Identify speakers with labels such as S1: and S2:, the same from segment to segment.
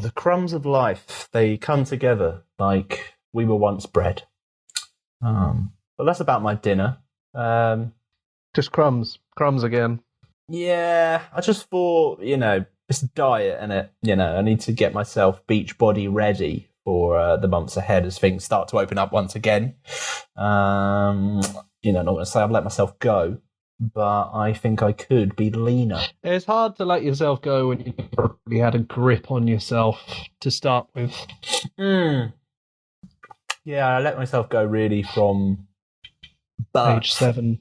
S1: the crumbs of life, they come together like we were once bread. But that's about my dinner.
S2: Just crumbs again.
S1: Yeah, I just thought, it's a diet, and I need to get myself beach body ready for the months ahead as things start to open up once again. Not going to say I've let myself go, but I think I could be leaner.
S2: It's hard to let yourself go when you had a grip on yourself to start with.
S1: Yeah, I let myself go really from
S2: age 7.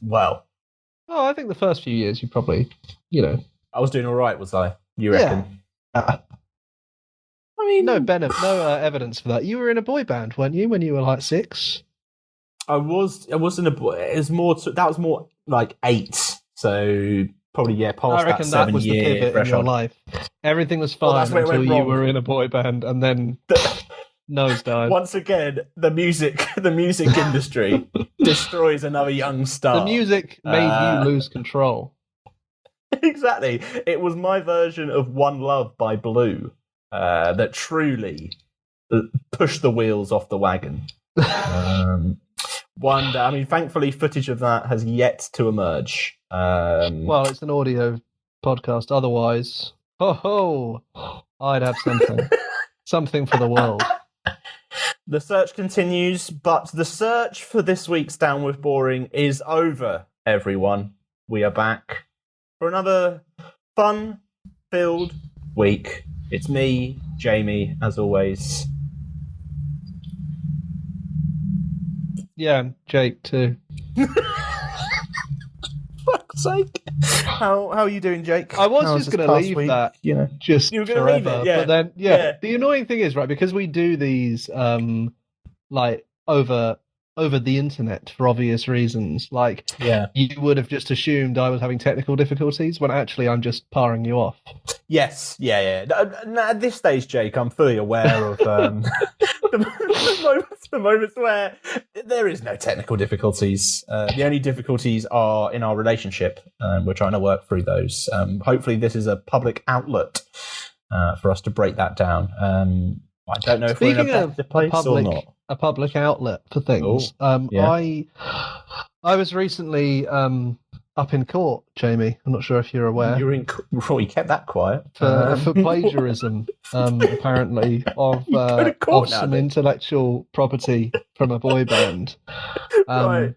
S1: Well,
S2: I think the first few years you probably,
S1: I was doing all right, was I? You reckon?
S2: Yeah. I mean, no evidence for that. You were in a boy band, weren't you, when you were like 6?
S1: I was in a boy. It was more. That was more like 8. So probably past
S2: I reckon
S1: that
S2: was the pivot in your life. Everything was fine until you were in a boy band, and then nosedive.
S1: Once again, the music industry destroys another young star.
S2: The music made you lose control.
S1: Exactly. It was my version of One Love by Blue that truly pushed the wheels off the wagon. One day, I mean, thankfully, footage of that has yet to emerge.
S2: Well, it's an audio podcast. Otherwise, I'd have something. Something for the world.
S1: The search continues, but the search for this week's Down With Boring is over, everyone. We are back for another fun-filled week. It's me, Jamie, as always.
S2: Yeah, Jake too.
S1: Fuck's sake! How are you doing, Jake?
S2: I was just going to leave week? That, just
S1: you were going
S2: to
S1: leave it, yeah.
S2: But then, the annoying thing is, right, because we do these, like over the internet for obvious reasons. Like, you would have just assumed I was having technical difficulties when actually I'm just parring you off.
S1: Yes, yeah. At this stage, Jake, I'm fully aware of the moments where there is no technical difficulties. The only difficulties are in our relationship. We're trying to work through those. Hopefully this is a public outlet for us to break that down. I don't know if we're in a better place or not.
S2: A public outlet for things. I was recently up in court, Jamie. I'm not sure if you're aware.
S1: You're in court. You kept that quiet.
S2: For plagiarism, apparently, of some intellectual property from a boy band.
S1: Right.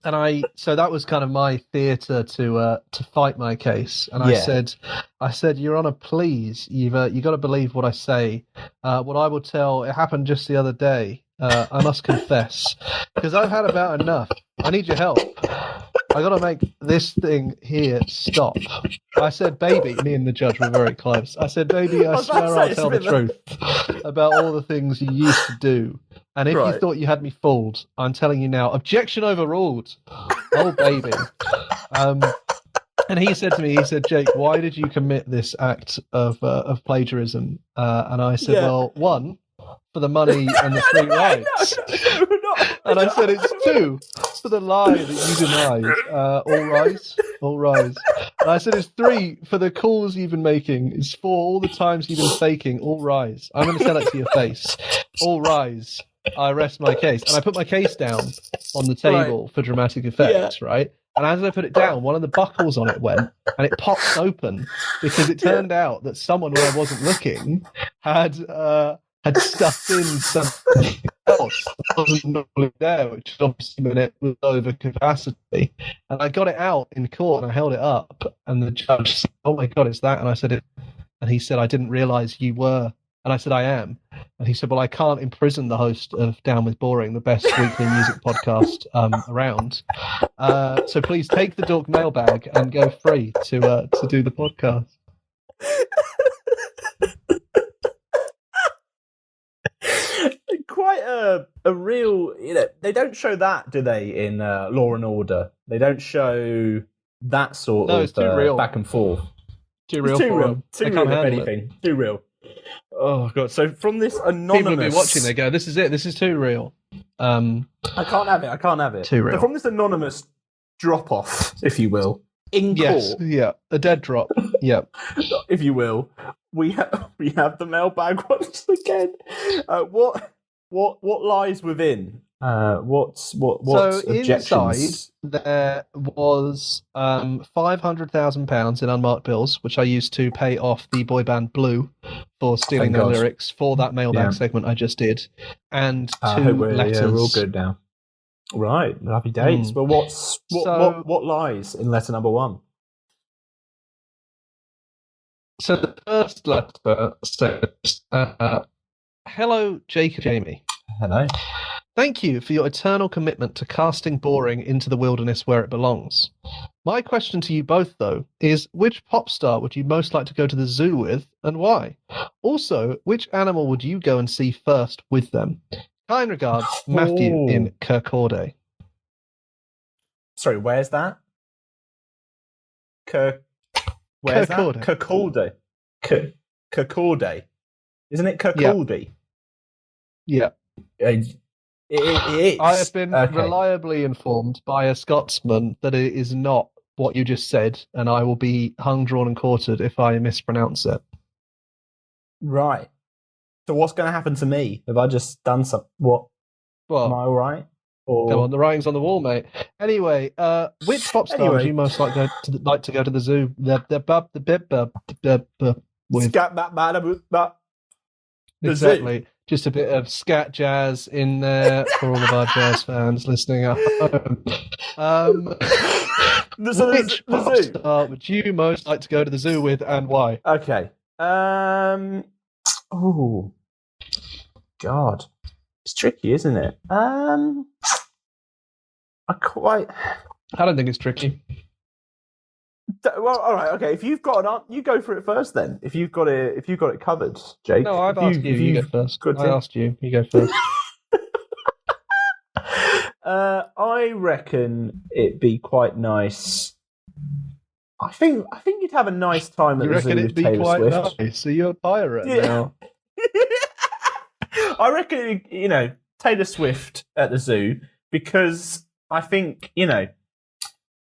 S2: And so that was kind of my theatre to fight my case. And I said, Your Honour, please, you got to believe what I say. What I will tell, it happened just the other day. I must confess, because I've had about enough. I need your help. I got to make this thing here stop. I said, baby, me and the judge were very close. I said, baby, I swear I'll tell the truth about all the things you used to do. And if you thought you had me fooled, I'm telling you now, objection overruled. Oh, baby. And he said to me, Jake, why did you commit this act of plagiarism? And I said, well, 1, for the money and the free rides. And I said, it's 2, for the lie that you denied. All rise. And I said, it's 3, for the calls you've been making. It's 4, all the times you've been faking. All rise. I'm going to tell it to your face. All rise. I rest my case. And I put my case down on the table for dramatic effect, right? And as I put it down, one of the buckles on it went, and it popped open because it turned out that someone, when I wasn't looking, had stuffed in something else that wasn't normally there, which obviously meant it was over capacity. And I got it out in court and I held it up, and the judge said, "Oh my God, it's that." And I said it, and he said, "I didn't realise you were." And I said, "I am." And he said, "Well, I can't imprison the host of Down With Boring, the best weekly music podcast around. So please take the Dork mailbag and go free to do the podcast."
S1: Quite a real, they don't show that, do they, in Law and Order? They don't show that sort of
S2: it's too real.
S1: Back and forth.
S2: Too real.
S1: Too real, if anything. Too real. Oh, God. So from this anonymous...
S2: People will be watching, they go, this is it. This is too real.
S1: I can't have it.
S2: Too real.
S1: So from this anonymous drop-off, if you will, in court...
S2: Yeah, a dead drop. Yeah.
S1: If you will, we have the mailbag once again. What lies within? What
S2: So
S1: objections?
S2: inside there was £500,000 in unmarked bills, which I used to pay off the boy band Blue for stealing
S1: Thank
S2: their
S1: God.
S2: lyrics for that mailbag
S1: Yeah.
S2: segment I just did, and
S1: I
S2: 2
S1: hope
S2: letters.
S1: we're all good now. Right, happy days. Well, what lies in letter number 1?
S2: So the first letter says, "Hello, Jake and Jamie.
S1: Hello.
S2: Thank you for your eternal commitment to casting boring into the wilderness where it belongs. My question to you both, though, is which pop star would you most like to go to the zoo with, and why? Also, which animal would you go and see first with them? Kind regards, Matthew in Kirkcaldy."
S1: Sorry, where's that? Where's
S2: Kirkcaldy.
S1: that? Kirkcaldy. Kirkcaldy. Isn't it Kirkcaldy?
S2: Yeah.
S1: It is.
S2: I have been reliably informed by a Scotsman that it is not what you just said, and I will be hung, drawn, and quartered if I mispronounce it.
S1: Right. So what's going to happen to me? Have I just done some? What?
S2: Well,
S1: am I all right? Or...
S2: Come on, the writing's on the wall, mate. Anyway, which pop star would you most like to go to the zoo? Exactly. Just a bit of scat jazz in there for all of our jazz fans listening at home. Which pop star would you most like to go to the zoo with, and why?
S1: Okay. Oh, God, it's tricky, isn't it? I
S2: don't think it's tricky.
S1: Well, all right, okay. If you've got an, you go for it first. Then, if you've got it covered, Jake.
S2: No, I've asked you. You go first. I asked you. You go first.
S1: I reckon it'd be quite nice. I think you'd have a nice time at the zoo with Taylor Swift. You reckon it'd be quite
S2: nice? So you're a pirate now.
S1: I reckon, Taylor Swift at the zoo, because I think,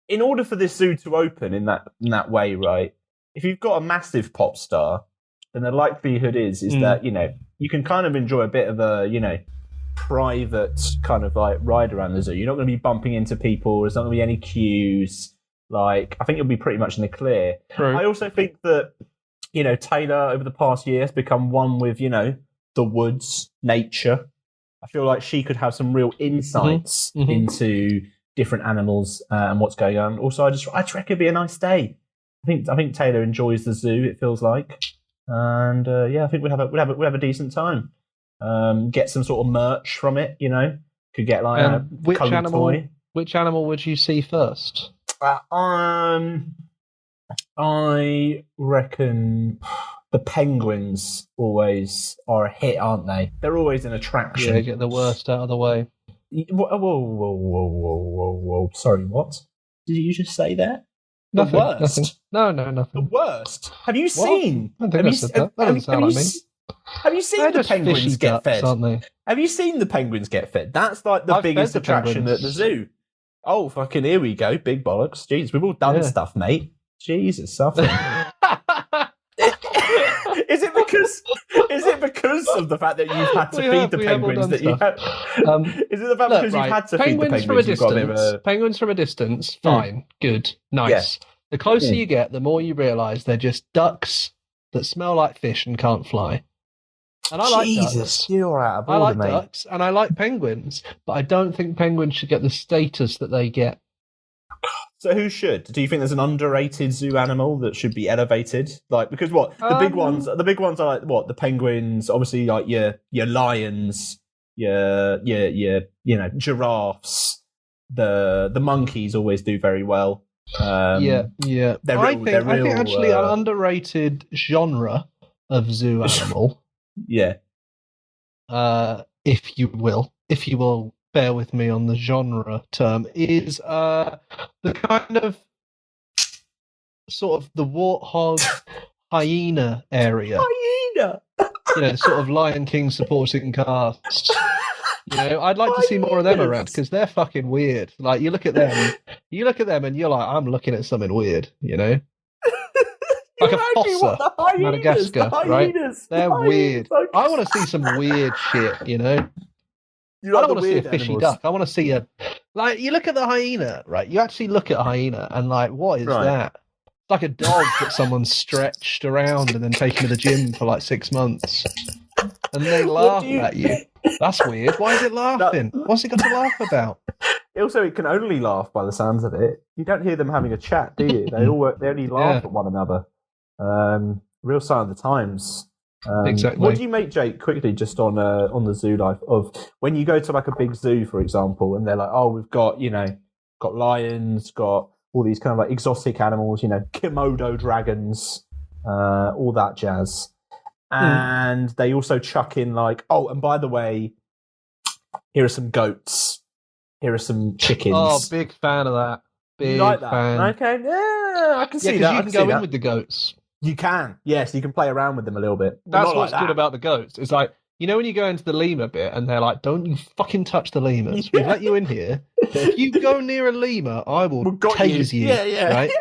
S1: in order for this zoo to open in that way, right, if you've got a massive pop star, then the likelihood is that, you can kind of enjoy a bit of a, private kind of like ride around the zoo. You're not going to be bumping into people. There's not going to be any queues. Like, I think you'll be pretty much in the clear.
S2: True.
S1: I also think that, Taylor over the past year has become one with, the woods, nature. I feel like she could have some real insights into different animals and what's going on. Also, I just reckon it'd be a nice day. I think Taylor enjoys the zoo. It feels like, and I think we'd have a decent time. Get some sort of merch from it. Could get like a toy.
S2: Which animal would you see first?
S1: I reckon the penguins always are a hit, aren't they? They're always an attraction.
S2: Yeah, get the worst out of the way.
S1: Whoa. Sorry, what? Did you just say that?
S2: Nothing,
S1: the worst?
S2: Nothing. No, nothing.
S1: The worst? Have you seen?
S2: I think I said that. That doesn't sound like me.
S1: Have you seen the penguins get fed?
S2: Aren't they?
S1: Have you seen the penguins get fed? That's like the biggest attraction at the zoo. Oh, fucking here we go. Big bollocks. Jeez, we've all done stuff, mate. Jesus, suffering. Is it because of the fact that you've had to feed the penguins that you have? Is it the fact because you've had to feed the penguins?
S2: Penguins from a distance, fine, good, nice. Yeah. The closer you get, the more you realise they're just ducks that smell like fish and can't fly. And I like ducks.
S1: You're out of order,
S2: I like
S1: mate.
S2: ducks and I like penguins, but I don't think penguins should get the status that they get.
S1: So who should? Do you think there's an underrated zoo animal that should be elevated? Like, because what the big ones are like what? The penguins, obviously, like your lions, your giraffes. The monkeys always do very well.
S2: Yeah. I think actually an underrated genre of zoo animal.
S1: Yeah.
S2: If you will bear with me on the genre term, is the kind of sort of the warthog hyena area.
S1: Hyena!
S2: Sort of Lion King supporting cast. I'd like to see more of them around because they're fucking weird. Like, you look at them and you're like, I'm looking at something weird, like a
S1: Exactly, what
S2: fossa,
S1: the hyenas,
S2: Madagascar,
S1: the
S2: right?
S1: hyenas,
S2: They're
S1: the
S2: weird.
S1: hyenas.
S2: I want to see some weird shit, you know?
S1: You
S2: I
S1: like
S2: don't
S1: the
S2: want to see a
S1: weird
S2: fishy
S1: animals.
S2: duck. I want to see like, you look at the hyena, right? You actually look at a hyena and like, what is
S1: Right.
S2: that? It's like a dog that someone's stretched around and then taken to the gym for like 6 months. And they laugh at you. That's weird. Why is it laughing? What's it got to laugh about?
S1: Also, it can only laugh by the sounds of it. You don't hear them having a chat, do you? They only laugh at one another. Real sign of the times.
S2: Exactly.
S1: What do you make, Jake, quickly, just on the zoo life of when you go to like a big zoo, for example, and they're like, oh, we've got, got lions, got all these kind of like exotic animals, Komodo dragons, all that jazz. And they also chuck in like, oh, and by the way, here are some goats. Here are some chickens.
S2: Oh, big fan of that. Big
S1: you like that?
S2: fan.
S1: Okay, yeah, I can see that.
S2: Yeah, because you can go in with the goats.
S1: You can, yes, you can play around with them a little bit.
S2: That's what's good about the goats. It's like, when you go into the lemur bit and they're like, don't you fucking touch the lemurs. We've let you in here. But if you go near a lemur, I will tase you.
S1: Yeah.
S2: Right?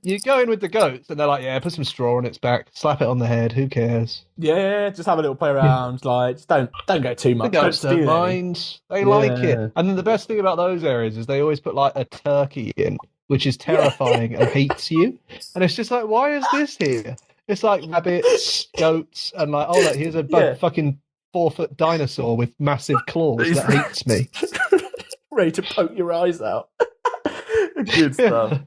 S2: You go in with the goats and they're like, yeah, put some straw on its back, slap it on the head, who cares?
S1: Yeah, just have a little play around. Like, just don't go too much.
S2: The goats don't mind. They like it. And then the best thing about those areas is they always put like a turkey in, which is terrifying and hates you. And it's just like, why is this here? It's like rabbits, goats, and like, oh, look, here's a fucking 4-foot dinosaur with massive claws that hates me.
S1: Ready to poke your eyes out. Good stuff.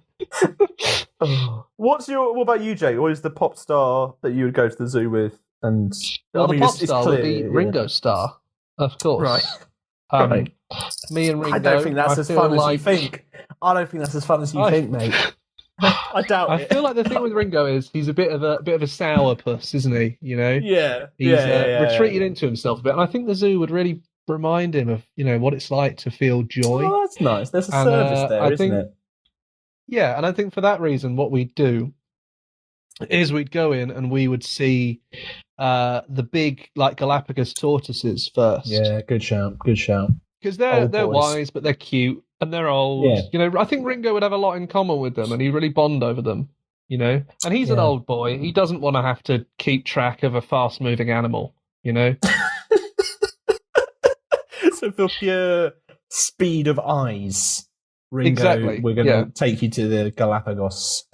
S1: What about you, Jake? What is the pop star that you would go to the zoo with? And
S2: the pop star would be Ringo Starr, of course.
S1: Right.
S2: Me and Ringo.
S1: I don't think that's as fun as you think. I don't think that's as fun as you think, mate. I doubt it.
S2: I feel like the thing with Ringo is he's a bit of a sourpuss, isn't he?
S1: Yeah.
S2: He's retreated into himself a bit, and I think the zoo would really remind him of what it's like to feel joy.
S1: Oh, that's nice. There's a service there, isn't it?
S2: Yeah, and I think for that reason, what we'd do is we'd go in and we would see the big like Galapagos tortoises first.
S1: Yeah, good shout.
S2: Because they're wise, but they're cute. And they're old. Yeah. I think Ringo would have a lot in common with them and he'd really bond over them, And he's an old boy. He doesn't want to have to keep track of a fast-moving animal,
S1: So for pure speed of eyes, Ringo,
S2: exactly.
S1: We're going to take you to the Galapagos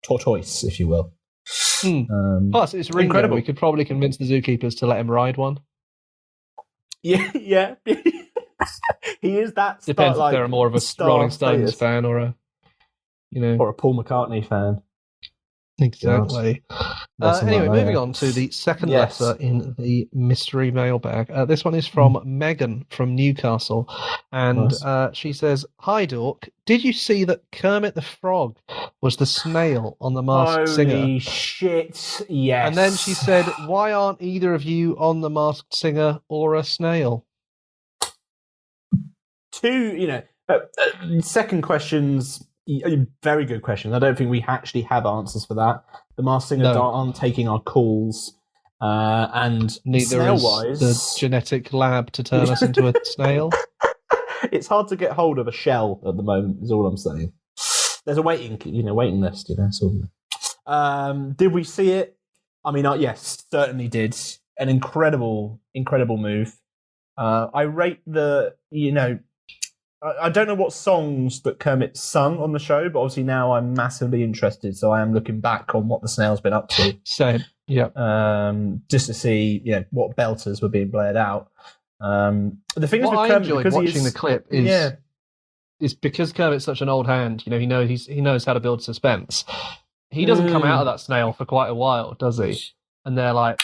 S1: tortoise, if you will.
S2: Plus, it's Ringo. Incredible. We could probably convince the zookeepers to let him ride one.
S1: Yeah. He is that.
S2: Depends if they're more of a Rolling Stones fan or a
S1: Paul McCartney fan.
S2: Exactly. Anyway, moving on to the second letter in the mystery mailbag. This one is from Megan from Newcastle, and she says, "Hi, Dork. Did you see that Kermit the Frog was the snail on The Masked Singer?"
S1: Holy shit! Yes.
S2: And then she said, "Why aren't either of you on The Masked Singer or a snail?"
S1: Two, second questions. Very good question. I don't think we actually have answers for that. The Masked Singer aren't taking our calls, and
S2: neither is the genetic lab to turn us into a snail.
S1: It's hard to get hold of a shell at the moment. Is all I'm saying. There's a waiting list. So, did we see it? I mean, yes, certainly did. An incredible move. I rate I don't know what songs that Kermit sung on the show, but obviously now I'm massively interested, so I am looking back on what the snail's been up to.
S2: Same, yeah.
S1: Just to see, what belters were being blared out. The thing is with Kermit,
S2: I enjoyed watching the clip is because Kermit's such an old hand. He knows how to build suspense. He doesn't come out of that snail for quite a while, does he? And they're like,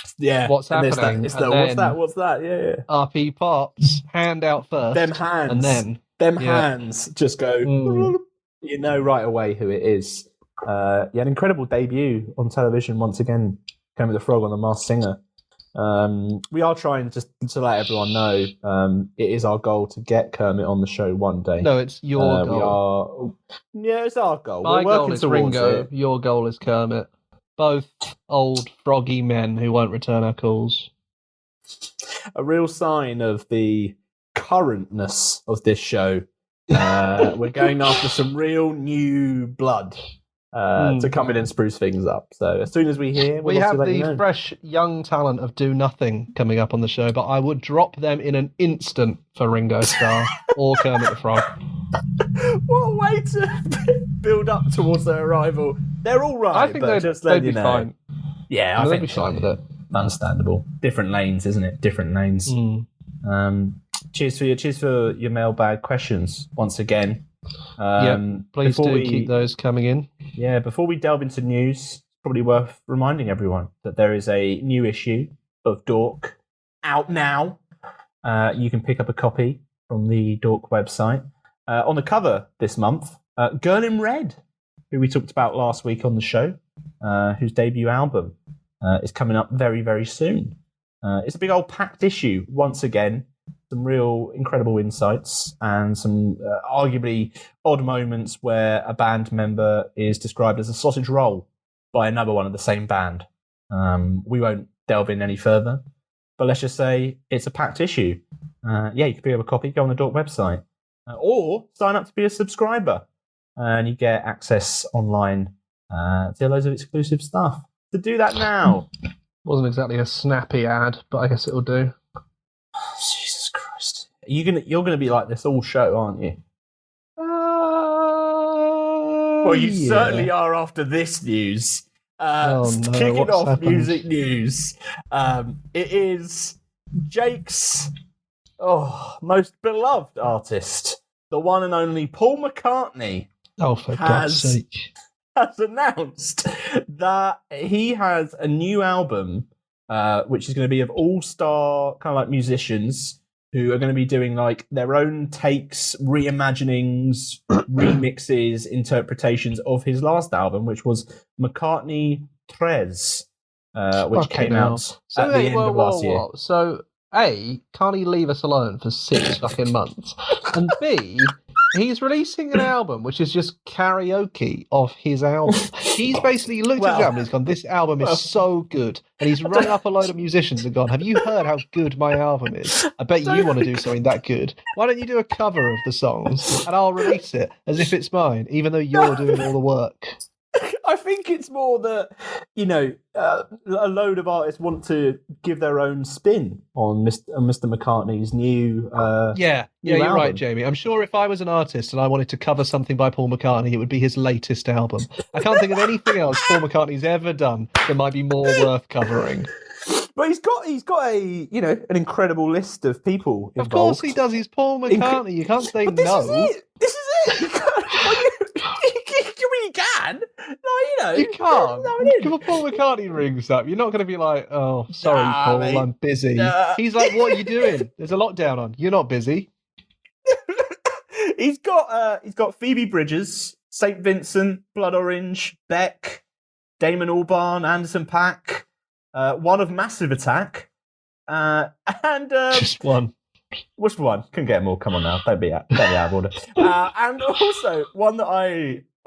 S2: what's happening?
S1: What's that? Yeah.
S2: Up he pops, hand out first.
S1: Them hands.
S2: And then
S1: hands just go, right away who it is. An incredible debut on television once again, Kermit the Frog on The Masked Singer. We are trying just to let everyone know it is our goal to get Kermit on the show one day.
S2: No, it's your goal.
S1: It's our goal.
S2: My goal is Ringo. Your goal is Kermit. Both old froggy men who won't return our calls.
S1: A real sign of the currentness of this show. We're going after some real new blood. to come in and spruce things up. So as soon as we hear,
S2: we have the fresh young talent of Do Nothing coming up on the show, but I would drop them in an instant for Ringo Starr or Kermit the Frog.
S1: What a way to build up towards their arrival. They're all right.
S2: I think they'd be fine.
S1: Yeah, I think
S2: they'd be fine with it.
S1: Understandable. Different lanes, isn't it? Different lanes. Cheers for your mailbag questions once again.
S2: Please do keep those coming in.
S1: Yeah, before we delve into news, it's probably worth reminding everyone that there is a new issue of Dork out now. You can pick up a copy from the Dork website. On the cover this month, Girl in Red, who we talked about last week on the show, whose debut album is coming up very, very soon. It's a big old packed issue once again. Some real incredible insights and some arguably odd moments where a band member is described as a sausage roll by another one of the same band. We won't delve in any further, but let's just say it's a packed issue. You can pick up a copy, go on the Dork website, or sign up to be a subscriber, and you get access online to loads of exclusive stuff. To do that now.
S2: Wasn't exactly a snappy ad, but I guess it'll do.
S1: Jesus Christ. You're gonna be like this all show, aren't you? Well, you certainly are after this news. Kicking off happened? Music news. It is Jake's most beloved artist, the one and only Paul McCartney.
S2: Oh, for God's sake.
S1: Has announced that he has a new album, which is going to be of all-star kind of like musicians who are going to be doing like their own takes, reimaginings, remixes, interpretations of his last album, which was McCartney 3, which came out at the end of last year.
S2: So, A, can't he leave us alone for 6 fucking months? And B, he's releasing an album which is just karaoke of his album. He's basically looked at the album and he's gone, this album is so good. And he's rung up a load of musicians and gone, have you heard how good my album is? I bet you want to do something that good. Why don't you do a cover of the songs and I'll release it as if it's mine, even though you're doing all the work?
S1: I think it's more that, a load of artists want to give their own spin on Mr. McCartney's new
S2: you're
S1: album.
S2: Right, Jamie. I'm sure if I was an artist and I wanted to cover something by Paul McCartney, it would be his latest album. I can't think of anything else Paul McCartney's ever done that might be more worth covering.
S1: But he's got a an incredible list of people involved.
S2: Of course he does. He's Paul McCartney. You can't say
S1: but
S2: no.
S1: This is it. You can. No,
S2: you can't. If Paul McCartney rings up, you're not going to be like, "Oh, sorry, Paul, mate. I'm busy." He's like, "What are you doing? There's a lockdown on. You're not busy."
S1: He's got Phoebe Bridgers, St. Vincent, Blood Orange, Beck, Damon Albarn, Anderson .Paak, one of Massive Attack, and
S2: just one.
S1: Which one? Couldn't get them all. Come on now, don't be out of order. And also one that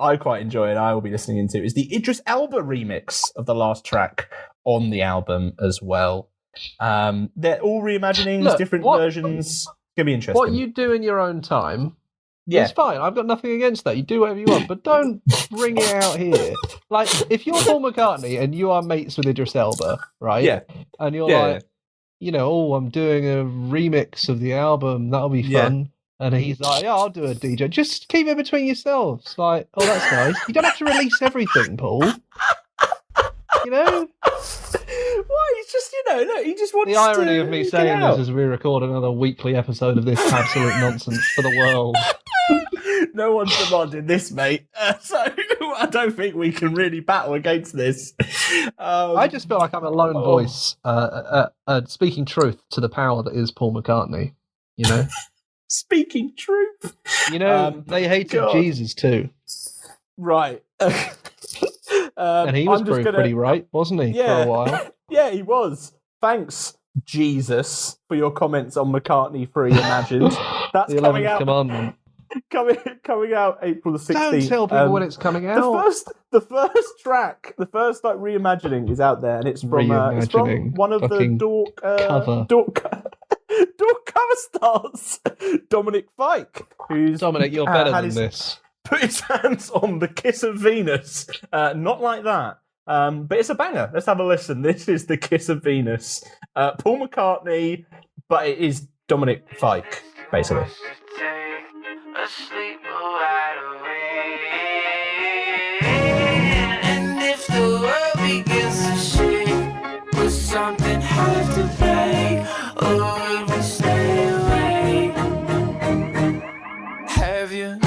S1: I quite enjoy and I will be listening into is the Idris Elba remix of the last track on the album as well. They're all reimaginings, different versions. It's gonna be interesting.
S2: What you do in your own time, it's fine. I've got nothing against that. You do whatever you want, but don't bring it out here. Like, if you're Paul McCartney and you are mates with Idris Elba, right? Yeah. And you're like, I'm doing a remix of the album. That'll be fun. Yeah. And he's like, I'll do a DJ. Just keep it between yourselves. Like, that's nice. You don't have to release everything, Paul.
S1: Why? He's just, look, he just wants to...
S2: The irony of me saying this as we record another weekly episode of this absolute nonsense for the world.
S1: No one's demanding this, mate. So I don't think we can really battle against this.
S2: I just feel like I'm a lone voice speaking truth to the power that is Paul McCartney,
S1: Speaking truth.
S2: They hated Jesus too.
S1: Right.
S2: And he was pretty right, wasn't he, for a while?
S1: Yeah, he was. Thanks, Jesus, for your comments on McCartney 3 Imagined. That's
S2: the 11th commandment.
S1: Coming out April the 16th.
S2: Don't tell people when it's coming out.
S1: The first track, the first reimagining is out there, and it's from one of the Dork cover stars, Dominic Fike,
S2: Dominic, you're better than this.
S1: put his hands on the Kiss of Venus. Not like that. But it's a banger. Let's have a listen. This is the Kiss of Venus. Paul McCartney, but it is Dominic Fike, basically.
S3: And if the world begins to shake, will something have to break, or will we stay awake? Have you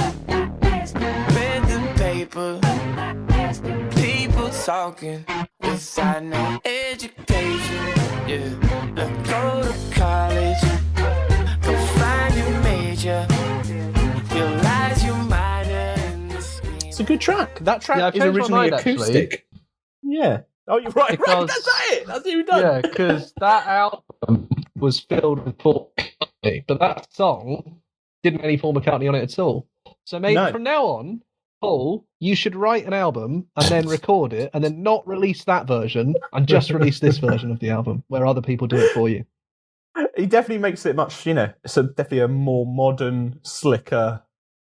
S3: read the paper? People talking without no education. Yeah, look, go to college, go find your major, realize your minor in the scheme.
S1: It's a good track. That track
S2: I've
S1: is
S2: changed my
S1: originally
S2: mind,
S1: acoustic.
S2: actually.
S1: Yeah. Oh, you're right.
S2: Because-
S1: That's it. That's what you've done.
S2: Yeah, because that album was filled with Paul McCartney, but that song didn't have any Paul McCartney on it at all. So maybe
S1: No.
S2: from now on, Paul, you should write an album and then record it and then not release that version and just release this version of the album where other people do it for you.
S1: He definitely makes it much, it's definitely a more modern, slicker,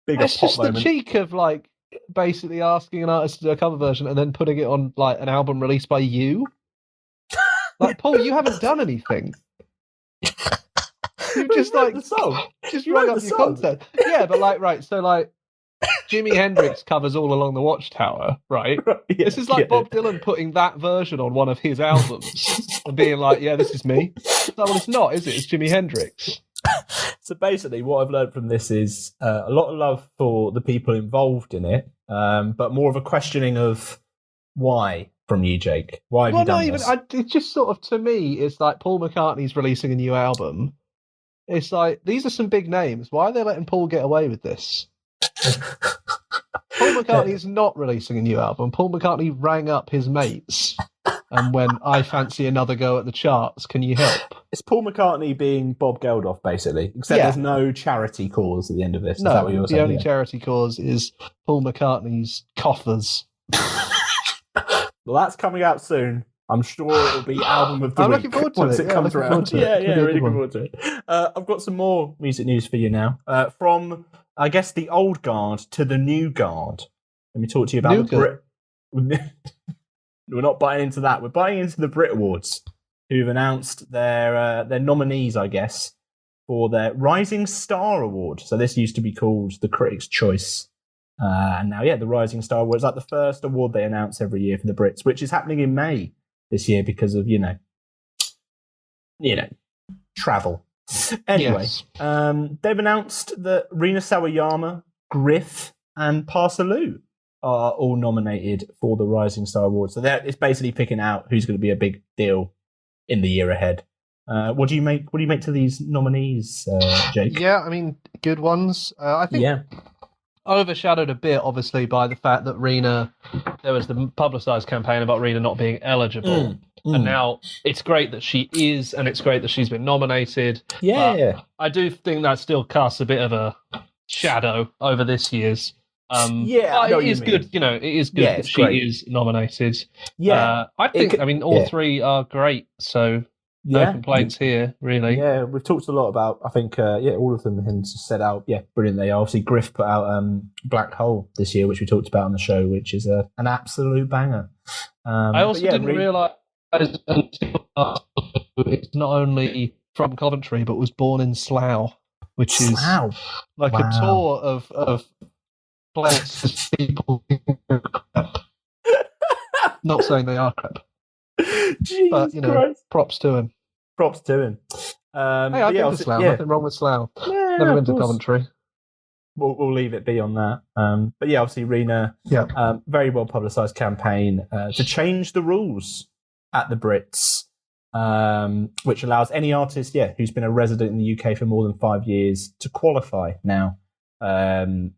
S1: bigger
S2: It's
S1: pop
S2: just
S1: moment.
S2: the cheek of like basically asking an artist to do a cover version and then putting it on like an album released by you. Like, Paul, you haven't done anything. You just
S1: wrote
S2: like
S1: the song.
S2: just
S1: You
S2: rung
S1: wrote
S2: up
S1: the
S2: your
S1: song.
S2: concept. Yeah, but like right, so like Jimi Hendrix covers All Along the Watchtower, right?
S1: Yeah,
S2: This is like
S1: yeah.
S2: Bob Dylan putting that version on one of his albums and being like, yeah, this is me. No, well, it's not, is it? It's Jimi Hendrix.
S1: So basically, what I've learned from this is a lot of love for the people involved in it, but more of a questioning of why from you, Jake. Why have you done this?
S2: It's just sort of, to me, it's like Paul McCartney's releasing a new album. It's like, these are some big names. Why are they letting Paul get away with this? Paul McCartney is not releasing a new album. Paul McCartney rang up his mates and went, I fancy another go at the charts. Can you help?
S1: It's Paul McCartney being Bob Geldof, basically. Except
S2: Yeah.
S1: there's no charity cause at the end of this. Is
S2: No,
S1: that what you're
S2: the
S1: saying?
S2: only
S1: Yeah.
S2: charity cause is Paul McCartney's coffers.
S1: Well, that's coming out soon. I'm sure it'll be album of the
S2: I'm
S1: week
S2: looking forward to
S1: once
S2: it.
S1: it
S2: Yeah,
S1: comes
S2: looking
S1: around.
S2: forward to it.
S1: Yeah,
S2: It's
S1: yeah,
S2: gonna be a
S1: really
S2: good
S1: looking
S2: one.
S1: forward to it. I've got some more music news for you now. From, I guess, the old guard to the new guard. Let me talk to you about the Brit. We're not buying into that. We're buying into the Brit Awards, who've announced their nominees, I guess, for their Rising Star Award. So this used to be called the Critics' Choice. And now, the Rising Star Award is like the first award they announce every year for the Brits, which is happening in May this year because of, travel. Anyway,
S2: Yes.
S1: they've announced that Rina Sawayama, Griff, and Parsaloo are all nominated for the Rising Star Award. So it's basically picking out who's going to be a big deal in the year ahead. What do you make? What do you make to these nominees, Jake?
S2: Yeah, I mean, good ones. I think overshadowed a bit, obviously, by the fact that there was the publicised campaign about Rina not being eligible. And now it's great that she is, and it's great that she's been nominated.
S1: Yeah.
S2: But I do think that still casts a bit of a shadow over this year's.
S1: I know
S2: but
S1: what
S2: it
S1: you
S2: is
S1: mean.
S2: good. It is good that
S1: it's
S2: she
S1: great.
S2: is nominated.
S1: Yeah.
S2: I think. All
S1: yeah.
S2: three are great. So no complaints here, really.
S1: Yeah, we've talked a lot about, I think, all of them have said how, brilliant they are. Obviously, Griff put out Black Hole this year, which we talked about on the show, which is an absolute banger.
S2: I also didn't realise until it's not only from Coventry, but was born in Slough, which is like a tour of places people not saying they are crap.
S1: Jesus
S2: But,
S1: Christ.
S2: props to him.
S1: Props to him.
S2: Hey, I've been to Slough. Nothing wrong with Slough.
S1: Yeah,
S2: Never been
S1: of
S2: to
S1: course.
S2: Coventry.
S1: We'll leave it be on that. But obviously, Rina, very well publicised campaign to change the rules at the Brits, which allows any artist, who's been a resident in the UK for more than 5 years to qualify now,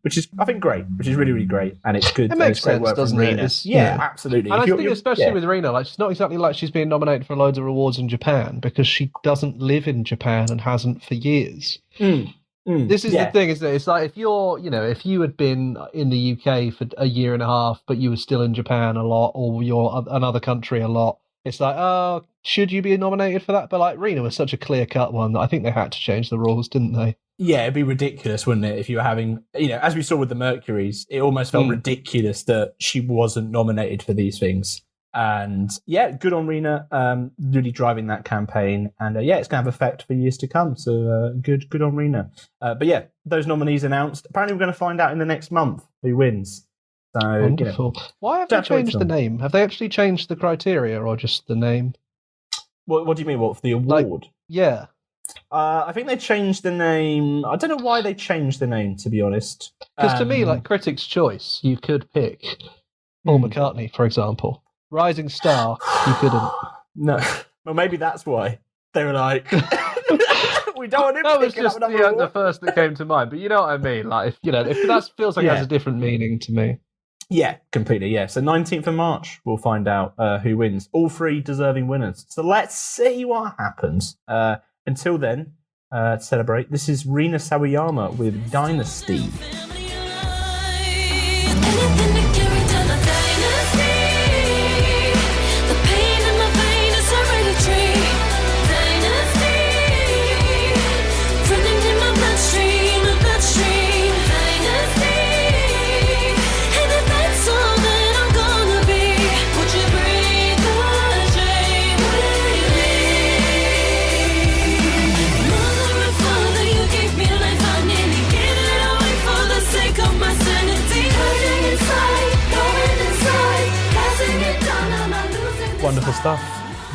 S1: which is, I think, great, which is really, really great. And it's good.
S2: It makes
S1: it's great
S2: sense,
S1: work from
S2: doesn't it?
S1: Rina.
S2: It's-
S1: Absolutely.
S2: And I
S1: If you're-
S2: think especially with Rina, like she's not exactly like she's being nominated for loads of awards in Japan because she doesn't live in Japan and hasn't for years. This is the thing, isn't it? It's like if you had been in the UK for a year and a half, but you were still in Japan a lot, or you're another country a lot, it's like, should you be nominated for that? But like Rina was such a clear-cut one that I think they had to change the rules, didn't they?
S1: Yeah, it'd be ridiculous, wouldn't it? If you were having, as we saw with the Mercuries, it almost felt ridiculous that she wasn't nominated for these things. And yeah, good on Rena, really driving that campaign. And it's going to have effect for years to come. So good on Rena. But yeah, those nominees announced. Apparently, we're going to find out in the next month who wins. So,
S2: wonderful. Why have they changed the name? Have they actually changed the criteria or just the name?
S1: What do you mean? What, for the award?
S2: Yeah.
S1: I think they changed the name. I don't know why they changed the name, to be honest.
S2: Because to me, Critics' Choice, you could pick Paul McCartney, for example. Rising Star, you couldn't.
S1: No. Well, maybe that's why. They were like, we don't want him
S2: that
S1: to
S2: was just the first that came to mind. But you know what I mean? Like, if that feels like it has a different meaning to me.
S1: Yeah, completely, yeah. So 19th of March, we'll find out who wins. All three deserving winners. So let's see what happens. Until then, to celebrate, this is Rina Sawayama with Dynasty.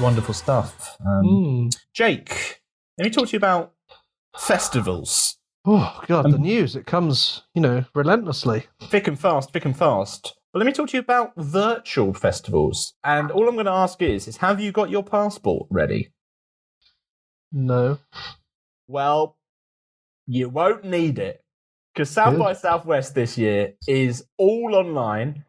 S1: Wonderful stuff. Jake, let me talk to you about festivals.
S2: Oh, God, the news, it comes, relentlessly.
S1: Thick and fast. But let me talk to you about virtual festivals. And all I'm going to ask is have you got your passport ready?
S2: No.
S1: Well, you won't need it. Because South by Southwest this year is all online.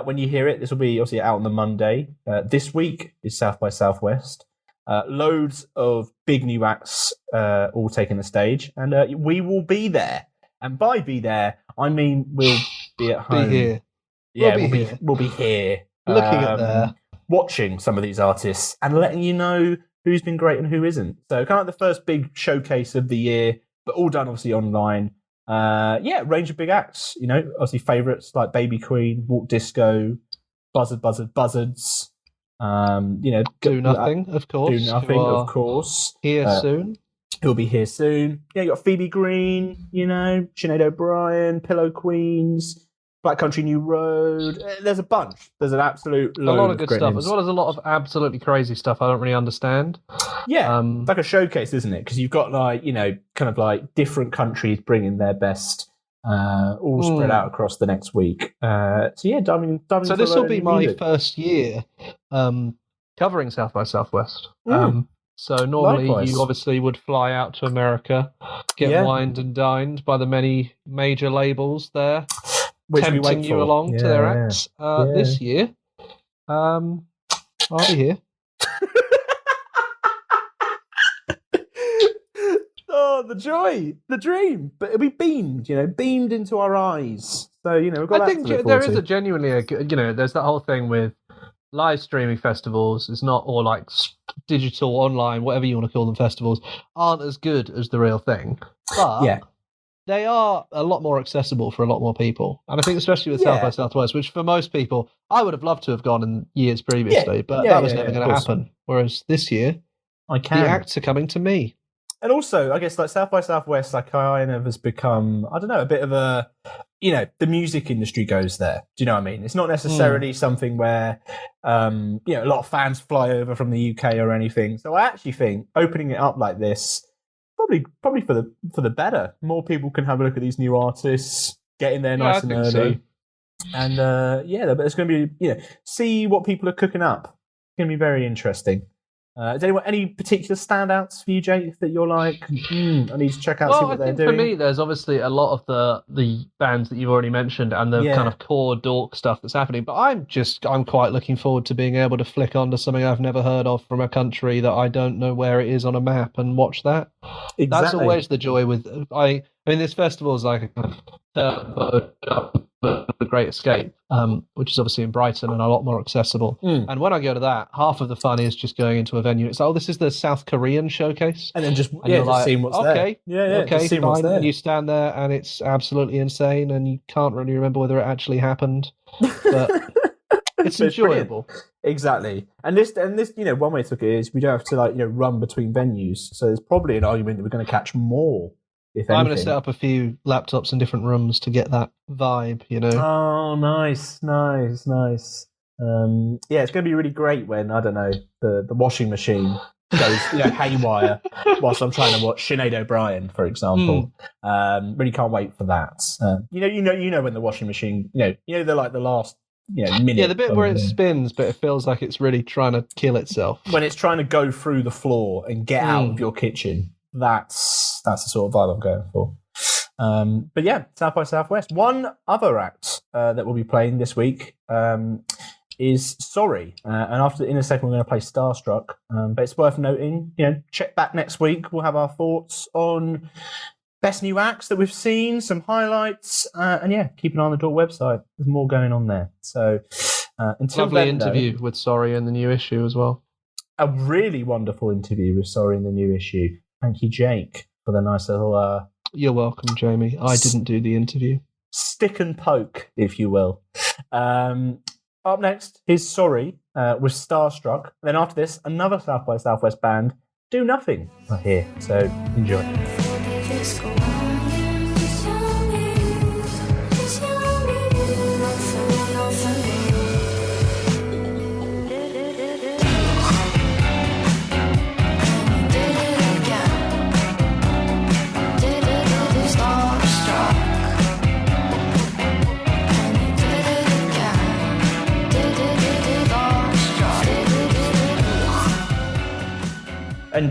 S1: When you hear it, this will be obviously out on the Monday. This week is South by Southwest. Loads of big new acts all taking the stage. And we will be there. And by be there, I mean we'll be at home.
S2: Be here.
S1: Yeah, we'll be here.
S2: Looking at there.
S1: Watching some of these artists and letting you know who's been great and who isn't. So kind of the first big showcase of the year, but all done obviously online. Range of big acts, obviously favourites like Baby Queen, Walk Disco, Buzzards,
S2: Do Nothing, of course.
S1: Do Nothing, of course.
S2: Here soon.
S1: He'll be here soon. Yeah, you got Phoebe Green, Sinead O'Brien, Pillow Queens, Black Country New Road. There's a bunch. There's an absolute load
S2: a lot of good stuff,
S1: names.
S2: as well as a lot of absolutely crazy stuff I don't really understand.
S1: Yeah, like a showcase, isn't it? Because you've got kind of like different countries bringing their best, all spread out across the next week. Diving.
S2: So this will be my first year covering South by Southwest. So normally
S1: Likewise.
S2: You obviously would fly out to America, get wined and dined by the many major labels there,
S1: which we
S2: tempting
S1: wait
S2: you
S1: for.
S2: along to their acts. This year, I'll be here.
S1: Oh, the joy, the dream. But it'll be beamed into our eyes. So, we've got
S2: I think there is genuinely there's that whole thing with live streaming festivals. It's not all like digital, online, whatever you want to call them, festivals aren't as good as the real thing. But they are a lot more accessible for a lot more people. And I think especially with South by Southwest, which for most people, I would have loved to have gone in years previously, but that was never going to happen. Whereas this year, the acts are coming to me.
S1: And also, I guess like South by Southwest, like kind of has become, I don't know, a bit of a, the music industry goes there. Do you know what I mean? It's not necessarily something where, a lot of fans fly over from the UK or anything. So I actually think opening it up like this, probably for the better. More people can have a look at these new artists, get in there nice and early.
S2: So.
S1: And but it's going to be, see what people are cooking up. It's going to be very interesting. Is there any particular standouts for you, Jake, that you're like, I need to check out, see what they're doing?
S2: For me, there's obviously a lot of the bands that you've already mentioned and the kind of core dork stuff that's happening. But I'm quite looking forward to being able to flick onto something I've never heard of from a country that I don't know where it is on a map and watch that.
S1: Exactly.
S2: That's always the joy with. I mean, this festival is like a kind of the Great Escape, which is obviously in Brighton and a lot more accessible. And when I go to that, half of the fun is just going into a venue. It's like, oh, this is the South Korean showcase,
S1: and then just
S2: you're
S1: just seeing what's there.
S2: Okay,
S1: just seeing what's there.
S2: And you stand there, and it's absolutely insane, and you can't really remember whether it actually happened, but it's enjoyable.
S1: Exactly. And this, one way to look at it is we don't have to run between venues. So there's probably an argument that we're going to catch more. If
S2: I'm
S1: anything.
S2: going to set up a few laptops in different rooms to get that vibe,
S1: Oh, nice. Yeah, it's going to be really great when, I don't know, the washing machine goes haywire whilst I'm trying to watch Sinead O'Brien, for example. Really can't wait for that. You know when the washing machine, they're like the last minute.
S2: Yeah, the bit where it spins, but it feels like it's really trying to kill itself.
S1: When it's trying to go through the floor and get out of your kitchen. That's the sort of vibe I'm going for. But yeah, South by Southwest. One other act that we'll be playing this week is Sorry. And in a second, we're going to play Starstruck. But it's worth noting, check back next week. We'll have our thoughts on best new acts that we've seen, some highlights, and keep an eye on the Door website. There's more going on there. So until
S2: Lovely
S1: then,
S2: interview with Sorry in the new issue as well.
S1: A really wonderful interview with Sorry in the new issue. Thank you, Jake, for the nice little...
S2: You're welcome, Jamie. I didn't do the interview.
S1: Stick and poke, if you will. Up next is Sorry with Starstruck. Then after this, another South by Southwest band, Do Nothing, are here. So enjoy.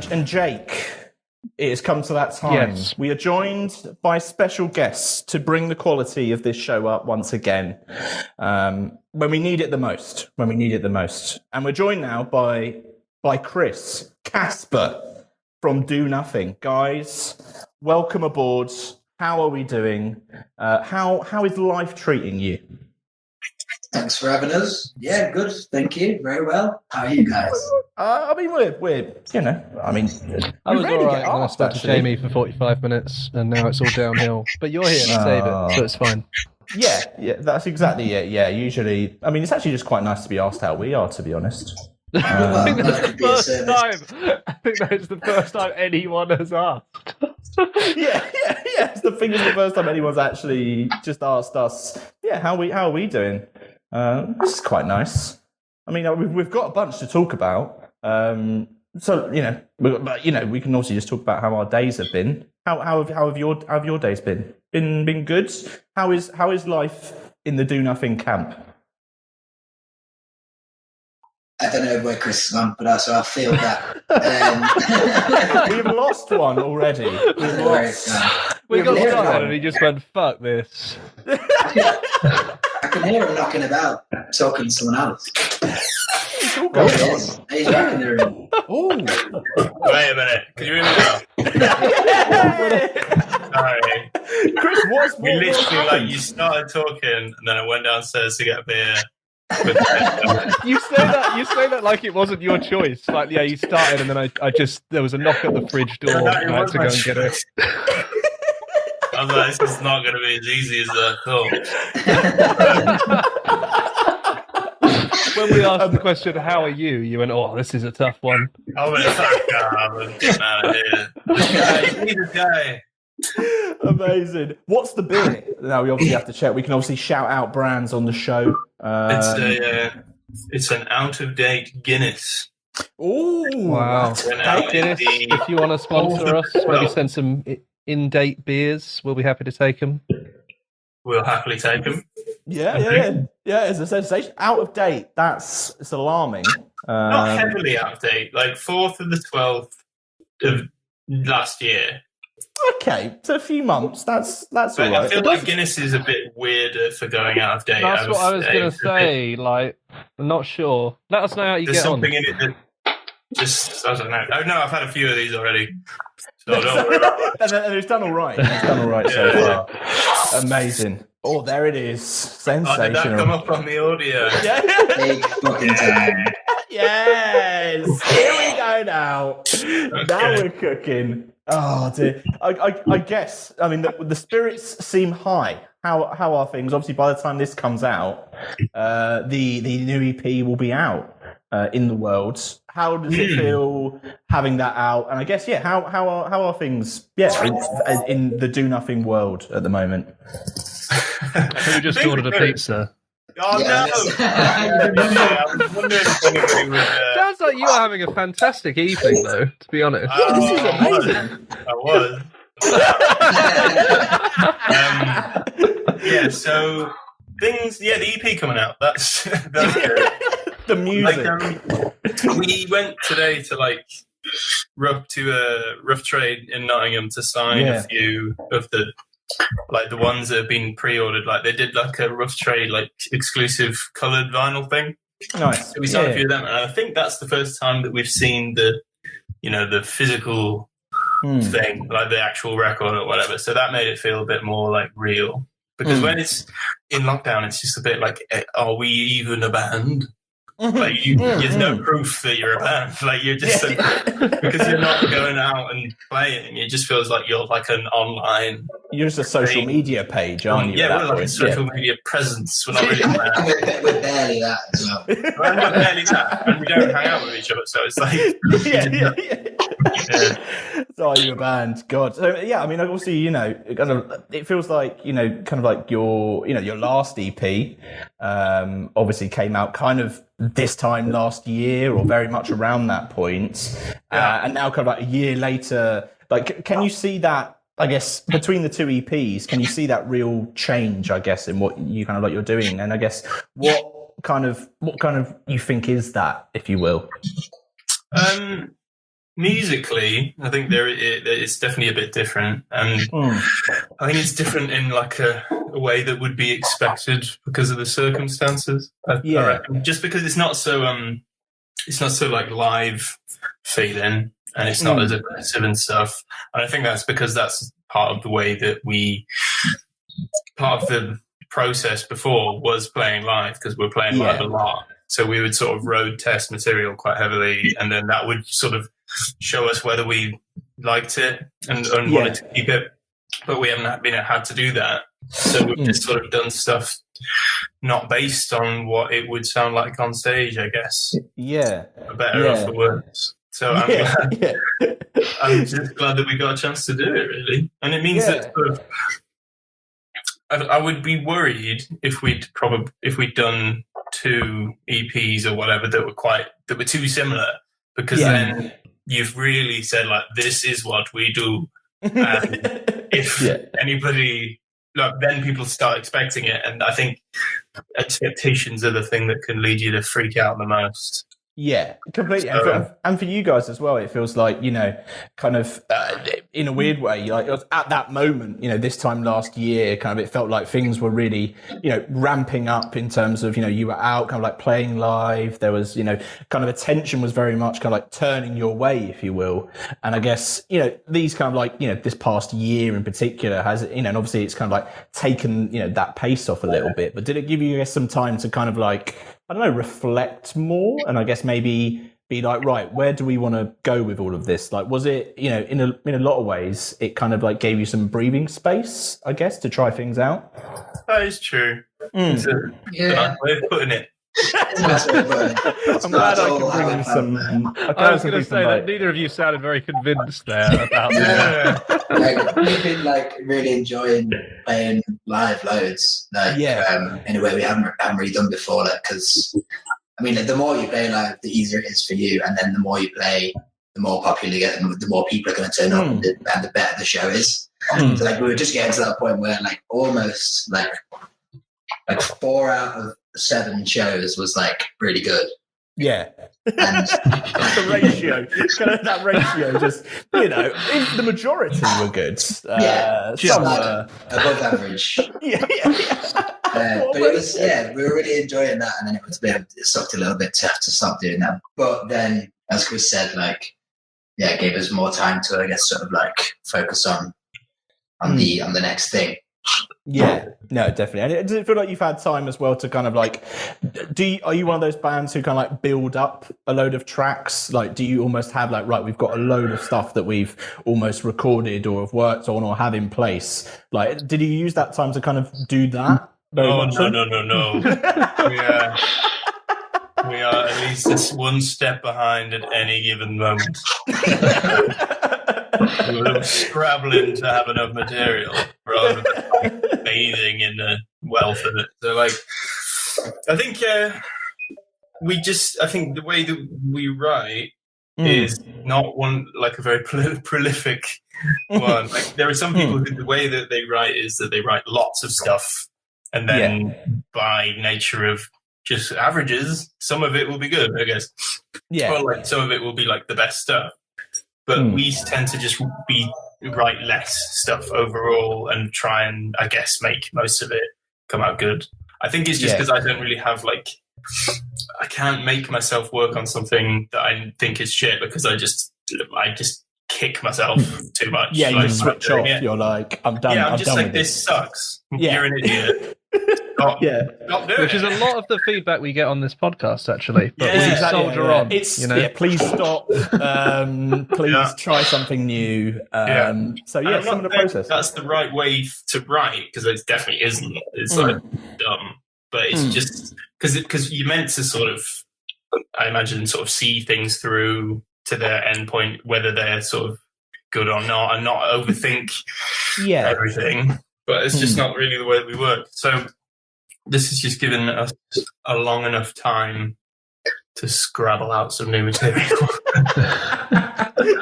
S1: And Jake, it has come to that time.
S2: Yes.
S1: We are joined by special guests to bring the quality of this show up once again when we need it the most. And we're joined now by Chris Casper from Do Nothing. Guys, welcome aboard. How are we doing? How is life treating you?
S4: Thanks for having us. Yeah, good. Thank you. Very well. How are you guys?
S1: I mean, we're
S2: I was all right when I spoke to Jamie for 45 minutes, and now it's all downhill. But you're here to save it, so it's fine.
S1: Yeah, that's exactly it. Yeah, usually, I mean, it's actually just quite nice to be asked how we are, to be honest.
S2: I think that's the first time anyone has asked.
S1: Yeah. It's the first time anyone's actually just asked us. Yeah, how are we doing? This is quite nice. I mean, we've got a bunch to talk about. So we can also just talk about how our days have been. How have your days been? Been good? How is life in the Do Nothing camp?
S4: I don't know where Chris is on, but I feel that.
S1: We've lost one already.
S2: We got started and he just went, fuck this.
S4: I can hear him knocking about, talking to someone else.
S1: It's all going on.
S4: He's back in the room.
S5: Wait a minute. Can you hear me now? Sorry.
S1: Chris, what's
S5: We literally, you started talking, and then I went downstairs to get a beer.
S2: You say that like it wasn't your choice. Like, yeah, you started, and then I just there was a knock at the fridge door, and I had to go and get it.
S5: I was like, this is not going to be as easy as I thought.
S2: When we asked the question, "How are you?" you went, "Oh, this is a tough one."
S5: I'm getting out of here. Need a day.
S1: Amazing. What's the beer? Now we obviously have to check. We can obviously shout out brands on the show.
S5: It's an out-of-date Guinness.
S1: Oh
S2: wow! Guinness, if you want to sponsor us, maybe send some in-date beers. We'll be happy to take them.
S5: We'll happily take them.
S1: Yeah. It's a sensation. Out of date. It's alarming.
S5: Not heavily out of date. Like 4th of the 12th of last year.
S1: Okay, so a few months. That's all right.
S5: I feel like Guinness is a bit weirder for going out of date.
S2: That's what I was going to say. Like, I'm not sure. Let us know how you
S5: There's
S2: get on.
S5: something in it Just, I don't know. Oh, no, I've had a few of these already. So don't worry about that.
S1: And it's done all right. It's done all right so far. Amazing. Oh, there it is. Sensational.
S5: Oh, did that come up on the audio?
S4: Big fucking time.
S1: Yes. Here we go now. Now we're cooking. Oh, dear. I guess, I mean, the spirits seem high. How are things? Obviously, by the time this comes out, the new EP will be out in the world. How does it feel having that out? And I guess, yeah, how are things? Yeah, in the do nothing world at the moment.
S2: Who just ordered a pizza?
S5: Oh,
S4: Yeah,
S5: no! I was wondering if anybody would...
S2: Sounds like you are having a fantastic evening, though. To be honest.
S1: This is amazing.
S5: I was. Yeah, so things... Yeah, the EP coming out. That's good.
S1: The music.
S5: We went today to a rough trade in Nottingham to sign a few of the ones that have been pre-ordered. Like they did like a rough trade exclusive coloured vinyl thing.
S1: Nice.
S5: So we signed a few of them, and I think that's the first time that we've seen the physical thing, like the actual record or whatever. So that made it feel a bit more like real. Because when it's in lockdown, it's just a bit like, are we even a band? Like there's no proof that you're a band. Like you're just because you're not going out and playing. It just feels like you're like an online.
S1: You're just a social media page, aren't you?
S5: Yeah, we're like a social media presence. We're not really a band.
S4: We're barely that as well.
S5: We're barely that, and we don't hang out with each other. So it's like
S1: yeah. So are you a band? God. So yeah, I mean, obviously, it feels like kind of like your last EP, obviously came out kind of this time last year or very much around that point, and now kind of like a year later, like can you see that? I guess between the two EPs, can you see that real change? I guess in what you kind of like you're doing, and I guess what kind of you think is that, if you will.
S5: Musically, I think it's definitely a bit different, and I think it's different in like a way that would be expected because of the circumstances. I reckon. Just because it's not so like live feeling, and it's not as aggressive and stuff. And I think that's because that's part of the way that part of the process before was playing live, because we're playing live a lot. So we would sort of road test material quite heavily, and then that would sort of show us whether we liked it and wanted to keep it. But we haven't had to do that. So we've just sort of done stuff not based on what it would sound like on stage, I guess. Yeah. For better or for worse. So I'm just glad that we got a chance to do it, really. And it means that sort of, I would be worried if we'd done two EPs or whatever that were too similar, because then you've really said like, this is what we do. And if anybody, then people start expecting it, and I think expectations are the thing that can lead you to freak out the most. Yeah, completely. So, and for you guys as well, it feels like, kind of in a weird way, like at that moment, this time last year, kind of it felt like things were really, ramping up in terms of, you were out kind of like playing live. There was, kind of attention was very much kind of like turning your way, if you will. And I guess, these kind of like, this past year in particular has, and obviously it's kind of like taken, that pace off a little bit. But did it give you some time to kind of like, I don't know, reflect more, and I guess maybe be like, right, where do we want to go with all of this? Like, was it, in a lot of ways, it kind of like gave you some breathing space, I guess, to try things out? That is true. It's a nice way of putting it. I'm glad I can bring in some.
S2: I was going to say that neither of you sounded very convinced there about
S4: we've been like really enjoying playing live loads, in a way we haven't really done before. Because I mean, the more you play live, the easier it is for you, and then the more you play, the more popular you get, and the more people are going to turn up, and the better the show is. So like we were just getting to that point where like almost like 4 out of 7 shows was like really good. Yeah. And the ratio, kind of that ratio, just the majority were good. Some were above average. But it was we were really enjoying that, and then it sucked a little bit to have to stop doing that. But then as Chris said, like, yeah, it gave us more time to, I guess, sort of like focus on the next thing.
S1: Yeah, no, definitely. And does it feel like you've had time as well to kind of like, are you one of those bands who kind of like build up a load of tracks? Like, do you almost have like, right, we've got a load of stuff that we've almost recorded or have worked on or have in place? Like, did you use that time to kind of do that?
S5: No. We are at least one step behind at any given moment. We're scrabbling to have enough material rather than like, bathing in the wealth of it. So, like, I think I think the way that we write is not one like a very prolific one. Like, there are some people who the way that they write is that they write lots of stuff, and then by nature of just averages, some of it will be good, I guess. Yeah. Or like some of it will be like the best stuff. But we tend to just write less stuff overall and try and, I guess, make most of it come out good. I think it's just because I don't really have like, I can't make myself work on something that I think is shit because I just kick myself too much.
S1: Yeah,
S5: like,
S1: you switch off. Yeah. You're like, I'm done.
S5: Yeah, I'm
S1: just
S5: done
S1: like,
S5: with this sucks. Yeah. You're an idiot. Stop doing
S2: Which is a lot of the feedback we get on this podcast, actually. But we soldier on.
S1: It's, please stop. Please try something new. So, yeah, some of the process.
S5: That's the right way to write, because it definitely isn't. It's like dumb. But it's just because you're meant to sort of, I imagine, sort of see things through to their end point, whether they're sort of good or not, and not overthink everything. But it's just not really the way that we work. So this has just given us a long enough time to scrabble out some new material.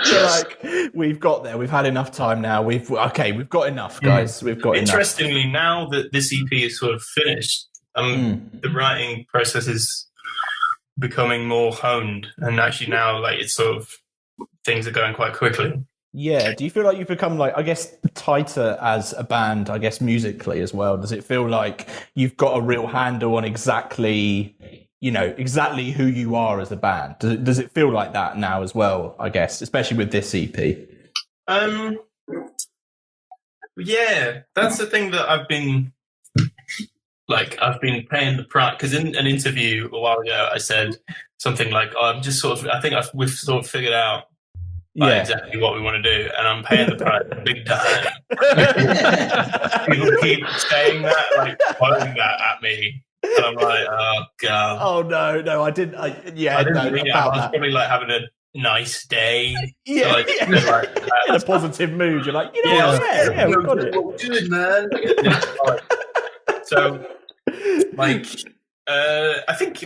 S1: So, like, we've got there. We've had enough time now. We've got enough, guys. We've got
S5: Interestingly,
S1: enough.
S5: now that this EP is sort of finished, the writing process is becoming more honed, and actually now, like, it's sort of things are going quite quickly.
S1: Yeah. Do you feel like you've become, like, I guess, tighter as a band, I guess, musically as well? Does it feel like you've got a real handle on exactly who you are as a band? Does it feel like that now as well, I guess, especially with this EP?
S5: Yeah, that's the thing that I've been paying the price, because in an interview a while ago, I said something like, we've sort of figured out exactly what we want to do, and I'm paying the price big time. People keep saying that, like, quoting that at me, and I'm like, oh god.
S1: Oh no, I didn't. I
S5: was probably like having a nice day.
S1: Yeah,
S5: so, like,
S1: in a positive mood. You're like, we've got it.
S5: Good, man. So, like, I think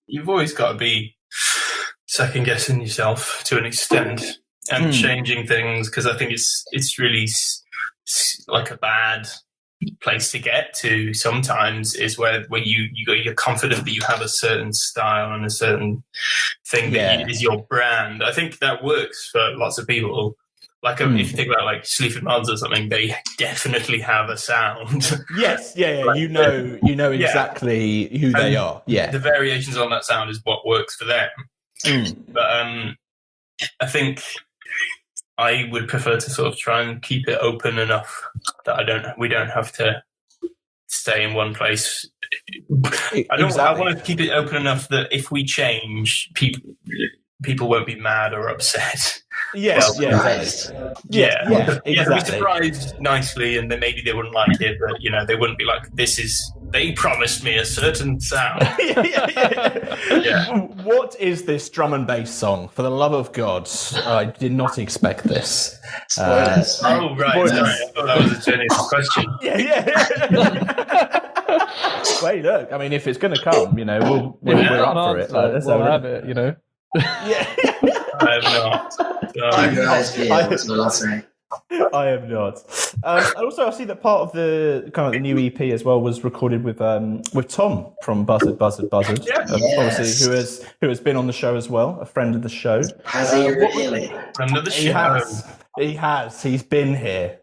S5: you've always got to be second guessing yourself to an extent and changing things, because I think it's really like a bad place to get to sometimes, is where you're confident that you have a certain style and a certain thing that is your brand. I think that works for lots of people. Like, if you think about, like, Sleaford Mods or something, they definitely have a sound.
S1: Yes, like, you know exactly who they are. Yeah,
S5: the variations on that sound is what works for them. But I think I would prefer to sort of try and keep it open enough that we don't have to stay in one place. I want to keep it open enough that if we change, people won't be mad or upset.
S1: Yes,
S5: Exactly. Be surprised nicely, and then maybe they wouldn't like it, but they wouldn't be like, they promised me a certain sound.
S1: What is this drum and bass song? For the love of God, I did not expect this.
S4: Spoilers.
S5: Oh right, sorry. I thought that was a genuine question.
S1: Wait, look. I mean, if it's going to come, we're up for it.
S2: We'll have it.
S5: I have not.
S1: I am not. Also, I see that part of the kind of the new EP as well was recorded with Tom from Buzzard. Obviously, who has been on the show as well, a friend of the show.
S4: Has he really?
S5: Friend of the show.
S1: He has. He's been here.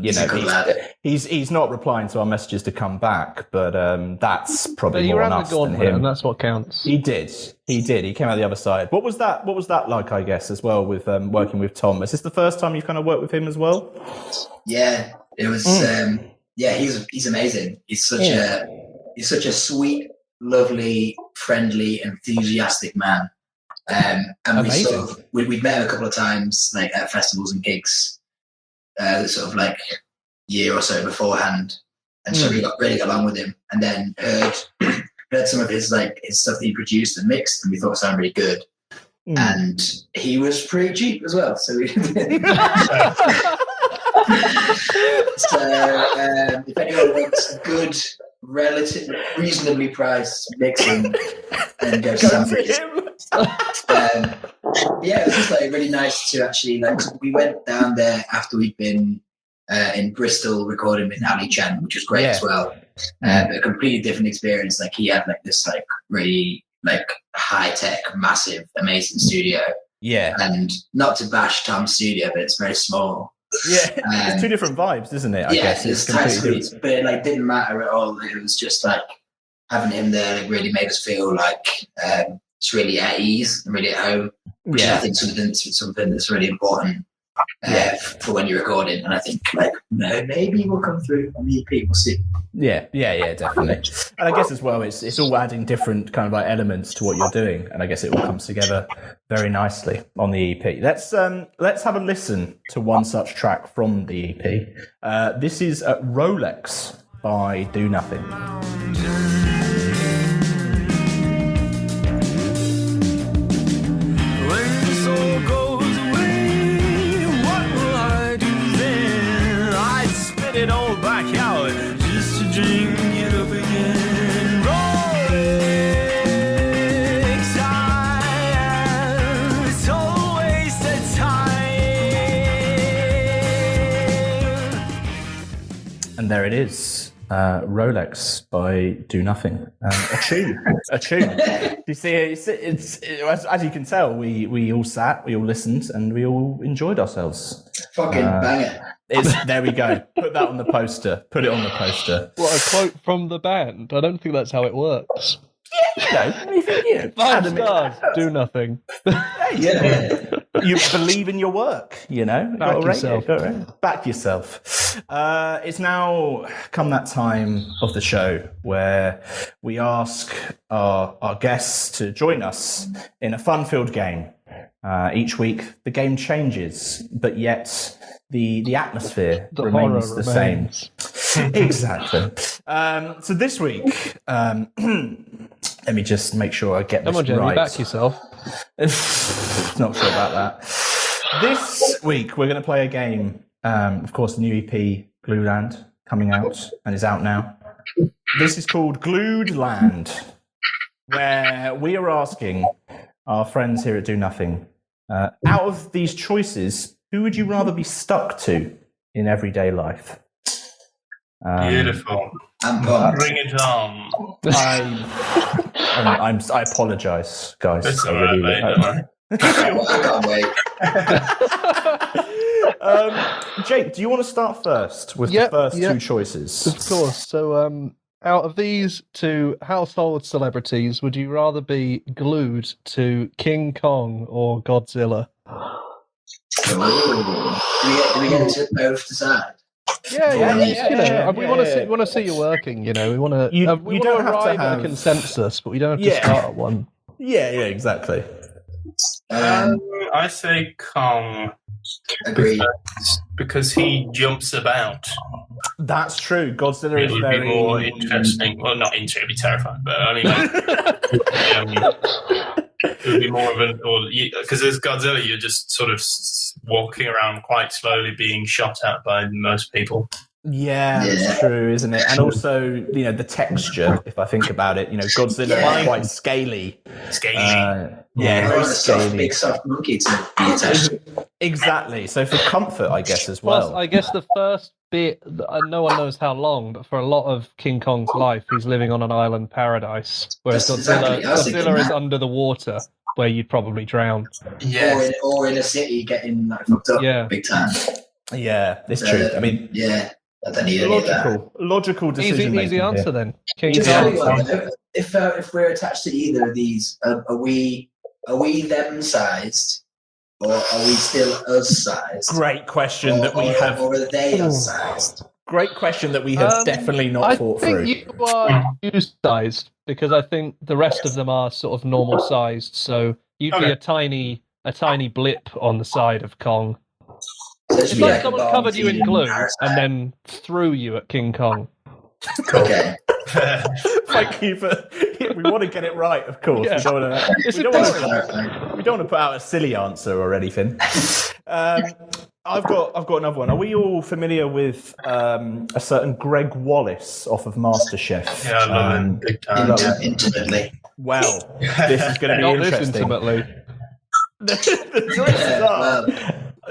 S4: He's a good lad.
S1: He's not replying to our messages to come back, but that's
S2: But
S1: probably
S2: he
S1: more
S2: ran
S1: on
S2: the
S1: us than
S2: gauntlet,
S1: him.
S2: and that's what counts.
S1: He did. He came out the other side. What was that like, I guess, as well, with working with Tom? Is this the first time you've kind of worked with him as well?
S4: Yeah, it was. He's amazing. He's such a sweet, lovely, friendly, enthusiastic man. And we'd met him a couple of times, like at festivals and gigs, sort of like year or so beforehand, and so we really got along with him. And then heard some of his stuff that he produced and mixed, and we thought it sounded really good. And he was pretty cheap as well, so we. So if anyone wants good, reasonably priced mixing, then go to somebody. It was just really nice to actually we went down there after we'd been in Bristol recording with Ali Chan, which was great as well. A completely different experience. He had this really high tech, massive, amazing studio. Yeah, and not to bash Tom's studio, but it's very small.
S1: Yeah, it's two different vibes, isn't it? I guess
S4: it's completely different. But it didn't matter at all. It was just having him there really made us feel it's really at ease and really at home, which I think something that's really important for when you're recording. And I think maybe we'll come through on the EP. We'll see.
S1: Yeah, definitely. And I guess as well, it's all adding different kind of elements to what you're doing, and I guess it all comes together very nicely on the EP. Let's have a listen to one such track from the EP. This is Rolex by Do Nothing.
S3: It all back out just to drink it up again. Rolex, it's all wasted time.
S1: And there it is, Rolex by Do Nothing. A tune. You see, it's as you can tell, we all sat, we all listened, and we all enjoyed ourselves.
S4: Fucking banger.
S1: There we go. Put that on the poster. Put it on the poster.
S2: What, a quote from the band? I don't think that's how it works.
S1: Yeah,
S2: 5 stars, Do Nothing.
S1: You believe in your work,
S2: Back yourself.
S1: Back yourself. It's now come that time of the show where we ask our guests to join us in a fun-filled game. Each week, the game changes, but yet the atmosphere remains the same. Exactly. So this week, let me just make sure I get this right. Come on, Jamie,
S2: back yourself.
S1: Not sure about that. This week, we're going to play a game. Of course, the new EP, Glueland, coming out and is out now. This is called Glueland, where we are asking our friends here at Do Nothing, out of these choices, who would you rather be stuck to in everyday life?
S5: Beautiful. Bring it on.
S1: I apologise, guys.
S5: It's all right, mate. Don't worry.
S4: I can't wait.
S1: Jake, do you want to start first with the first two choices?
S2: Of course. So, out of these two household celebrities, would you rather be glued to King Kong or Godzilla?
S4: Do we get to both decide?
S2: Yeah. We want to see you working. We want to. We don't arrive at a consensus, but we don't have to start at one.
S1: Yeah, exactly.
S5: I say Kong.
S4: Agreed.
S5: Because he jumps about.
S1: That's true. Godzilla is very
S5: be more interesting. Well, not interesting. It'd be terrifying, but it would be more of an. Because as Godzilla, you're just sort of walking around quite slowly, being shot at by most people.
S1: Yeah, that's true, isn't it? And also, the texture, if I think about it, Godzilla is quite scaly.
S4: Very scaly. Big soft monkey to be attached to.
S1: Exactly. So for comfort, I guess, as well.
S2: Plus, I guess the first bit, no one knows how long, but for a lot of King Kong's life, he's living on an island paradise, whereas Godzilla is under the water. where you'd probably drown.
S5: Yeah.
S4: Or in a city getting like fucked up big time.
S1: Yeah, it's true. I mean,
S4: I don't need any of that.
S1: Logical decision.
S2: Easy answer then.
S4: Just tell you what, if we're attached to either of these, are we them sized, or are we still us sized?
S1: Great question that we have.
S4: Or are they us sized?
S1: Great question that we have definitely not thought through.
S2: I think you are you-sized, because I think the rest of them are sort of normal sized. So you'd be a tiny blip on the side of Kong.
S4: So
S2: it's like someone covered you in glue and then threw you at King Kong.
S4: Okay.
S1: Thank you for. We want to get it right, of course.
S2: Yeah.
S1: We don't want to put out a silly answer or anything. I've got another one. Are we all familiar with a certain Greg Wallace off of MasterChef?
S5: Yeah, I love him big time.
S4: Intimately.
S1: Well, this is going to be
S2: Not
S1: interesting.
S2: this intimately.
S1: The choices are.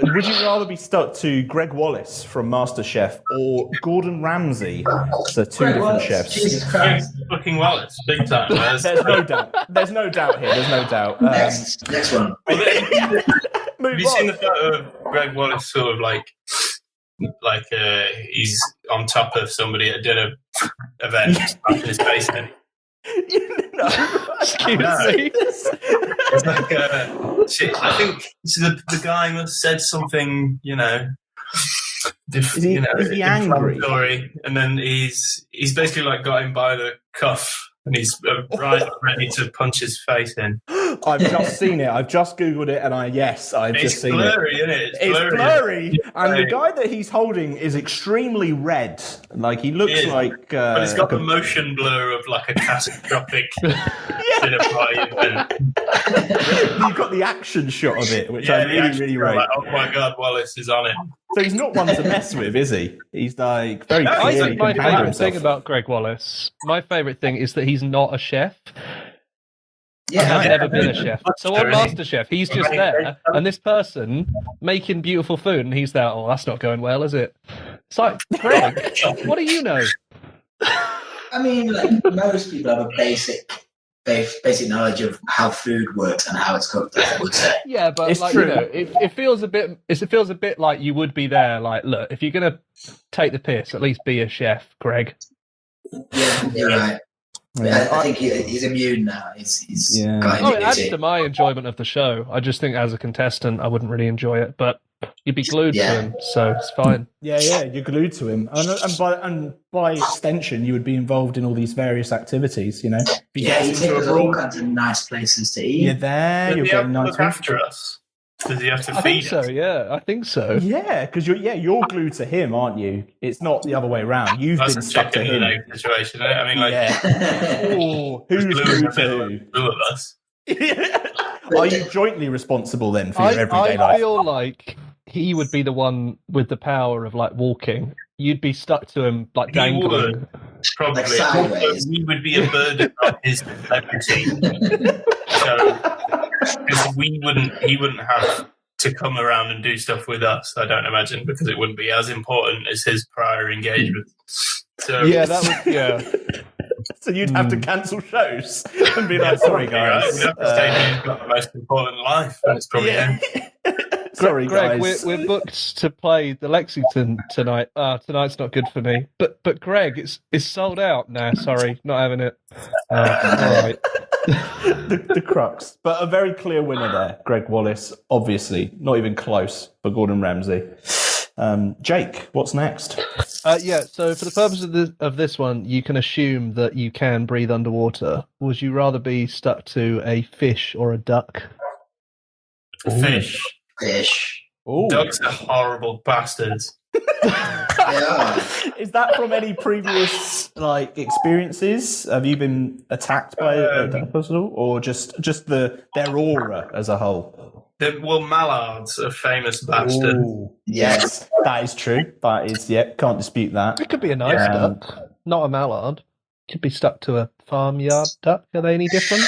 S1: Would you rather be stuck to Greg Wallace from MasterChef or Gordon Ramsay? So two different chefs.
S4: Jesus Christ.
S5: Fucking Wallace, big time.
S1: There's no doubt. There's no doubt here. There's no doubt.
S4: Next one.
S5: Have you seen the photo of Greg Wallace sort of like he's on top of somebody at a dinner event, slapping his face in?
S2: Excuse me.
S5: It's like I think the guy must have said something,
S1: Is he angry?
S5: And then he's basically like got him by the cuff, and he's ready to punch his face in.
S1: I've just seen it. I've just Googled it, and I've just seen
S5: blurry,
S1: it.
S5: Isn't it?
S1: It's blurry, and the guy that he's holding is extremely red. Like he looks like.
S5: But it's got the motion blur of like a catastrophic dinner party event.
S1: You've got the action shot of it, which I really rate.
S5: Like, oh my God, Wallace is on it.
S1: So he's not one to mess with, is he? He's like very
S2: I
S1: clearly
S2: think my
S1: can handle
S2: favourite thing
S1: himself.
S2: about Greg Wallace, my favourite thing is that he's not a chef.
S4: Yeah,
S2: I've never been a chef. So on MasterChef, he's just there, and this person making beautiful food, and he's there, oh, that's not going well, is it? It's like, Greg, what do you know?
S4: I mean, like, most people have a basic knowledge of how food works and how it's cooked, I would say.
S2: Yeah, but
S1: It's
S2: like,
S1: true.
S2: it feels a bit like you would be there. Like, look, if you're gonna take the piss, at least be a chef, Greg.
S4: Yeah, you're right.
S1: Yeah.
S4: I think he's immune now. He's got
S2: It adds
S4: immunity.
S2: to my enjoyment of the show. I just think as a contestant, I wouldn't really enjoy it, but you'd be glued to him, so it's fine.
S1: Yeah, you're glued to him, and by extension, you would be involved in all these various activities. If you
S4: Yeah,
S1: get
S4: he
S1: into
S4: takes
S1: a
S4: us all
S1: brawl,
S4: kinds of nice places to eat.
S1: you're there.
S5: Does
S1: You're
S5: he have
S1: getting
S5: to
S1: nice
S5: look after us? Does he have to
S2: I think
S5: feed
S2: so.
S5: us?
S2: Yeah, I think so.
S1: Yeah, because you're glued to him, aren't you? It's not the other way around. You've
S5: That's
S1: been
S5: a
S1: stuck to
S5: chicken and
S1: him.
S5: egg situation. I mean, like,
S1: Yeah. Ooh, who's glued to who?
S5: two of us.
S1: Are you jointly responsible then for your everyday
S2: I
S1: life?
S2: feel like he would be the one with the power of like walking. You'd be stuck to him like
S5: He
S2: dangling.
S5: would, probably.
S4: Like sideways.
S5: We would be a burden on his celebrity. So, because he wouldn't have to come around and do stuff with us, I don't imagine, because it wouldn't be as important as his prior engagement. So
S2: Yeah, that would. Yeah,
S1: So you'd have to cancel shows and be like, sorry guys.
S5: We'd have to say he's got the most important life, and it's probably him.
S1: Sorry
S2: Greg,
S1: guys.
S2: we're booked to play the Lexington tonight. Tonight's not good for me. But Greg, it's sold out. Nah, sorry, not having it. All right.
S1: the crux. But a very clear winner there, Greg Wallace. Obviously, not even close for Gordon Ramsay. Jake, what's next?
S2: So for the purpose of this one, you can assume that you can breathe underwater. Would you rather be stuck to a fish or a duck?
S5: Fish.
S4: Fish.
S1: Ooh.
S5: Ducks are horrible bastards.
S4: Yeah.
S1: Is that from any previous experiences? Have you been attacked by a duck at all, or just their aura as a whole?
S5: Mallards are famous bastards.
S1: Ooh, yes, that is true. That is, can't dispute that.
S2: It could be a nice duck, not a mallard. Could be stuck to a farmyard duck. Are they any different?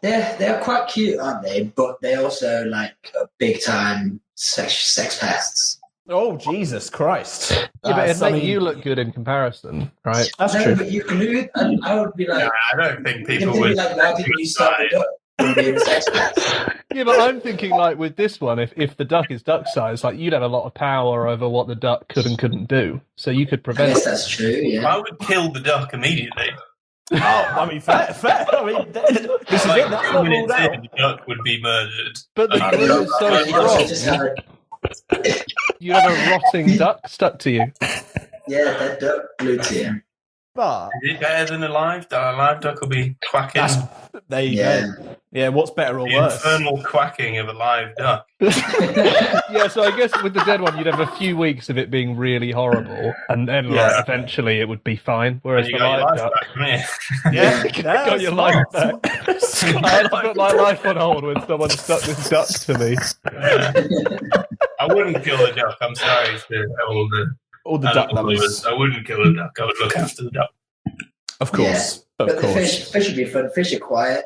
S4: They're quite cute, aren't they? But they also like big time sex pests.
S1: Oh, Jesus Christ!
S2: Yeah, but it'd make you look good in comparison, right?
S1: That's
S4: No,
S1: true.
S4: but you glued, and I would be like,
S5: I don't think
S4: you'd
S5: people
S4: be
S5: would.
S4: like, why didn't you start the duck? from being a sex pet.
S2: Yeah, but I'm thinking like with this one, if the duck is duck size, like you'd have a lot of power over what the duck could and couldn't do, so you could
S4: I
S2: prevent.
S4: guess that's true. Yeah.
S5: I would kill the duck immediately.
S1: Oh, I mean, fair. I mean, this is
S5: Like,
S1: it. That's not
S5: 2 minutes
S1: ruled out.
S5: in, the duck would be murdered.
S2: But the
S5: Like,
S2: glue is so
S4: You also just
S2: strong,
S4: have a,
S2: you'd have a rotting duck stuck to you.
S4: yeah, that duck glued to you.
S1: But
S5: is it better than a live duck? A live duck will be quacking.
S1: there you
S4: Yeah.
S1: go. Yeah, what's better or
S5: The
S1: worse?
S5: infernal quacking of a live duck.
S2: Yeah, so I guess with the dead one, you'd have a few weeks of it being really horrible, and then like,
S5: Yeah.
S2: eventually it would be fine. Whereas
S5: And
S2: the
S5: you got your
S2: live
S5: life
S2: duck,
S5: back, haven't you?
S1: Yeah,
S2: got your life back. I had to put my life on hold when someone stuck this duck to me.
S5: I wouldn't kill a duck. I'm sorry to all the
S1: duck
S5: animal
S1: lovers.
S5: lovers. I wouldn't kill a duck. I would look after the duck.
S1: Of course,
S4: But
S1: of
S4: the
S1: course.
S4: fish would be fun. Fish are quiet.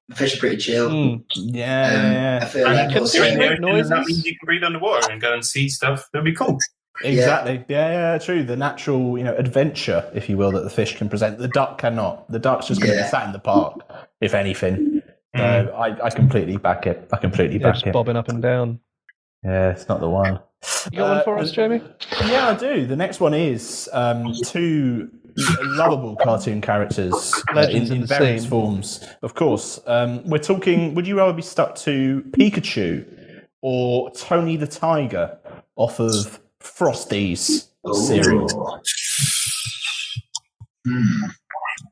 S4: The fish are pretty chill.
S2: Mm.
S1: Yeah,
S4: I feel
S5: And
S4: like
S5: you can
S4: also,
S5: see in the
S2: make
S5: ocean,
S2: noises?
S5: that means you can breathe underwater and go and see stuff. It'd be cool.
S1: exactly. Yeah, true. The natural, adventure, if you will, that the fish can present. The duck cannot. The duck's just going to be
S4: Yeah.
S1: sat in the park, if anything. So I completely back it. I completely
S2: Yeah,
S1: back
S2: just
S1: it.
S2: bobbing up and down.
S1: Yeah, it's not the one.
S2: You got one for us, Jamie?
S1: Yeah, I do. The next one is two lovable cartoon characters
S2: Legends
S1: in
S2: in the
S1: various
S2: scene.
S1: forms. Of course. We're talking, would you rather be stuck to Pikachu or Tony the Tiger off of Frosty's cereal?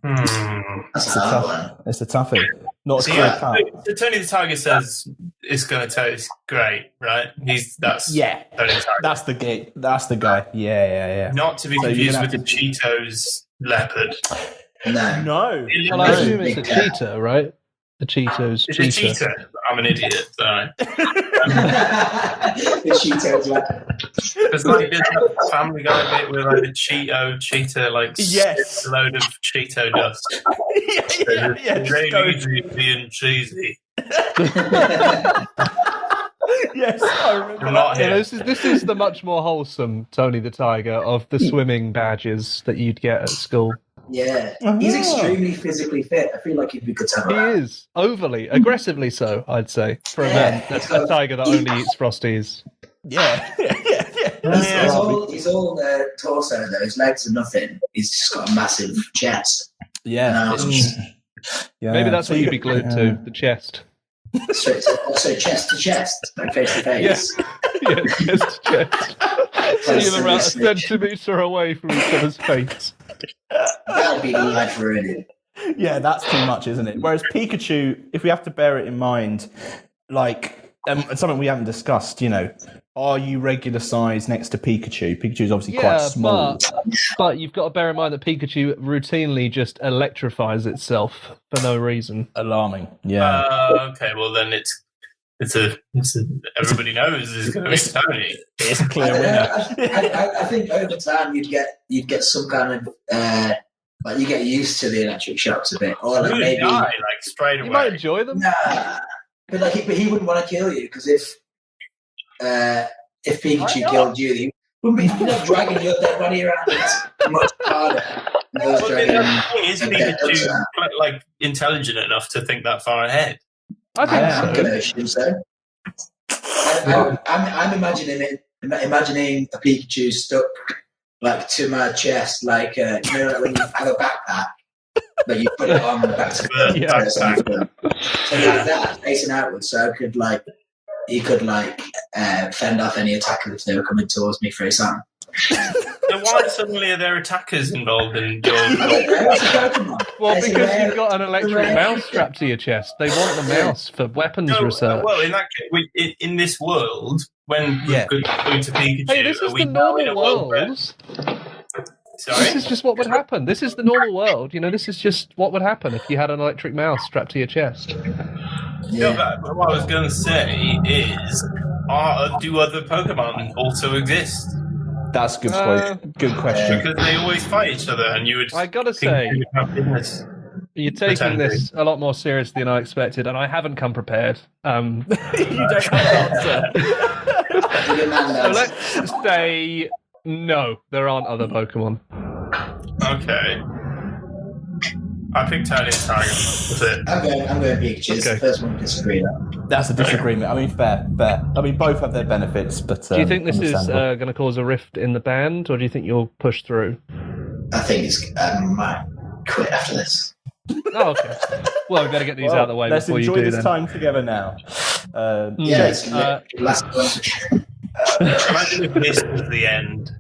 S4: That's a hard one.
S1: It's a toughie. Not a
S5: So
S1: clear cut.
S5: so Tony the Tiger says it's going to taste great, right? That's
S1: Yeah,
S5: Tony the Tiger.
S1: that's the guy. That's the guy. Yeah.
S5: Not to be
S1: So you're
S5: confused
S1: gonna
S5: with the Cheetos leopard.
S4: No.
S1: No.
S2: Well, I assume it's a cheetah, right? The Cheetos
S5: It's
S2: cheetah.
S5: a cheetah. I'm an idiot, sorry.
S4: The Cheetos one.
S5: There's like this Family Guy bit where like the cheetah like
S1: Yes.
S5: spits a load of Cheeto dust.
S1: yeah.
S5: It's
S1: Just
S5: really
S1: go-
S5: easy being cheesy.
S1: Yes, I remember.
S5: I'm not
S2: Yeah,
S5: here.
S2: this is the much more wholesome Tony the Tiger of the swimming badges that you'd get at school.
S4: Yeah. He's extremely physically fit. I feel like he'd be good to have
S2: He
S4: around.
S2: is overly, aggressively so, I'd say, for a man, a tiger that only eats Frosties.
S1: Yeah.
S4: He's all torso though. His legs are nothing. He's just got a massive chest.
S1: Yeah. Yeah.
S2: Maybe that's
S1: So
S2: what
S1: you
S2: you'd be glued to, the chest.
S4: So chest to chest, like face to face.
S2: Yeah, chest to chest. So you're about a centimetre away from each other's face.
S4: That would be life ruining.
S1: Yeah, that's too much, isn't it? Whereas Pikachu, if we have to bear it in mind, like something we haven't discussed, are you regular size next to Pikachu? Pikachu's obviously quite small.
S2: But you've got to bear in mind that Pikachu routinely just electrifies itself for no reason.
S1: Alarming. Yeah.
S5: Okay, well then it's a everybody knows it's going to be Tony.
S1: It's a clear winner.
S4: I think over time you'd get some kind of like you get used to the electric shocks a bit, or like
S5: You would
S4: maybe
S5: die like straight away.
S2: You might enjoy them.
S4: nah. But he wouldn't want to kill you because if Pikachu killed you, he wouldn't be dragging your dead body around. It's much harder. than those
S5: Well,
S4: dragging
S5: is
S4: a dead dog's
S5: Pikachu
S4: around.
S5: like intelligent enough to think that far ahead?
S2: I think
S4: I'm
S2: so.
S4: going to assume so. I'm imagining a Pikachu stuck like to my chest, like like when you have a backpack, but you put it on the back to the
S2: Yeah.
S4: or something. So like that, facing outwards, so he could fend off any attackers if they were coming towards me face on.
S5: Then why suddenly are there attackers involved in your?
S4: It's a Pokemon.
S2: Well,
S4: It's
S2: because
S4: rare-
S2: you've got an electric
S4: rare-
S2: mouse strapped to your chest. They want the mouse for weapons research.
S5: Well, in that case, in this world, when
S1: Yeah.
S5: we go to Pikachu,
S2: Hey, this
S5: are
S2: is
S5: we
S2: the
S5: now in a
S2: normal
S5: where-
S2: world.
S5: Sorry.
S2: This is just what would happen. This is the normal world. This is just what would happen if you had an electric mouse strapped to your chest.
S5: No,
S4: Yeah.
S5: but what I was going to say is, do other Pokemon also exist?
S1: That's a good point. Good question.
S5: Because they always fight each other, and you would.
S2: I gotta
S5: think
S2: say,
S5: you would have business.
S2: you're taking this a lot more seriously than I expected, and I haven't come prepared.
S1: You don't have an answer.
S4: Good man,
S2: So
S4: lads.
S2: let's say no, there aren't other Pokemon.
S5: Okay. I picked Tony and Tiger. That's it.
S4: I'm going Pikachu. It's the first one to disagree though.
S1: That's a disagreement. I mean, fair. I mean, both have their benefits, but
S2: do you think this is going to cause a rift in the band, or do you think you'll push through?
S4: I think it's might quit after this.
S2: Oh, okay. Well, we better get these out of the way before you do.
S1: Let's enjoy this
S2: then.
S1: time together now.
S4: It's last one.
S5: Imagine if this was the end.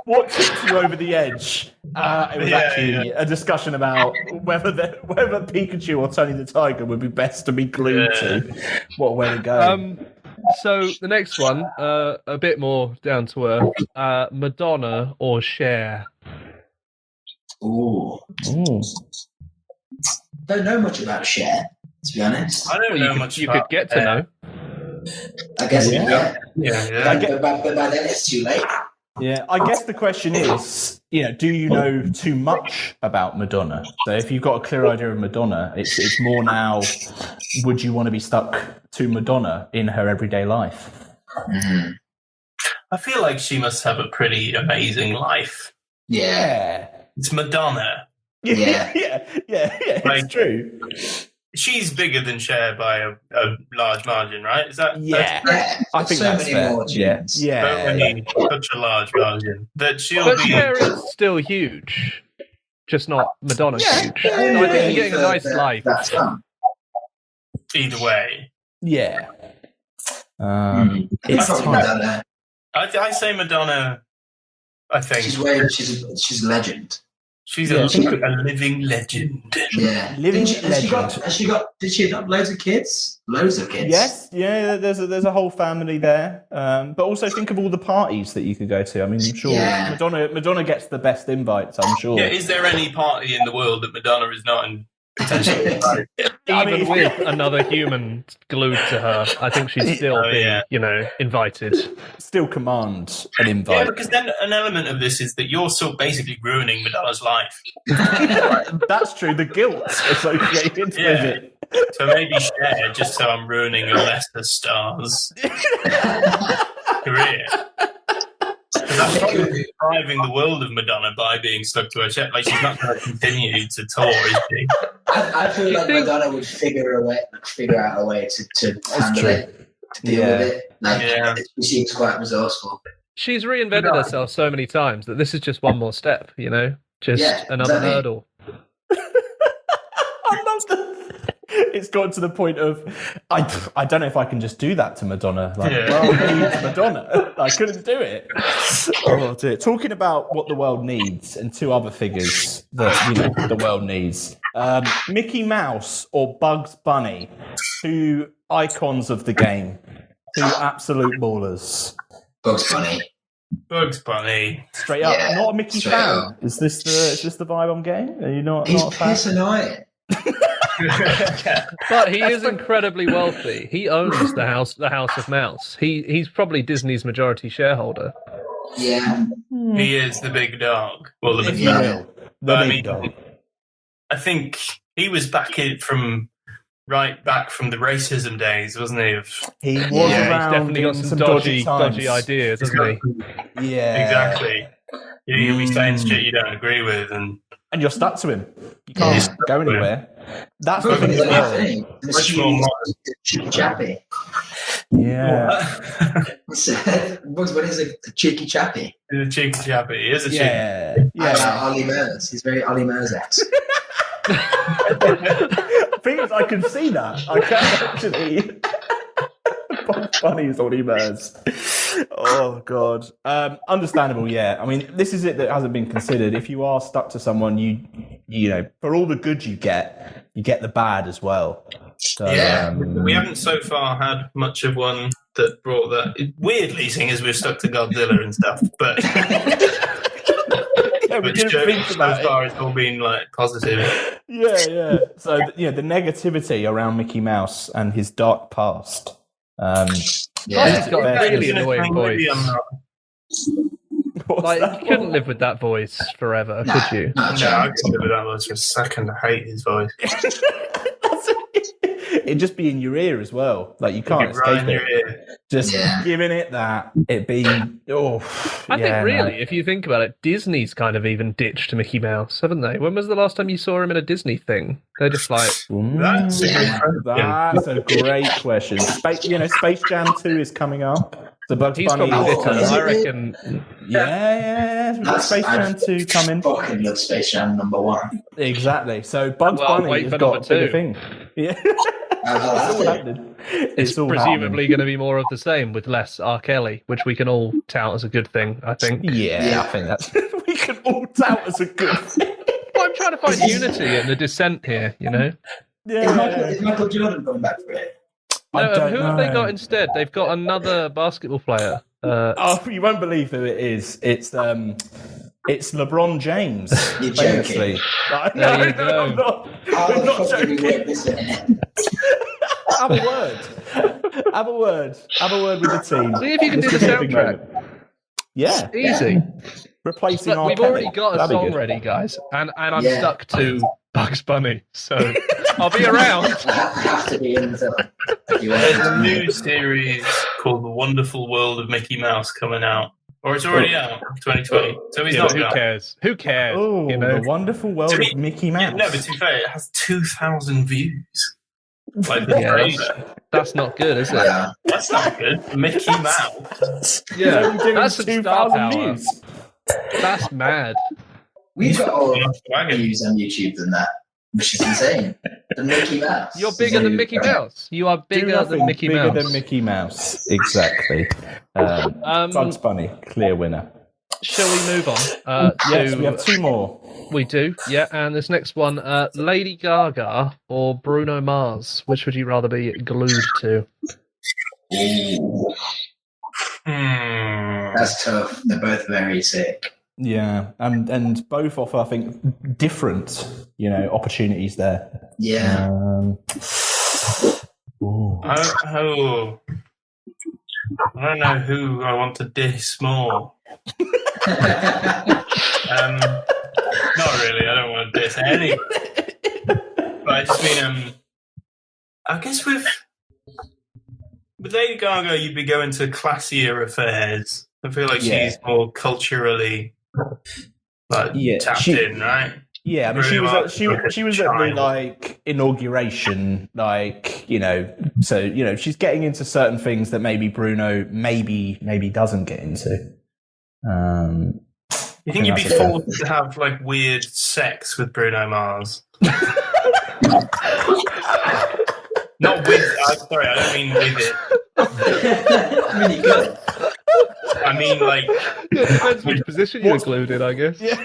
S1: What tipped you over the edge? It was actually a discussion about whether Pikachu or Tony the Tiger would be best to be glued to. What a way to go.
S2: So the next one, a bit more down to earth. Madonna or Cher?
S4: Ooh. Don't know much about Cher, to be honest.
S5: I don't know much.
S2: You could get to know.
S4: I guess
S5: Yeah.
S4: But by then it's too late.
S1: Yeah, I guess the question is, do you know too much about Madonna? So if you've got a clear idea of Madonna, it's more now, would you want to be stuck to Madonna in her everyday life?
S4: Mm-hmm.
S5: I feel like she must have a pretty amazing life.
S4: Yeah.
S5: It's Madonna.
S4: Yeah.
S1: It's true.
S5: She's bigger than Cher by a large margin, right? Is that?
S4: Yeah.
S1: I think
S4: so
S1: that's
S4: many
S1: fair.
S4: more tunes.
S5: Such a large margin that she'll
S2: But
S5: be.
S2: Cher is still huge, just not Madonna huge. So I think you're getting a nice life.
S4: That's fun.
S5: Either way.
S1: Yeah.
S4: It's
S1: It's
S4: Madonna.
S5: I say Madonna. I think
S4: She's a legend.
S5: she's a living legend.
S4: Yeah.
S1: Living
S4: Did she adopt loads of kids? Loads of kids.
S1: Yes, yeah. There's a whole family there, but also think of all the parties that you could go to. I mean, I'm sure Madonna gets the best invites. I'm sure.
S5: Yeah, is there any party in the world that Madonna is not in? Potentially,
S2: Even with another human glued to her, I think she's still being, invited.
S1: Still command an invite.
S5: Yeah, because then an element of this is that you're still basically ruining Madonna's life.
S1: That's true. The guilt associated with it.
S5: So maybe Cher, just so I'm ruining a lesser star's career. That's probably depriving the world of Madonna by being stuck to her chair. Like, she's not going to continue to tour, is she?
S4: I feel like Madonna would figure out a way to handle it, to deal with it. She seems quite resourceful.
S2: She's reinvented herself so many times that this is just one more step, just another hurdle.
S1: I love that. It's gotten to the point of I don't know if I can just do that to Madonna. It's Madonna. I couldn't do it. Oh dear. Talking about what the world needs and two other figures that the world needs: Mickey Mouse or Bugs Bunny, two icons of the game, two absolute ballers.
S4: Bugs Bunny.
S5: Bugs Bunny.
S1: Straight up, not a Mickey fan.
S4: Up.
S1: Is this the vibe I'm getting? Are you not?
S4: He's
S1: not a fan?
S4: piss annoying.
S2: But he is incredibly wealthy. He owns the House of Mouse. He's probably Disney's majority shareholder.
S4: Yeah.
S5: He is the big dog. Well, the big
S1: Yeah.
S5: dog. But I mean, I think he was back from the racism days, wasn't he?
S1: He was
S2: He's
S1: around.
S2: definitely got some dodgy ideas, hasn't he?
S1: Yeah,
S5: exactly. You'll be saying shit you don't agree with, and
S1: you're stuck to him. You can't go anywhere. That's the thing as well.
S5: much more
S4: Cheeky chappy.
S1: Yeah.
S4: Bugs Bunny's a cheeky chappy.
S5: He's a cheeky chappy. He is a
S1: Yeah.
S4: Ollie Murs. He's very Ollie Murs-esque.
S1: Thing is, I can see that. I can actually. Bugs Bunny is all he wears. Oh God. Understandable. Yeah. I mean, this is it that hasn't been considered. If you are stuck to someone, you know, for all the good you get the bad as well. So,
S5: we haven't so far had much of one that brought that. Weirdly, seeing as we're stuck to Godzilla and stuff, but.
S1: We didn't think about
S5: so far it's all been like positive.
S1: Yeah. So the negativity around Mickey Mouse and his dark past.
S2: He's got a really annoying voice. You couldn't live with that voice forever, could you?
S5: No, I couldn't live with that voice for a second. I hate his voice.
S1: it'd just be in your ear as well. Like you can't
S5: right
S1: escape
S5: in your
S1: it.
S5: ear.
S1: Just giving it that. It'd be. Oh,
S2: I think really, if you think about it, Disney's kind of even ditched Mickey Mouse, haven't they? When was the last time you saw him in a Disney thing? They're just like,
S5: That's
S1: That's a great question. Space Jam 2 is coming up. The Bugs
S2: he's
S1: Bunny.
S2: probably ditched.
S4: is
S2: I
S4: it?
S2: reckon.
S1: Yeah. We've got Space Jam 2 coming.
S4: Fucking love Space Jam #1.
S1: Exactly. So Bugs
S2: Well,
S1: Bunny
S2: wait
S1: has
S2: for
S1: got a
S2: number
S1: bigger
S2: two.
S1: thing. Yeah.
S4: I'll
S1: It's all
S4: have to.
S1: happening.
S2: It's
S1: all
S2: presumably going to be more of the same with less R. Kelly, which we can all tout as a good thing, I think.
S1: Yeah, I think that's we can all tout as a good thing.
S2: Well, I'm trying to find unity in the dissent here, you know?
S4: Is Michael Jordan going back for it?
S2: No, who have they got instead? They've got another basketball player.
S1: You won't believe who it is. It's LeBron James.
S4: You're
S1: famously.
S4: joking.
S2: There you go.
S1: I'm not,
S4: How
S1: I'm
S4: the
S1: not
S4: fuck did we
S1: joking.
S4: work this in?
S1: Have a word. Have a word with the team.
S2: See if you can do
S1: This
S2: the
S1: is a big
S2: soundtrack.
S1: moment. Yeah,
S2: Easy.
S1: replacing
S2: Look,
S1: our
S2: we've
S1: Kelly.
S2: already got a
S1: That'd be
S2: song
S1: good.
S2: ready, guys, and I'm
S4: Yeah.
S2: stuck to Bugs Bunny, so I'll be around.
S4: I have to be in the film. If you want
S5: There's a
S4: to.
S5: new series called The Wonderful World of Mickey Mouse coming out. Or it's already out, 2020. So he's
S2: Yeah,
S5: not
S2: but who
S5: out.
S2: cares? Who cares?
S1: Oh,
S2: you know?
S1: the wonderful world
S5: To me-
S1: of Mickey
S5: Yeah,
S1: Mouse.
S5: no, but to be fair, it has 2,000 views. Like the
S2: Yeah,
S5: trailer.
S2: that's not good, is it?
S4: Yeah.
S5: That's not good. Mickey Mouse.
S2: Yeah,
S1: Only doing
S2: that's some star
S1: 2,000
S2: power.
S1: views.
S2: That's mad.
S4: We've got more
S5: Wagon.
S4: views on YouTube than that, which is insane. The Mickey Mouse.
S2: You're bigger than Mickey Mouse. You are
S1: Do
S2: bigger
S1: nothing
S2: than Mickey
S1: bigger
S2: Mouse.
S1: than Mickey Mouse. Exactly. Bugs Bunny, clear winner.
S2: Shall we move on?
S1: Yes, we have two more.
S2: We do, yeah. And this next one, Lady Gaga or Bruno Mars? Which would you rather be glued to?
S4: That's tough. They're both very sick.
S1: Yeah, and both offer, I think, different, opportunities there.
S4: Yeah.
S1: Ooh.
S5: I don't know who I want to diss more. Not really. I don't want to diss any. But I just mean, I guess with Lady Gaga, you'd be going to classier affairs. I feel like she's more culturally tapped in, right?
S1: Yeah, I mean, she was at the inauguration, so she's getting into certain things that maybe Bruno maybe doesn't get into.
S5: You think you'd be forced to have weird sex with Bruno Mars? Not with. Sorry, I don't mean with it.
S4: I mean, you could.
S5: I mean
S2: Yeah, depends which position you're glued in, I guess.
S1: Yeah.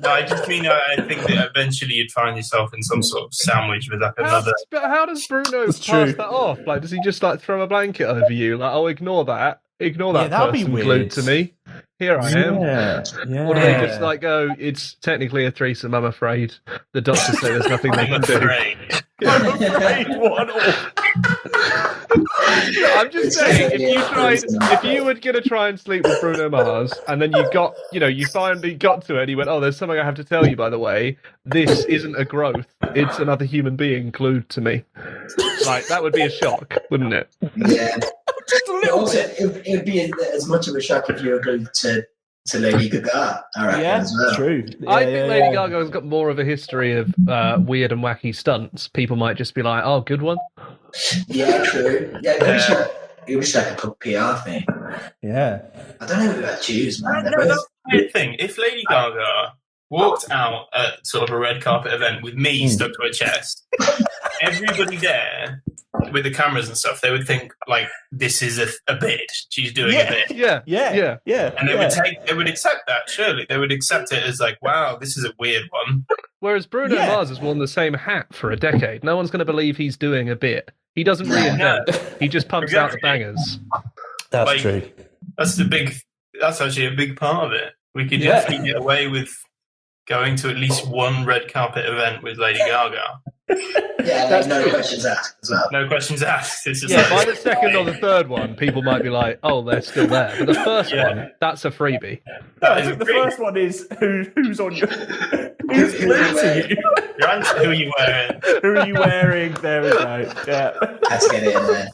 S5: No, I just mean I think that eventually you'd find yourself in some sort of sandwich with another.
S2: How does Bruno
S1: That's
S2: pass
S1: true.
S2: that off? Does he just throw a blanket over you? Ignore that. Ignore that
S1: that'd be
S2: person
S1: weird.
S2: glued to me. Here I am.
S1: Yeah.
S2: Or do they just go, it's technically a threesome, I'm afraid. The doctors say there's nothing they
S5: I'm
S2: can do.
S5: afraid.
S1: I'm afraid one or
S2: I'm just saying, if you were going to try and sleep with Bruno Mars, and then you finally got to it, and you went, oh, there's something I have to tell you, by the way. This isn't a growth. It's another human being glued to me. That would be a shock, wouldn't it?
S4: Yeah. But also, it would be as much of a shock if you were glued to Lady Gaga, I reckon, as well.
S1: True.
S2: I think Lady Gaga has got more of a history of weird and wacky stunts. People might just be like, oh, good one.
S4: Yeah, true. Yeah, it was like a good PR thing.
S1: Yeah.
S4: I don't know who I'd choose, man.
S5: No, that's the weird thing. If Lady Gaga walked out at sort of a red carpet event with me stuck to her chest, everybody there with the cameras and stuff, they would think this is a bit. She's doing a bit.
S2: Yeah.
S5: And they would accept that, surely. They would accept it as wow, this is a weird one.
S2: Whereas Bruno Mars has worn the same hat for a decade. No one's going to believe he's doing a bit. He doesn't reinvent. He just pumps out the bangers.
S1: That's true.
S5: That's actually a big part of it. We could definitely get away with going to at least one red carpet event with Lady Gaga.
S4: Yeah, no questions asked as well.
S5: No questions asked. It's just
S2: By the second or the third one, people might be like, oh, they're still there. But the first one, that's a freebie.
S1: I think the first one is who's on your Who's glued to you?
S5: Your answer, who are you wearing?
S1: Who are you wearing? There we go. Yeah.
S4: Let's get it in there.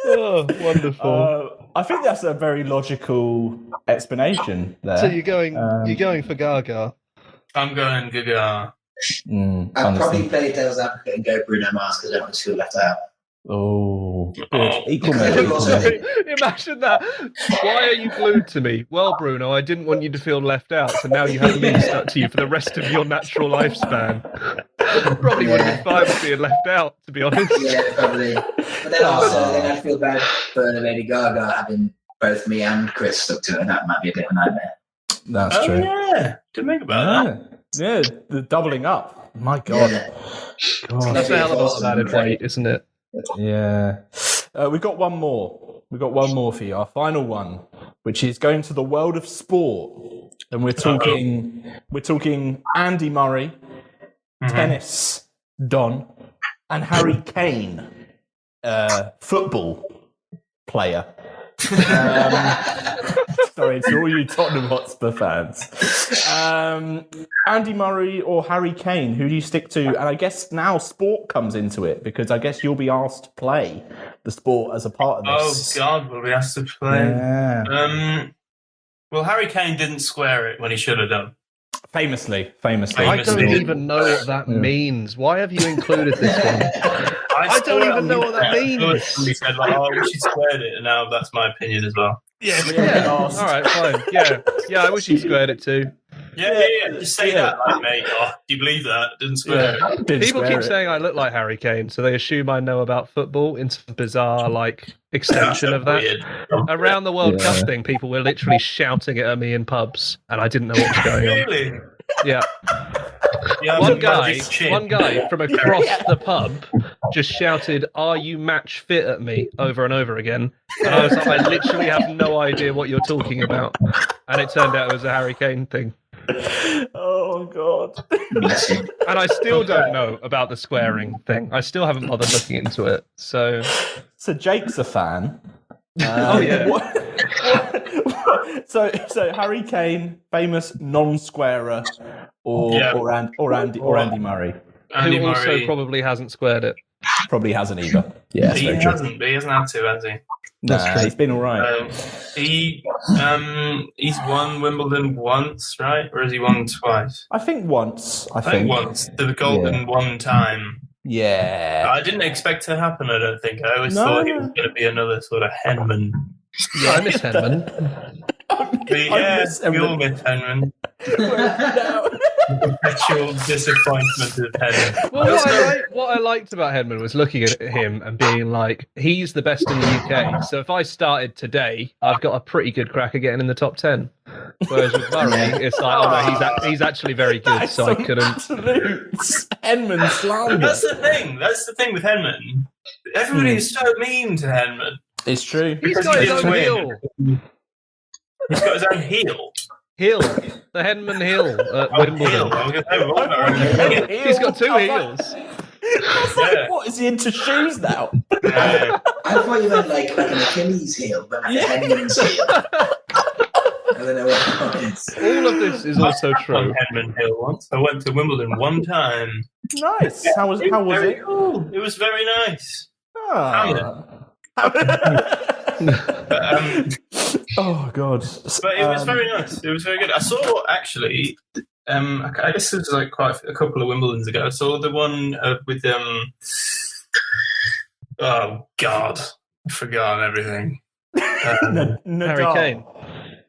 S2: Oh, wonderful.
S1: I think that's a very logical explanation there.
S2: So you're going for Gaga.
S5: I'm going Gaga.
S4: I'd probably play devil's advocate and go Bruno Mars because I don't want to feel left out.
S1: Oh, good. Equal
S4: measure.
S2: Imagine that. Why are you glued to me? Well, Bruno, I didn't want you to feel left out, so now you have me stuck to you for the rest of your natural lifespan. Probably would have been fine with being left out, to be honest.
S4: Yeah, probably. But then also, then I'd feel bad for Lady Gaga having both me and Chris stuck to her, and that might be a bit of a nightmare.
S1: That's true.
S5: Yeah, didn't think about that.
S1: Yeah, the doubling up. My God.
S4: Yeah.
S2: That's a hell of a lot of added weight, isn't it?
S1: Yeah. We've got one more. We've got one more for you. Our final one, which is going to the world of sport. And we're talking Andy Murray, tennis, Don, and Harry Kane, football player. Sorry, to all you Tottenham Hotspur fans. Andy Murray or Harry Kane, who do you stick to? And I guess now sport comes into it, because I guess you'll be asked to play the sport as a part of this.
S5: Oh, God, will we asked to play?
S1: Yeah.
S5: Well, Harry Kane didn't square it when he should have done.
S1: Famously.
S2: I don't even know what that means. Why have you included this one?
S5: I
S2: don't even know what that means.
S5: He said, like, oh, she squared it, and now that's my opinion as well.
S2: Yeah. All right, fine. Yeah. I wish he squared it too.
S5: Yeah. Just say that, like, mate. Oh, do you believe that? Didn't square it.
S2: People keep saying I look like Harry Kane, so they assume I know about football in some bizarre, extension of that.
S5: Weird.
S2: Around the World Cup thing, people were literally shouting it at me in pubs, and I didn't know what was going on.
S5: Really?
S2: Yeah. One guy from across the pub just shouted, "Are you match fit?" at me over and over again. And I was like, I literally have no idea what you're talking about. And it turned out it was a Harry Kane thing.
S1: Oh, God.
S2: And I still don't know about the squaring thing. I still haven't bothered looking into it. So
S1: Jake's a fan.
S2: Oh, yeah.
S1: So Harry Kane, famous non-squarer, or Andy Murray,
S2: who also probably hasn't squared it.
S1: Probably hasn't either. Yeah,
S5: he hasn't had to, has he?
S1: That's true. He's been all right.
S5: He's won Wimbledon once, right? Or has he won twice?
S1: I think once.
S5: I think once. The golden one time.
S1: Yeah.
S5: I didn't expect to happen, I don't think. I always thought he was going to be another sort of Henman.
S2: Yeah, I miss Henman.
S5: We all miss Henman. Perpetual disappointment of Henman.
S2: Well, what I liked about Henman was looking at him and being like, he's the best in the UK. So if I started today, I've got a pretty good crack at getting in the top 10. Whereas with Murray, it's like, oh no, he's actually very good, so I couldn't.
S1: Absolute Henman slander.
S5: That's the thing with Henman. Everybody is so mean to Henman.
S1: It's true.
S2: He's got his own heel.
S5: He's got his own heel.
S2: Hill. The Henman Hill at Wimbledon. He's got two heels.
S1: What, is he into shoes now?
S4: I thought you meant like an Achilles heel, but like a Henman's heel. I don't know what that is.
S2: All of this is also true.
S5: On Henman Hill once. I went to Wimbledon one time.
S1: Nice. How was it?
S5: Cool. It was very nice.
S1: Oh God!
S5: But it was very nice. It was very good. I saw actually. I guess it was like quite a couple of Wimbledons ago. I saw the one with oh God, I've forgotten everything.
S2: Harry Kane.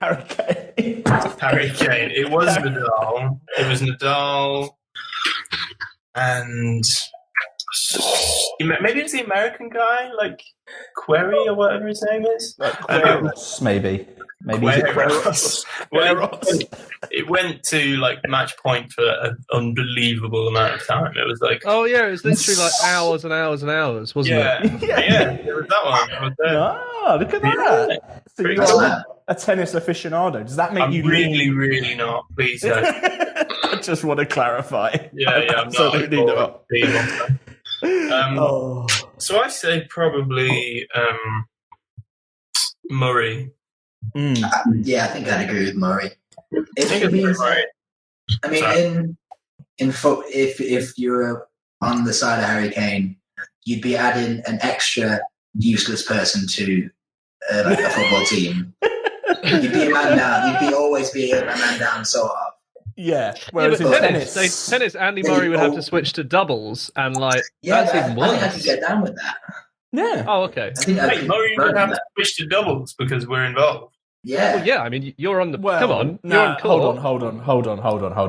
S5: Harry Kane. It was Nadal. It was Nadal, and maybe it's the American guy, like Query or whatever his name is.
S1: Maybe.
S5: It went to like match point for an unbelievable amount of time. It was like,
S2: oh yeah, it was literally like hours and hours and hours, wasn't it?
S5: Yeah, it was that one. I was there.
S1: Ah, look at that. So you are a tennis aficionado. Does that make you
S5: really not? Please don't.
S1: I just want to clarify.
S5: Yeah,
S1: absolutely not.
S5: So I say probably Murray.
S4: Yeah, I think I'd agree with Murray.
S5: Right.
S4: I mean, if you were on the side of Harry Kane, you'd be adding an extra useless person to like a football team. You'd be a man down. You'd be always be a man down, sort of.
S1: Yeah. Whereas
S2: but
S1: in
S2: tennis, Andy Murray would have to switch to doubles, and that's even worse.
S4: I think I could get down with that.
S1: Yeah.
S2: Oh, okay.
S4: I think
S5: Murray would have to switch to doubles because we're involved.
S4: Yeah.
S2: Well, yeah. I mean, you're on the.
S1: Well,
S2: come on.
S1: No,
S2: you're on court.
S1: hold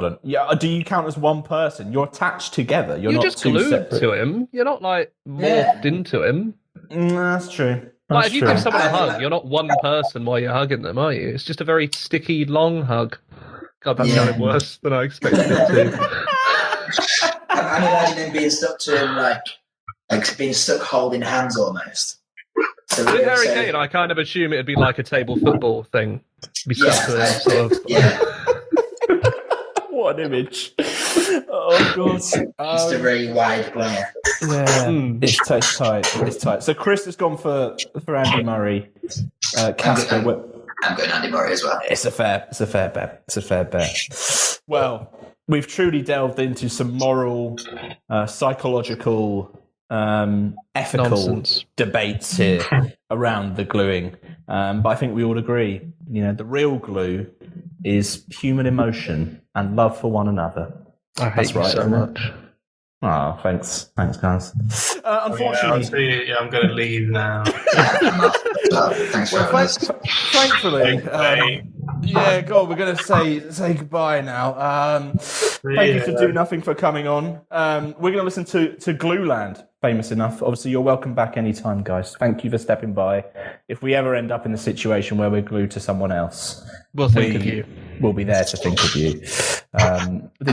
S1: on. Yeah. Do you count as one person? You're attached together. You're not
S2: just
S1: two
S2: glued
S1: separate.
S2: to him. You're not morphed into him.
S1: That's true.
S2: If you give someone a hug, you're not one person while you're hugging them, are you? It's just a very sticky, long hug. God, that sounded worse than I expected it to.
S4: I'm imagining being stuck to him like being stuck holding hands almost. So
S2: with Harry Kane, I kind of assume it'd be like a table football thing. Be stuck to him, sort of.
S4: Yeah.
S1: What an image. Oh, God.
S4: Just a very wide player.
S1: Yeah. It's tight. It's tight. So Chris has gone for Andy Murray. Casper,
S4: I'm going Andy Murray as well.
S1: It's a fair bet. Well, we've truly delved into some moral, psychological, ethical
S2: nonsense
S1: debates here around the gluing. But I think we all agree, the real glue is human emotion and love for one another.
S2: I hate you so much.
S1: Oh, thanks, guys. Unfortunately,
S5: I'm going to leave now.
S4: Thanks for having us.
S1: Thankfully, God, we're going to say goodbye now. Thank you to Do Nothing for coming on. We're going to listen to Glueland, famous enough. Obviously, you're welcome back anytime, guys. Thank you for stepping by. If we ever end up in the situation where we're glued to someone else,
S2: we'll think of you.
S1: We'll be there to think of you. The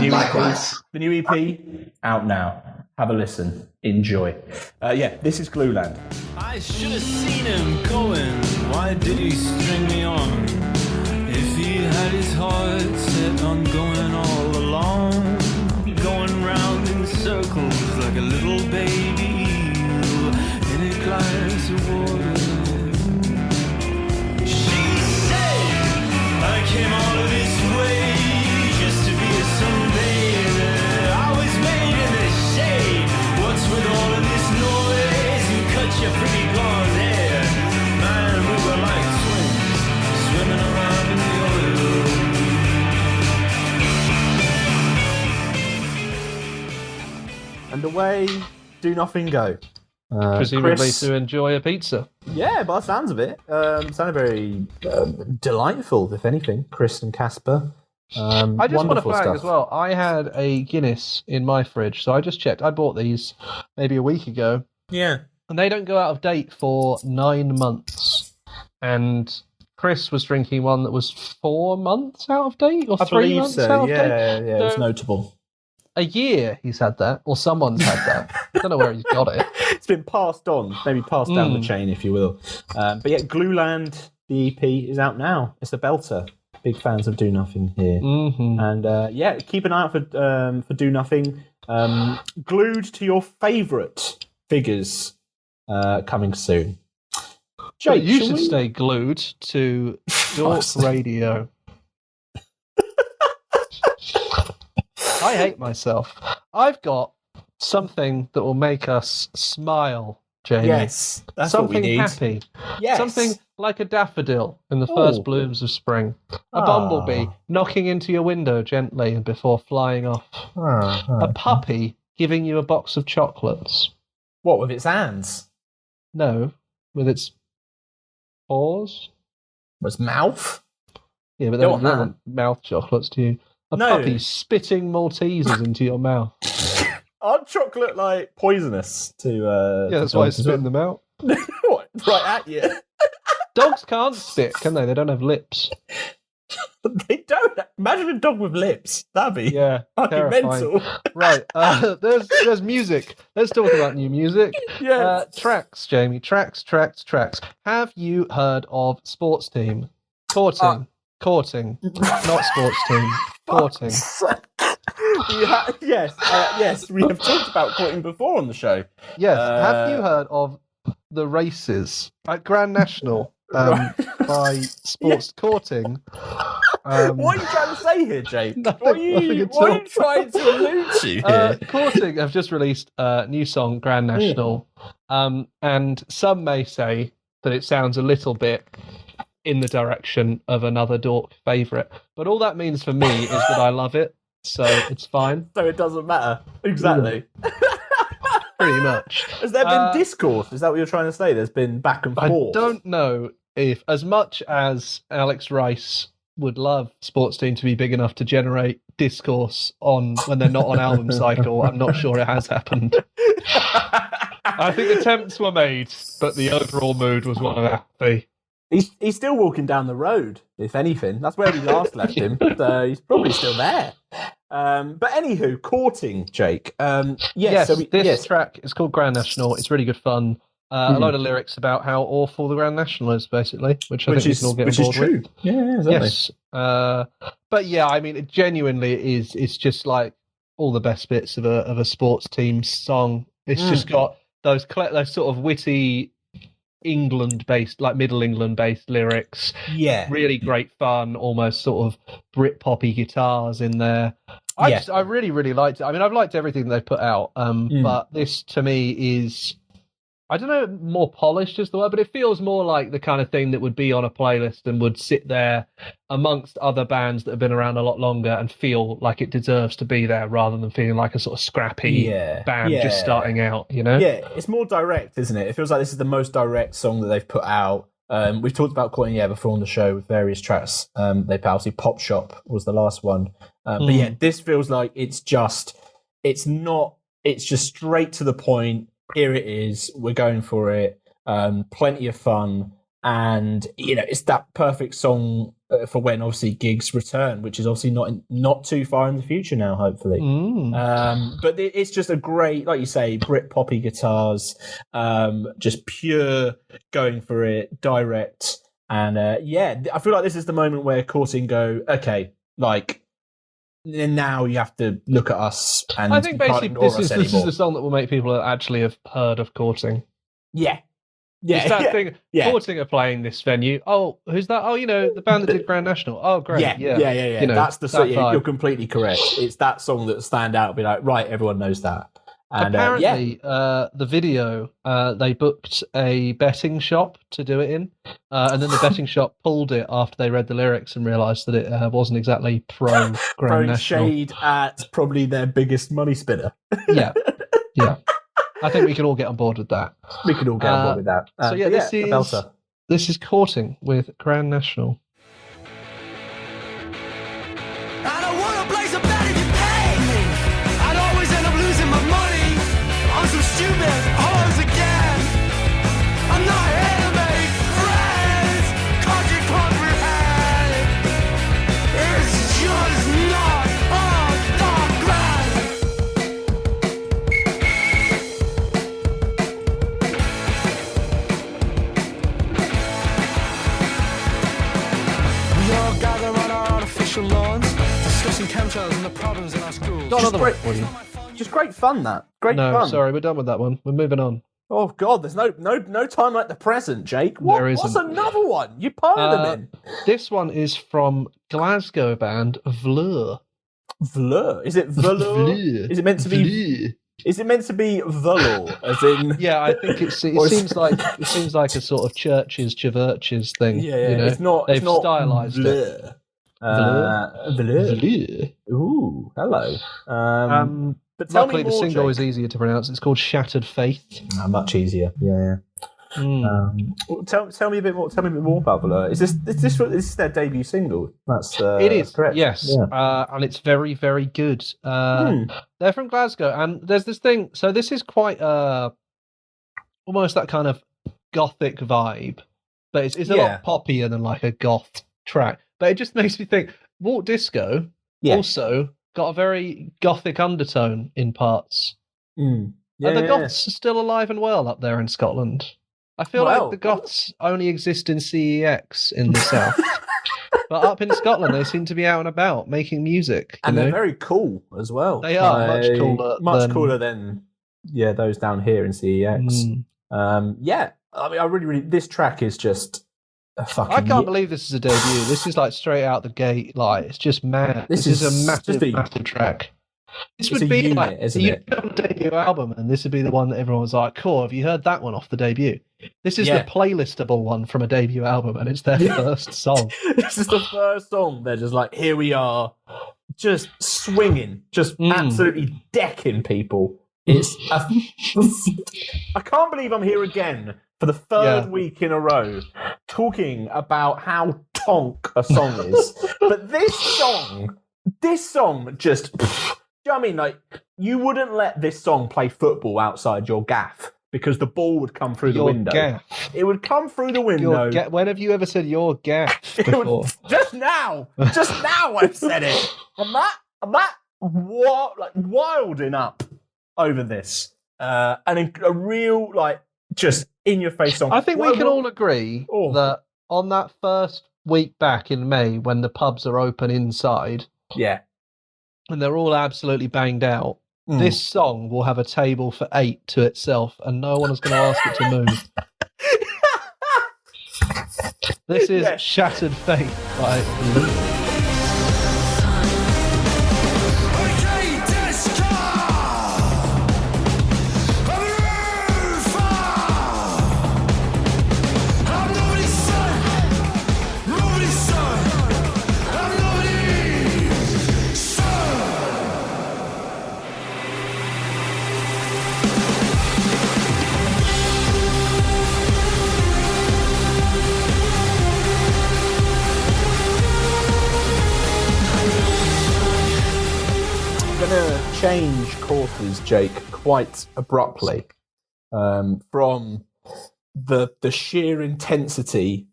S1: new EP out now. Have a listen. Enjoy. This is Glueland.
S6: I should have seen him going. Why did he string me on? If he had his heart set on going all along, going round in circles like a little baby eel in a glass of water. She said I came all of this way just to be a sunbather. I was made in the shade. What's with all of this noise? You cut your pretty blonde hair. Man, we were like twins, swimming around in the oil.
S1: And away Do Nothing go.
S2: Presumably
S1: Chris,
S2: to enjoy a pizza.
S1: Yeah, by the sounds of it. Sounded very delightful, if anything, Chris and Casper.
S2: I just want to flag
S1: stuff
S2: as well, I had a Guinness in my fridge, so I just checked. I bought these maybe a week ago.
S1: Yeah.
S2: And they don't go out of date for 9 months. And Chris was drinking one that was 4 months out of date, or 3 months out of date.
S1: Yeah, it was notable.
S2: A year he's had that, or someone's had that. I don't know where he's got it.
S1: It's been passed on, maybe passed down the chain, if you will. But yeah, Glueland, the EP, is out now. It's a belter. Big fans of Do Nothing here.
S2: Mm-hmm.
S1: And keep an eye out for Do Nothing. Glued to your favourite figures coming soon. Jake,
S2: you should stay glued to Dork Radio. I hate myself. I've got something that will make us smile, Jamie.
S1: Yes, that's
S2: something
S1: what we need.
S2: Happy.
S1: Yes.
S2: Something like a daffodil in the first blooms of spring. A bumblebee knocking into your window gently before flying off. A puppy giving you a box of chocolates.
S1: What, with its hands?
S2: No, with its paws.
S1: With its mouth?
S2: Yeah, but they don't want mouth chocolates, do you? A puppy spitting Maltesers into your mouth.
S1: Aren't chocolate like poisonous to?
S2: Yeah, that's why it's spitting them out.
S1: What? Right at you.
S2: Dogs can't spit, can they? They don't have lips.
S1: They don't. Imagine a dog with lips. That'd be fucking mental.
S2: Right. There's music. Let's talk about new music.
S1: Yes.
S2: Tracks, Jamie. Tracks. Have you heard of Sports Team? Courting, not Sports Team. Courting.
S1: Yes. We have talked about courting before on the show.
S2: Yes. Have you heard of the races at Grand National by Sports Courting?
S1: What are you trying to say here, Jake?
S2: Nothing-
S1: what are you trying to allude to here?
S2: Courting have just released a new song, Grand National, and some may say that it sounds a little bit in the direction of another Dork favourite. But all that means for me is that I love it, so it's fine.
S1: So it doesn't matter. Exactly.
S2: Pretty much.
S1: Has there been discourse? Is that what you're trying to say? There's been back and forth?
S2: I don't know if, as much as Alex Rice would love Sports Team to be big enough to generate discourse on when they're not on album cycle, I'm not sure it has happened. I think attempts were made, but the overall mood was one of apathy.
S1: He's still walking down the road, if anything. That's where we last left him. So he's probably still there. But anywho, Courting, Jake. This
S2: track is called Grand National. It's really good fun. A load of lyrics about how awful the Grand National is, basically, which I think we can all get on board
S1: true.
S2: with.
S1: Yeah, exactly.
S2: Yes. But yeah, I mean, it genuinely is. It's just like all the best bits of a sports team song. It's just got those sort of witty England-based, like Middle England-based lyrics.
S1: Yeah,
S2: really great fun, almost sort of Brit-poppy guitars in there. I really, really liked it. I mean, I've liked everything they've put out, but this to me is, I don't know, more polished is the word, but it feels more like the kind of thing that would be on a playlist and would sit there amongst other bands that have been around a lot longer and feel like it deserves to be there, rather than feeling like a sort of scrappy band just starting out, you know?
S1: Yeah, it's more direct, isn't it? It feels like this is the most direct song that they've put out. We've talked about Courting before on the show with various tracks. They put out, obviously, Pop Shop was the last one. But yeah, this feels like it's just straight to the point. Here it is. We're going for it. Plenty of fun, and it's that perfect song for when obviously gigs return, which is obviously not too far in the future now, hopefully. But it's just a great, like you say, Brit poppy guitars, just pure going for it, direct, and I feel like this is the moment where Courting go, okay, like. And now you have to look at us, and
S2: I think basically this is
S1: anymore.
S2: the song that will make people actually have heard of Courting.
S1: Yeah.
S2: It's that thing. Courting are playing this venue. Oh, who's that? Oh, the band that did Grand National. Oh, great.
S1: Yeah. That's the song. You're completely correct. It's that song that stand out. Be like, right, everyone knows that. And,
S2: apparently, the video, they booked a betting shop to do it in, and then the betting shop pulled it after they read the lyrics and realised that it wasn't exactly pro Grand National.
S1: Shade at probably their biggest money spinner.
S2: Yeah. I think we can all get on board with that.
S1: We can all get on board with that.
S2: This is Courting with Grand National.
S6: I don't wanna place a bet if you pay me. I'd always end up losing my money on some stupid hoes again. I'm not here to make friends, cause you comprehend. It's just not all that grand. We all gather on our artificial lawns, discussing chemtrails and the problems in our schools.
S2: Got another one for you.
S1: Just great fun, that. Great fun.
S2: No, sorry, we're done with that one. We're moving on.
S1: Oh God, there's no time like the present, Jake. What's another one? You pile them in.
S2: This one is from Glasgow band VLURE.
S1: VLURE? Is it VLURE? Is it meant to be?
S2: VLURE.
S1: Is it meant to be VLURE? As in?
S2: Yeah, I think it seems like a sort of churches thing.
S1: Yeah,
S2: It's not. They've stylized
S1: VLURE.
S2: it. VLURE.
S1: Ooh, hello. But
S2: luckily, the single is easier to pronounce. It's called Shattered Faith.
S1: Much easier. Yeah. Tell me a bit more. Tell me a bit more about VLURE. Is this their debut single? That's
S2: it is
S1: correct.
S2: Yes, and it's very, very good. They're from Glasgow, and there's this thing. So this is quite almost that kind of gothic vibe, but it's a lot poppier than like a goth track. But it just makes me think. Walk Disco also got a very gothic undertone in parts. And the Goths are still alive and well up there in Scotland. I feel like the Goths only exist in CEX in the south. But up in Scotland, they seem to be out and about making music.
S1: And they're very cool as well.
S2: They are much
S1: cooler than those down here in CEX. I mean, I really, this track is just
S2: I can't believe this is a debut. This is like straight out the gate. Like, it's just mad. This is a massive track. This would be like, isn't it? A debut album, and this would be the one that everyone was like, cool, have you heard that one off the debut? This is the playlistable one from a debut album, and it's their first song.
S1: This is the first song. They're just like, here we are, just swinging, just absolutely decking people. I can't believe I'm here again for the third week in a row talking about how tonk a song is. But this song just... Do you know what I mean? Like, you wouldn't let this song play football outside your gaff because the ball would come through the window. Gaff. It would come through the window.
S2: When have you ever said your gaff before?
S1: Just now I've said it. I'm that wilding up over this. And a real, like, just in-your-face song.
S2: I think we can all agree that on that first week back in May when the pubs are open inside...
S1: Yeah.
S2: And they're all absolutely banged out. This song will have a table for 8 to itself, and no one is going to ask it to move. This is Shattered Fate by Blue.
S1: Change courses, Jake, quite abruptly from the sheer intensity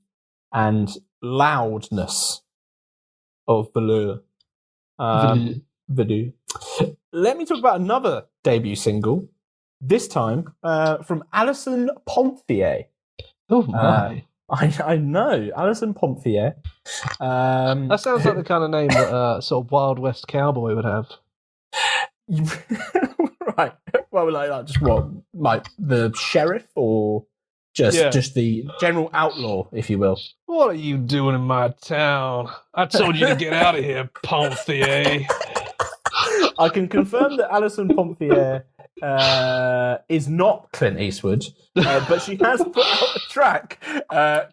S1: and loudness of VLURE. VLURE. Let me talk about another debut single, this time from Allison Ponthier.
S2: Oh, my.
S1: I know, Allison Ponthier.
S2: That sounds like the kind of name that sort of Wild West cowboy would have.
S1: Right. Well, like just what, like the sheriff, or just the general outlaw, if you will.
S2: What are you doing in my town? I told you to get out of here, Ponthier.
S1: I can confirm that Allison Ponthier is not Clint Eastwood, but she has put out a track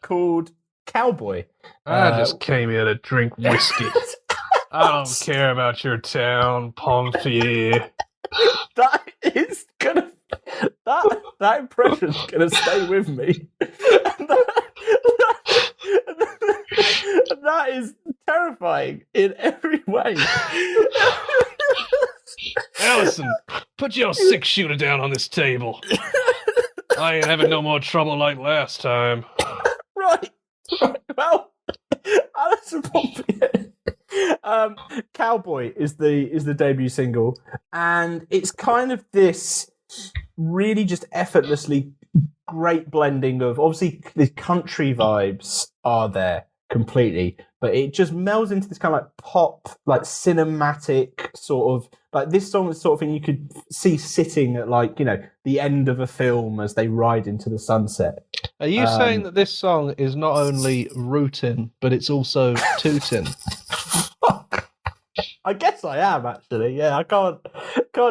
S1: called Cowboy.
S2: I just came here to drink whiskey. I don't care about your town, Ponthier.
S1: That impression's gonna stay with me. That is terrifying in every way.
S2: Allison, put your 6-shooter down on this table. I ain't having no more trouble like last time.
S1: Right. Well, Allison Ponthier. Cowboy is the debut single, and it's kind of this really just effortlessly great blending of, obviously the country vibes are there completely, but it just melds into this kind of like pop, like cinematic sort of, like this song is the sort of thing you could see sitting at, like, you know, the end of a film as they ride into the sunset.
S2: Are you saying that this song is not only rootin', but it's also tootin'?
S1: I guess I am, actually. Yeah, I can't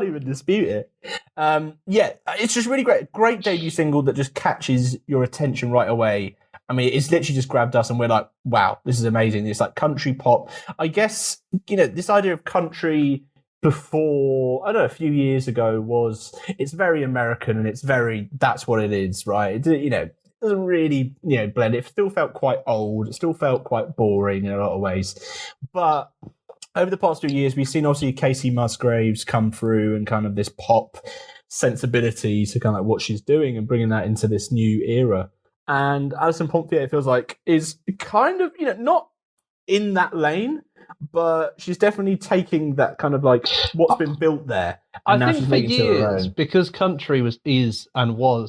S1: even dispute it. Yeah, it's just really great debut single that just catches your attention right away. I mean, it's literally just grabbed us and we're like, wow, this is amazing. It's like country pop. I guess, you know, this idea of country before, I don't know, a few years ago it's very American, and it's very, that's what it is, right? You know, it doesn't really, you know, blend. It still felt quite old. It still felt quite boring in a lot of ways. But over the past few years, we've seen obviously Casey Musgraves come through and kind of this pop sensibility to kind of like what she's doing and bringing that into this new era. And Allison Ponthier, it feels like, is kind of, you know, not in that lane, but she's definitely taking that kind of like what's been built there. And
S2: I think for years, because country was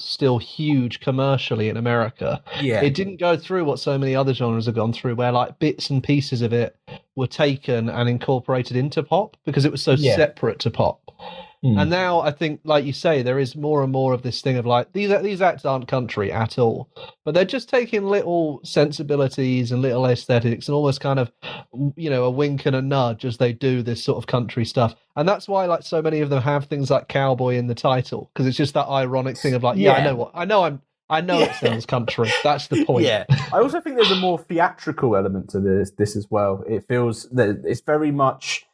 S2: still huge commercially in America, it didn't go through what so many other genres have gone through, where like bits and pieces of it were taken and incorporated into pop because it was so separate to pop. And now I think, like you say, there is more and more of this thing of like, these acts aren't country at all, but they're just taking little sensibilities and little aesthetics and almost kind of, a wink and a nudge as they do this sort of country stuff. And that's why like so many of them have things like cowboy in the title, because it's just that ironic thing of like, I know it sounds country. That's the point.
S1: Yeah. I also think there's a more theatrical element to this as well. It feels that it's very much,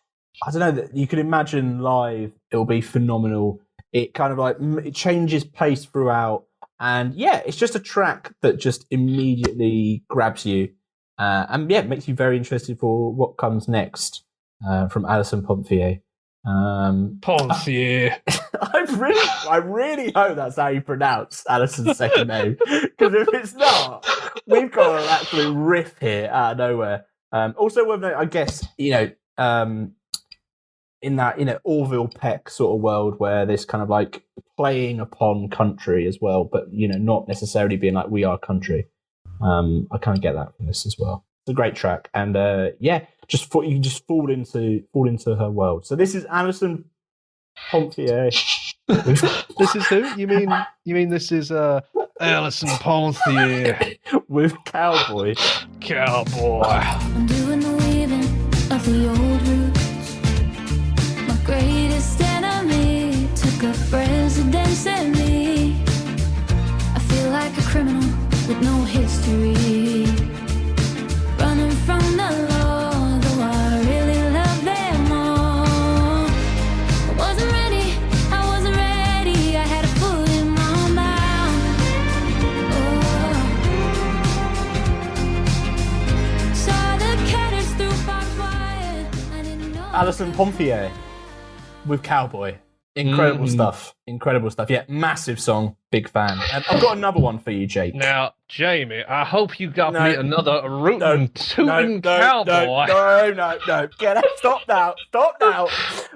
S1: I don't know, that you can imagine live, it'll be phenomenal. It kind of like, it changes pace throughout. And yeah, it's just a track that just immediately grabs you. And yeah, it makes you very interested for what comes next from Allison Ponthier.
S2: Ponthier.
S1: I really hope that's how you pronounce Alison's second name. Because if it's not, we've got an absolute riff here out of nowhere. Also, I guess, in that, Orville Peck sort of world where this kind of like playing upon country as well, but, not necessarily being like, we are country. I kind of get that from this as well. It's a great track. And you can just fall into her world. So this is Allison Ponthier.
S2: This is who? You mean this is Allison Ponthier
S1: with Cowboy.
S7: I'm doing the weaving of the old roots. My greatest enemy took up residence in me. I feel like a criminal with no history, running from the law, though I really love them all. I wasn't ready, I had a foot in my mouth. Saw the caddis through barbed wire, I didn't know.
S1: Allison Ponthier with Cowboy. Incredible stuff. Yeah, massive song. Big fan. I've got another one for you, Jake.
S2: Now, Jamie, I hope you got me another rootin' tootin' cowboy.
S1: No. Get out. Stop now.
S2: Oh, that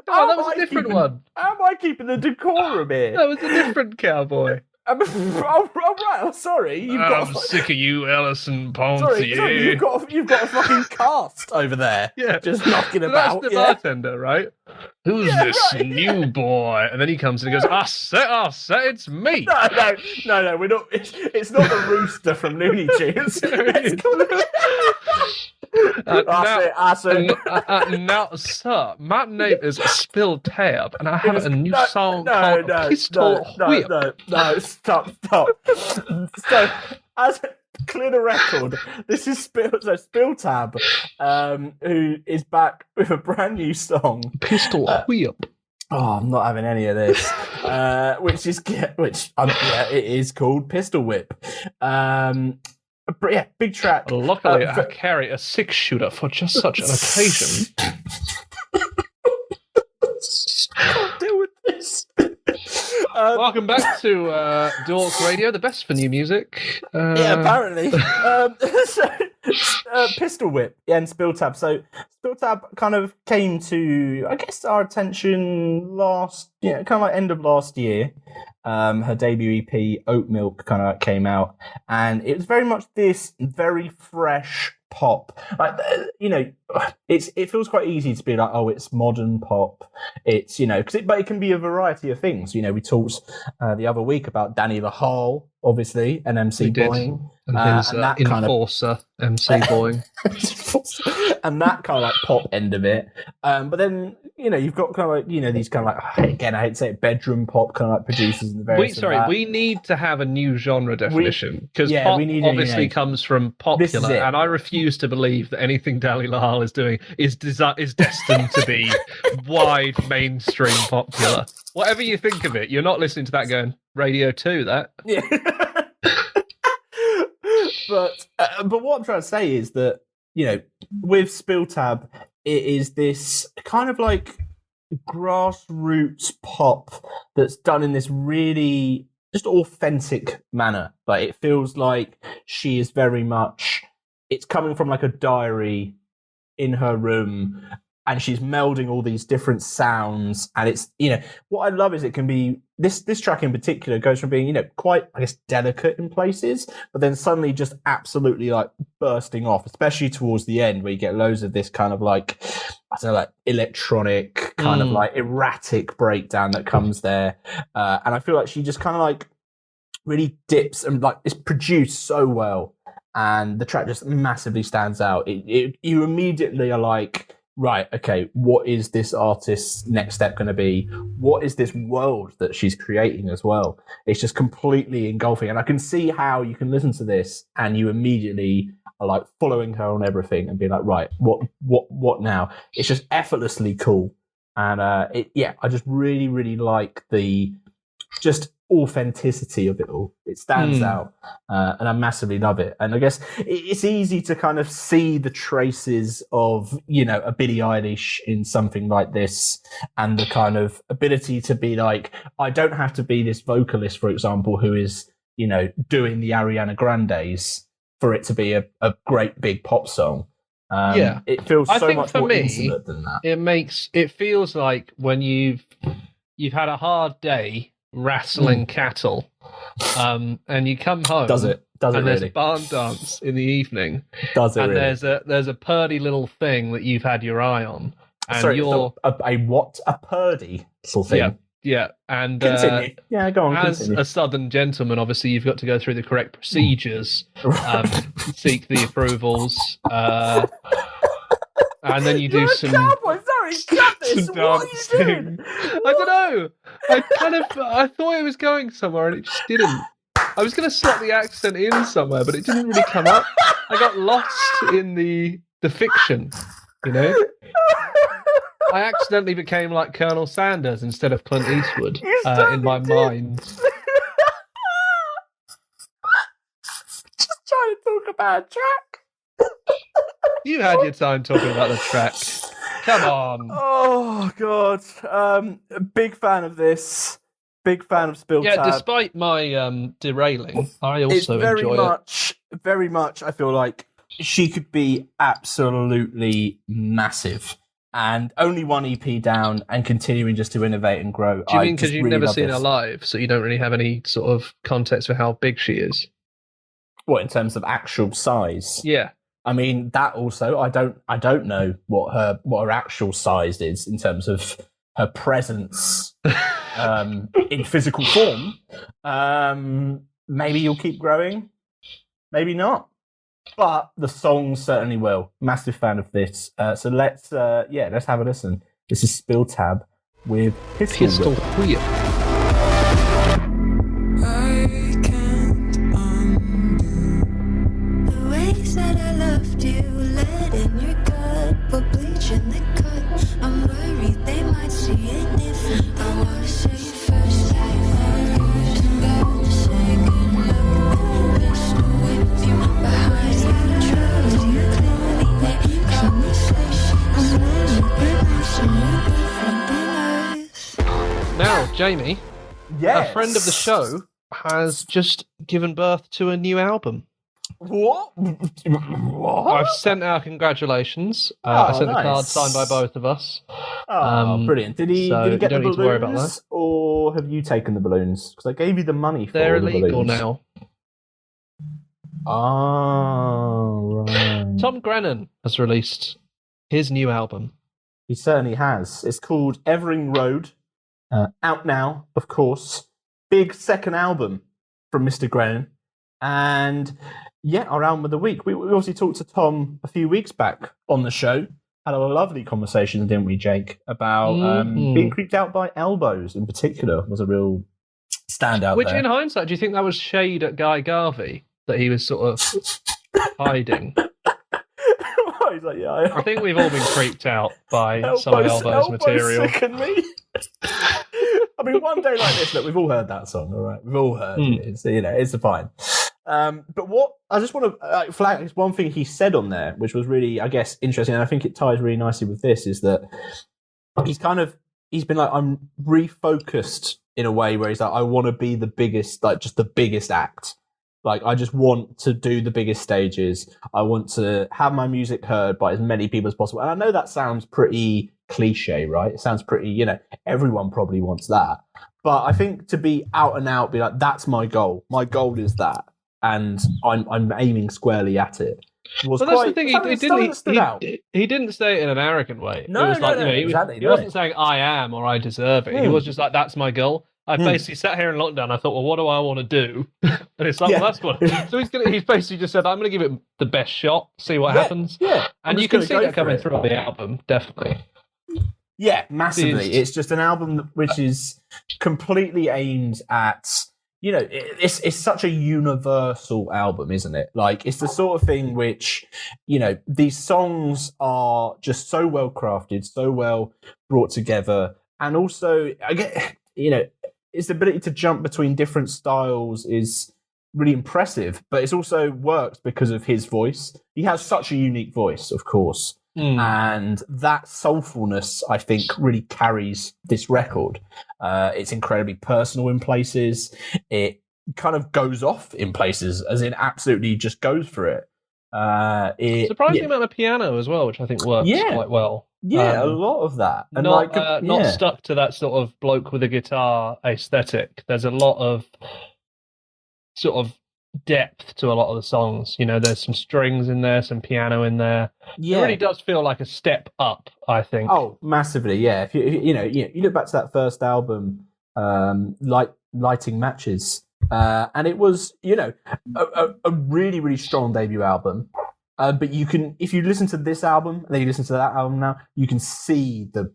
S2: was a different one.
S1: How am I keeping the decorum here?
S2: That was a different cowboy.
S1: All right. I'm sorry.
S2: I'm sick of you, Allison Ponthier.
S1: Sorry, you've got a fucking cast over there.
S2: Yeah,
S1: just knocking about.
S2: That's the bartender, right? Who's this new boy? And then he comes and he goes, I say, it's me.
S1: No, we're not. It's not the rooster from Looney Tunes.
S2: Now, sir, my name is Spill Tab, and I have a new song called Pistol Whip.
S1: No, stop. So, as clear the record, this is Spill Tab, who is back with a brand new song,
S2: Pistol Whip.
S1: Oh, I'm not having any of this. It is called Pistol Whip. But yeah, big track.
S2: Luckily, I carry a 6-shooter for just such an occasion.
S1: Can't deal with this.
S2: Welcome back to Dork Radio, the best for new music.
S1: Yeah, apparently. Pistol Whip and Spill Tab. So Spill Tab kind of came to, I guess, our attention kind of like end of last year. Her debut EP, Oat Milk, kind of came out, and it was very much this very fresh pop. Like, it feels quite easy to be like, oh, it's modern pop. It's, but it can be a variety of things. We talked the other week about Danny the Hall, obviously, and MC Boying.
S2: And his enforcer, MC Boying.
S1: And that kind of like pop end of it. But then, you've got kind of like, these kind of like, again, I hate to say it, bedroom pop kind of like producers and the various.
S2: We need to have a new genre definition, because pop obviously comes from popular, and I refuse to believe that anything Danny the Hall is doing is destined to be wide mainstream popular. Whatever you think of it, you're not listening to that going, Radio 2, that.
S1: Yeah. But what I'm trying to say is that, with Spill Tab, it is this kind of like grassroots pop that's done in this really just authentic manner. Like, it feels like she is very much, it's coming from like a diary in her room, and she's melding all these different sounds, and it's, you know, what I love is it can be this track in particular goes from being, you know, quite, I guess, delicate in places, but then suddenly just absolutely like bursting off, especially towards the end where you get loads of this kind of like, I don't know, like electronic kind of like erratic breakdown that comes there, and I feel like she just kind of like really dips and like it's produced so well, and the track just massively stands out. You immediately are like, right, okay, what is this artist's next step going to be? What is this world that she's creating as well? It's just completely engulfing. And I can see how you can listen to this and you immediately are like following her on everything and being like, right, what now? It's just effortlessly cool. And I just really, really like the just authenticity of it all. It stands out, and I massively love it. And I guess it's easy to kind of see the traces of, you know, a Billie Eilish in something like this, and the kind of ability to be like, I don't have to be this vocalist, for example, who is, you know, doing the Ariana Grandes for it to be a great big pop song. It feels so much more intimate than that.
S2: It feels like when you've had a hard day wrestling cattle, and you come home.
S1: Does it
S2: and
S1: really?
S2: There's a barn dance in the evening.
S1: Does it
S2: and
S1: really?
S2: there's a purdy little thing that you've had your eye on. And
S1: Sorry,
S2: you're
S1: a what? A purdy little thing.
S2: Yeah. And
S1: continue. Go on.
S2: As
S1: continue.
S2: a southern gentleman, obviously you've got to go through the correct procedures, seek the approvals, and then you do some
S1: cowboy. Sorry, cut this.
S2: some
S1: What are you doing?
S2: I don't know. I thought it was going somewhere and it just didn't. I was going to slot the accent in somewhere, but it didn't really come up. I got lost in the fiction, you know. I accidentally became like Colonel Sanders instead of Clint Eastwood in my mind.
S1: Just trying to talk about a track.
S2: You had your time talking about the track. Come on.
S1: Oh God! Big fan of this. Big fan of Spill
S2: Yeah,
S1: Tab.
S2: despite my derailing, I also
S1: It's very
S2: enjoy
S1: much, very much. I feel like she could be absolutely massive, and only one EP down, and continuing just to innovate and grow.
S2: it. Do you mean because
S1: just
S2: you've
S1: really
S2: never
S1: love
S2: seen
S1: this.
S2: her live, so you don't really have any sort of context for how big she is?
S1: What, in terms of actual size?
S2: Yeah.
S1: I mean, that also, I don't know what her actual size is in terms of her presence in physical form. Maybe you'll keep growing, maybe not. But the song certainly will. Massive fan of this. So let's have a listen. This is Spill Tab with Pistol
S2: Whip.
S3: I can't undo
S7: The ways that I loved you, lead in your gut, but bleach in the cut. I'm worried they might see it different. I wanna say it first, I wanna say good luck. Pistol whip you behind the trust. You clearly make conversation. I'm worried they might see it different than us.
S2: Now, Jamie,
S1: Yes.
S2: a friend of the show, has just given birth to a new album.
S1: What?
S2: I've sent our congratulations. I sent a card
S1: nice.
S2: signed by both of us.
S1: Oh, brilliant. Did he
S2: so
S1: get
S2: you
S1: the
S2: don't need
S1: balloons,
S2: to worry about that.
S1: or have you taken the balloons? Because I gave you the money for
S2: They're
S1: all the
S2: illegal
S1: balloons.
S2: now.
S1: Oh, right.
S2: Tom Grennan has released his new album.
S1: He certainly has. It's called Evering Road. Out now, of course. Big second album from Mr. Grennan. And yeah, our album of the week. We obviously talked to Tom a few weeks back on the show. Had a lovely conversation, didn't we, Jake? About being creeped out by elbows in particular was a real standout
S2: Which,
S1: there.
S2: in hindsight, do you think that was shade at Guy Garvey that he was sort of hiding?
S1: He's like, yeah,
S2: I think we've all been creeped out by some of Elbow's material.
S1: Sicken me. I mean, one day like this, look, we've all heard that song, all right? We've all heard it. It's, you know, it's fine. But what I just want to flag is one thing he said on there, which was really, I guess, interesting, and I think it ties really nicely with this, is that he's been like, I'm refocused in a way where he's like, I want to be the biggest, like just the biggest act. Like, I just want to do the biggest stages. I want to have my music heard by as many people as possible. And I know that sounds pretty cliche, right? It sounds pretty, you know, everyone probably wants that. But I think to be out and out, be like, that's my goal. My goal is that. And I'm aiming squarely at it.
S2: But that's the thing. He didn't say it in an arrarrogant way.
S1: No,
S2: it was like,
S1: no,
S2: you know, he wasn't saying I am or I deserve it. He was just like, that's my goal. I basically sat here in lockdown. I thought, well, what do I want to do? And it's like, well, that's what. So he's basically just said, I'm going to give it the best shot, see what happens.
S1: Yeah,
S2: and you can see that coming through on the album, definitely.
S1: Yeah, massively. It's just an album which is completely aimed at, you know, it's such a universal album, isn't it? Like, it's the sort of thing which, you know, these songs are just so well crafted, so well brought together. And also, I get, you know, its ability to jump between different styles is really impressive, but it also works because of his voice. He has such a unique voice, of course. And that soulfulness, I think, really carries this record. It's incredibly personal in places. It kind of goes off in places, as in absolutely just goes for it.
S2: Surprising amount of piano as well, which I think works quite well.
S1: Yeah, a lot of that. And
S2: not stuck to that sort of bloke with a guitar aesthetic. There's a lot of sort of depth to a lot of the songs. You know, there's some strings in there, some piano in there. Yeah. It really does feel like a step up, I think.
S1: Oh, massively, yeah. If you look back to that first album, Lighting Matches, and it was, you know, a really, really strong debut album. But you can, if you listen to this album and then you listen to that album now, you can see the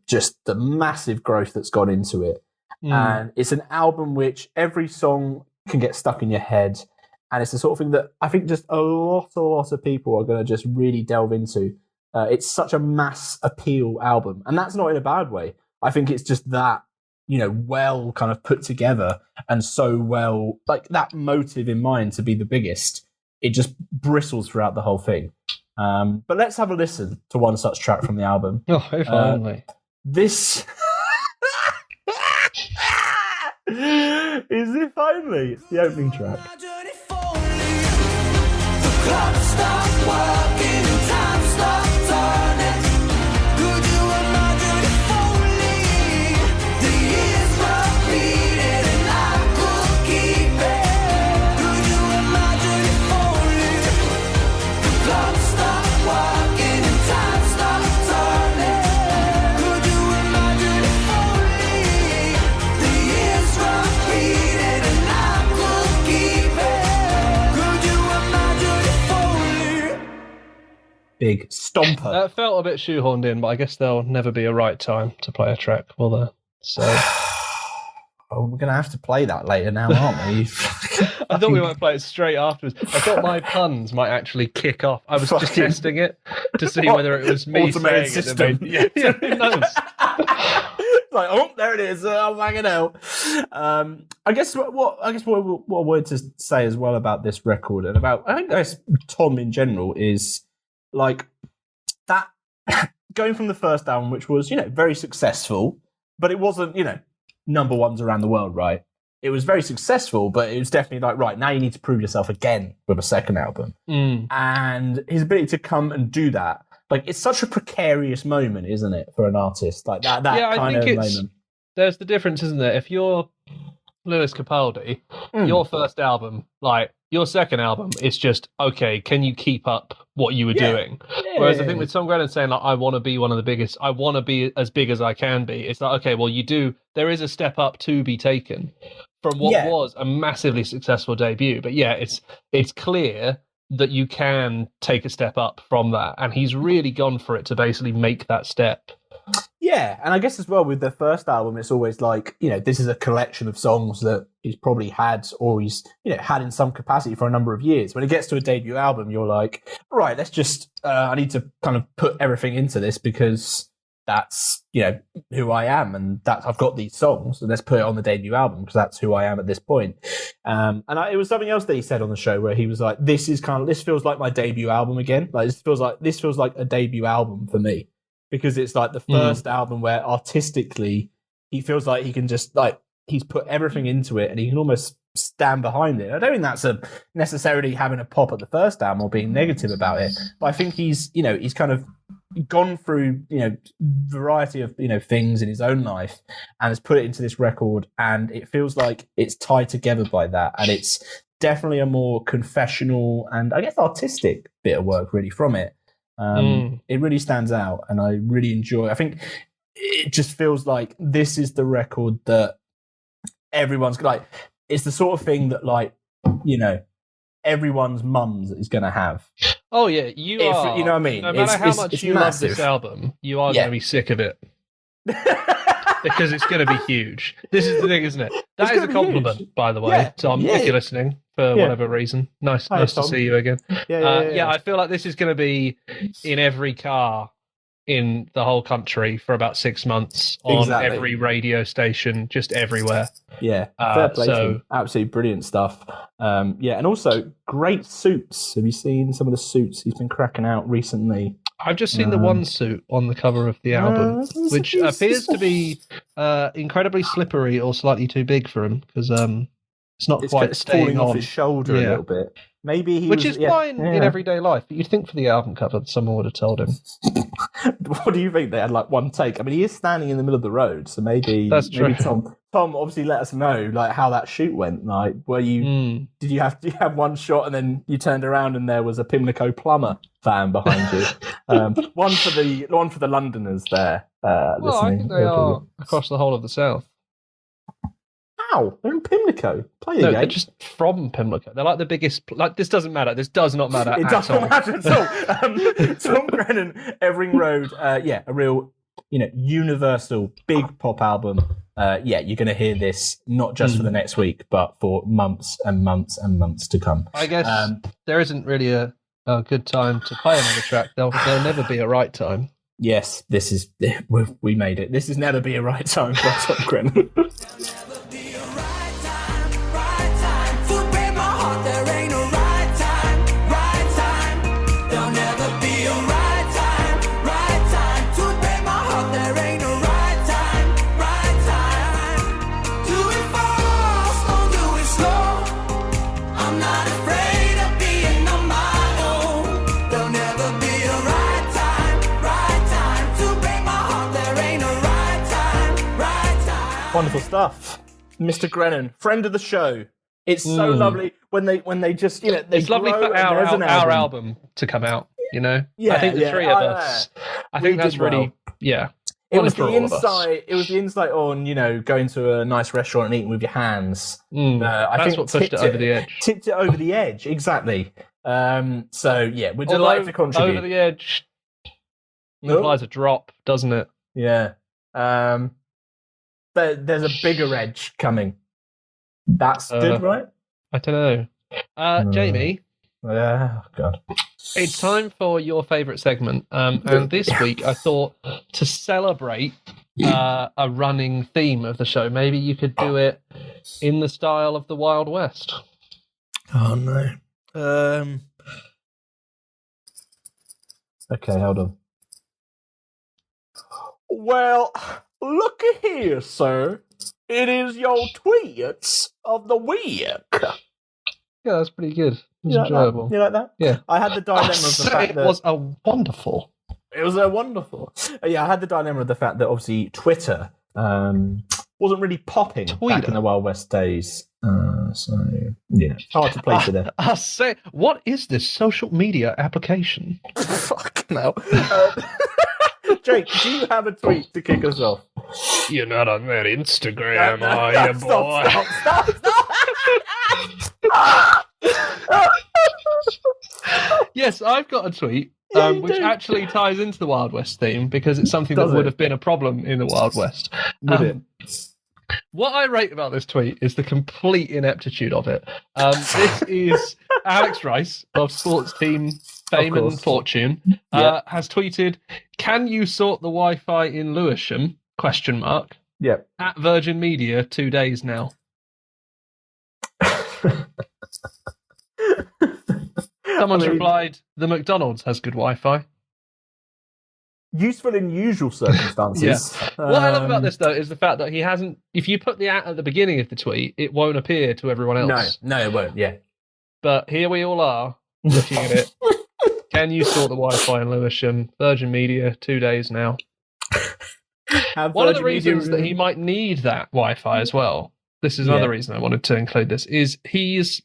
S1: massive growth that's gone into it. And it's an album which every song can get stuck in your head. And it's the sort of thing that I think just a lot of people are going to just really delve into. It's such a mass appeal album. And that's not in a bad way. I think it's just that, you know, well kind of put together and so well, like that motive in mind to be the biggest. It just bristles throughout the whole thing. But let's have a listen to one such track from the album.
S2: Oh, if only.
S1: This is If Only. It's the opening track.
S3: Clock stopped working and time stopped turning. Could you imagine if only the years repeated and I could keep it? Could you imagine if only the clock stopped working and time stopped turning? Could you imagine if only the years repeated and I could keep it? Could you imagine if only?
S1: Big stomper.
S2: That felt a bit shoehorned in, but I guess there'll never be a right time to play a track, will there? So
S1: Oh, we're going to have to play that later now, aren't we?
S2: I thought we might play it straight afterwards. I thought my puns might actually kick off. I was just testing it to see whether it was me
S1: automated
S2: saying
S1: system.
S2: It. Yeah, who knows?
S1: Like, oh, there it is. Oh, fucking hell. I guess what I wanted to say as well about this record and about, I think that's Tom in general, is like that going from the first album, which was, you know, very successful, but it wasn't, you know, number ones around the world, right? It was very successful, but it was definitely like, right, now you need to prove yourself again with a second album. And his ability to come and do that, like, it's such a precarious moment, isn't it, for an artist? Like that kind of moment.
S2: There's the difference, isn't there? If you're Lewis Capaldi, your first album, like, your second album is just, okay, can you keep up what you were doing? Whereas I think with Tom Grennan saying, like, I want to be one of the biggest, I want to be as big as I can be, it's like, okay, well, there is a step up to be taken from what was a massively successful debut. But yeah, it's clear that you can take a step up from that. And he's really gone for it to basically make that step.
S1: Yeah, and I guess as well with the first album, it's always like, you know, this is a collection of songs that he's probably had or he's, you know, had in some capacity for a number of years. When it gets to a debut album, you're like, right, let's just, I need to kind of put everything into this because that's, you know, who I am and that I've got these songs and let's put it on the debut album because that's who I am at this point. It was something else that he said on the show where he was like, this feels like my debut album again. Like, this feels like a debut album for me. Because it's like the first album where artistically he feels like he can just, like, he's put everything into it and he can almost stand behind it. I don't think that's necessarily having a pop at the first album or being negative about it, but I think he's kind of gone through, variety of, things in his own life and has put it into this record, and it feels like it's tied together by that, and it's definitely a more confessional and I guess artistic bit of work really from it. It really stands out, and I really enjoy. I think it just feels like this is the record that everyone's like. It's the sort of thing that, like, everyone's mums is going to have.
S2: Oh yeah, you are.
S1: You know what I mean?
S2: No matter how much you love this album, you are going to be sick of it. Because it's going to be huge. This is the thing, isn't it? That is a compliment, by the way, Tom, if you're listening, for whatever reason. Nice to see you again. Yeah, I feel like this is going to be in every car in the whole country for about 6 months on every radio station, just everywhere.
S1: Yeah, fair play to him. Absolutely brilliant stuff. And also great suits. Have you seen some of the suits he's been cracking out recently?
S2: I've just seen the one suit on the cover of the album, which appears to be incredibly slippery or slightly too big for him, because it's not quite staying
S1: falling off his shoulder a little bit. Maybe
S2: Which is fine in everyday life, but you'd think for the album cover someone would have told him.
S1: What do you think? They had like one take. I mean, he is standing in the middle of the road, so maybe
S2: that's true.
S1: Maybe Tom, obviously let us know like how that shoot went. Like, did you have one shot and then you turned around and there was a Pimlico plumber fan behind you? One for the Londoners there.
S2: Well,
S1: listening.
S2: I think they are across the whole of the south.
S1: How? They're in Pimlico. Play a game.
S2: They're just from Pimlico. They're like the biggest. Like, this doesn't matter. This does not matter.
S1: It doesn't matter at all. Tom Grennan, Evering Road. A real, universal big pop album. You're going to hear this not just for the next week, but for months and months and months to come.
S2: I guess there isn't really a good time to play another track. There'll never be a right time.
S1: Yes, this is. We made it. This is never be a right time for Tom Grennan. Wonderful stuff, Mr. Grennan, friend of the show. It's so lovely when they just they.
S2: It's lovely for our album to come out. Yeah, I think the three of us. I think that's really
S1: It was the insight. It was the insight on going to a nice restaurant and eating with your hands.
S2: I think what pushed it over the edge.
S1: Tipped it over the edge, exactly. We're delighted to contribute.
S2: Over the edge implies a drop, doesn't it?
S1: Yeah. There's a bigger edge coming. That's good, right?
S2: I don't know. Jamie.
S1: Oh, God.
S2: It's time for your favourite segment. And this week I thought to celebrate a running theme of the show, maybe you could do it in the style of the Wild West.
S1: Oh, no. Okay, hold on. Well, looky here, sir. It is your tweets of the week.
S2: Yeah, that's pretty good. It was enjoyable.
S1: You like that?
S2: Yeah.
S1: I had the dilemma of the fact that...
S2: It was wonderful.
S1: It was wonderful. I had the dilemma of the fact that obviously Twitter wasn't really popping back in the Wild West days. It's hard to place it there.
S2: I say, what is this social media application?
S1: Fuck no. Jake, do you have a tweet to kick us off?
S2: You're not on that Instagram, are you, boy?
S1: Stop.
S2: Yes, I've got a tweet, which actually ties into the Wild West theme, because it's something that would have been a problem in the Wild West.
S1: Would it?
S2: What I rate about this tweet is the complete ineptitude of it. This is Alex Rice of Sports Team Fame and Fortune has tweeted, "Can you sort the Wi-Fi in Lewisham? ?
S1: Yep.
S2: At Virgin Media 2 days now." Someone's replied, "The McDonald's has good Wi-Fi."
S1: useful in usual circumstances.
S2: What I love about this, though, is the fact that he hasn't... If you put the at the beginning of the tweet, it won't appear to everyone else.
S1: No, it won't, yeah.
S2: But here we all are, looking at it. Can you sort the Wi-Fi in Lewisham? Virgin Media, 2 days now. One of the reasons that he might need that Wi-Fi as well, this is another reason I wanted to include this, is he's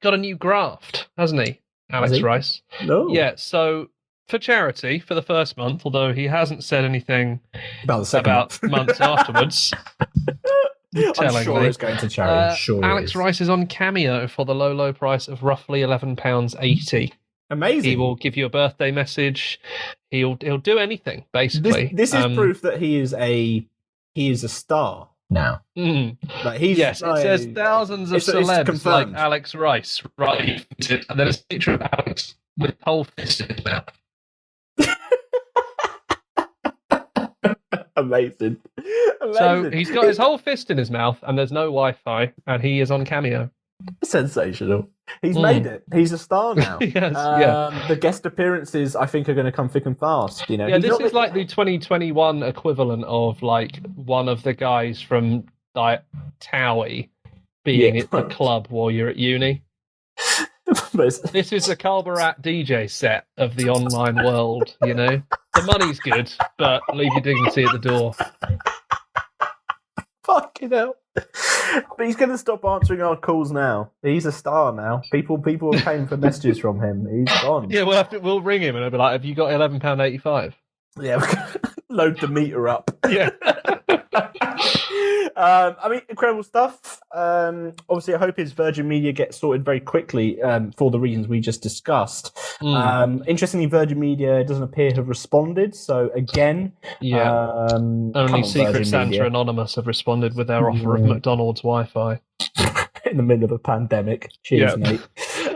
S2: got a new graft, hasn't he, Alex Rice?
S1: No.
S2: Yeah, so for charity, for the first month, although he hasn't said anything
S1: about the second
S2: months afterwards.
S1: I'm sure it's going to charity.
S2: Alex Rice is on Cameo for the low price of roughly £11.80.
S1: Amazing.
S2: He will give you a birthday message. He'll do anything, basically.
S1: This is proof that he is a star now. Like
S2: it says thousands of celebs like Alex Rice, right? And then it's a picture of Alex with a whole fist in his mouth.
S1: Amazing.
S2: So he's got his whole fist in his mouth, and there's no Wi-Fi, and he is on Cameo.
S1: Sensational. He's made it. He's a star now.
S2: Yes,
S1: The guest appearances, I think, are going to come thick and fast. You know,
S2: yeah, this is like the 2021 equivalent of like one of the guys from like Towie being at the club while you're at uni. This is the Carbarat DJ set of the online world. You know, the money's good, but leave your dignity at the door.
S1: Fucking hell. But he's going to stop answering our calls now. He's a star now. People are paying for messages from him. He's gone.
S2: Yeah, we'll ring him and I'll be like, "Have you got £11.85?"
S1: Yeah, load the meter up.
S2: Yeah.
S1: I mean, incredible stuff. Obviously, I hope his Virgin Media gets sorted very quickly for the reasons we just discussed. Interestingly, Virgin Media doesn't appear to have responded. So again,
S2: only Secret Santa Media. Anonymous have responded with their offer of McDonald's Wi-Fi
S1: in the middle of a pandemic. Cheers, mate.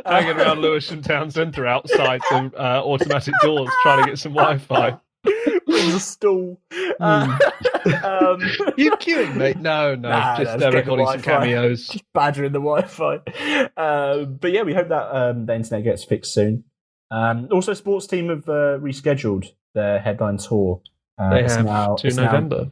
S2: Hanging around Lewisham Town Centre outside the automatic doors, trying to get some Wi-Fi.
S1: Brings a stool.
S2: You queuing, mate? No, just recording some cameos.
S1: Just badgering the Wi-Fi. But yeah, we hope that the internet gets fixed soon. Also, sports team have rescheduled their headline tour.
S2: They have to November.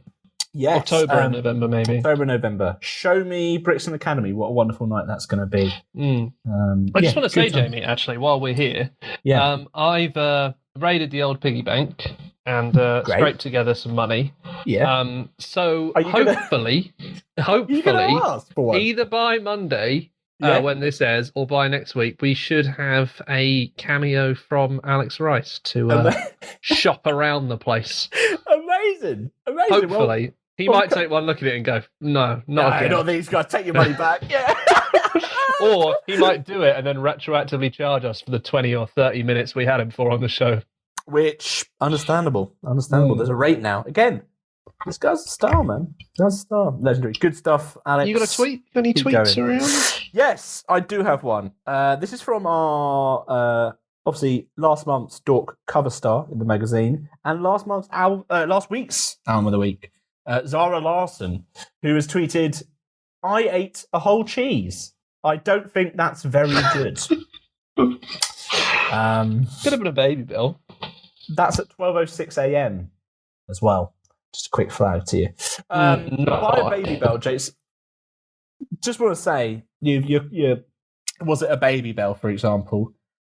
S1: Yes,
S2: October and November, maybe.
S1: October and November. Show me Brixton Academy. What a wonderful night that's going to be.
S2: I just want to say, Jamie, actually, while we're here, I've raided the old piggy bank and scraped together some money.
S1: Yeah.
S2: So hopefully, either by Monday, when this airs, or by next week, we should have a cameo from Alex Rice to shop around the place.
S1: Amazing.
S2: Hopefully. He might take one look at it and go, no,
S1: not these guys. Take your money back. Yeah.
S2: Or he might do it and then retroactively charge us for the 20 or 30 minutes we had him for on the show.
S1: Which, understandable. There's a rate now. Again, this guy's a star, man. Guy's a star. Legendary. Good stuff, Alex.
S2: You got a tweet? Any tweets around?
S1: Yes, I do have one. This is from our, obviously, last month's Dork cover star in the magazine, and last week's album of the week, Zara Larsson, who has tweeted, "I ate a whole cheese. I don't think that's very good."
S2: Could have been a baby, Bill.
S1: That's at 12:06 a.m. as well. Just a quick flag to you. By a baby bell, Jace. Just want to say, you was it a baby bell, for example?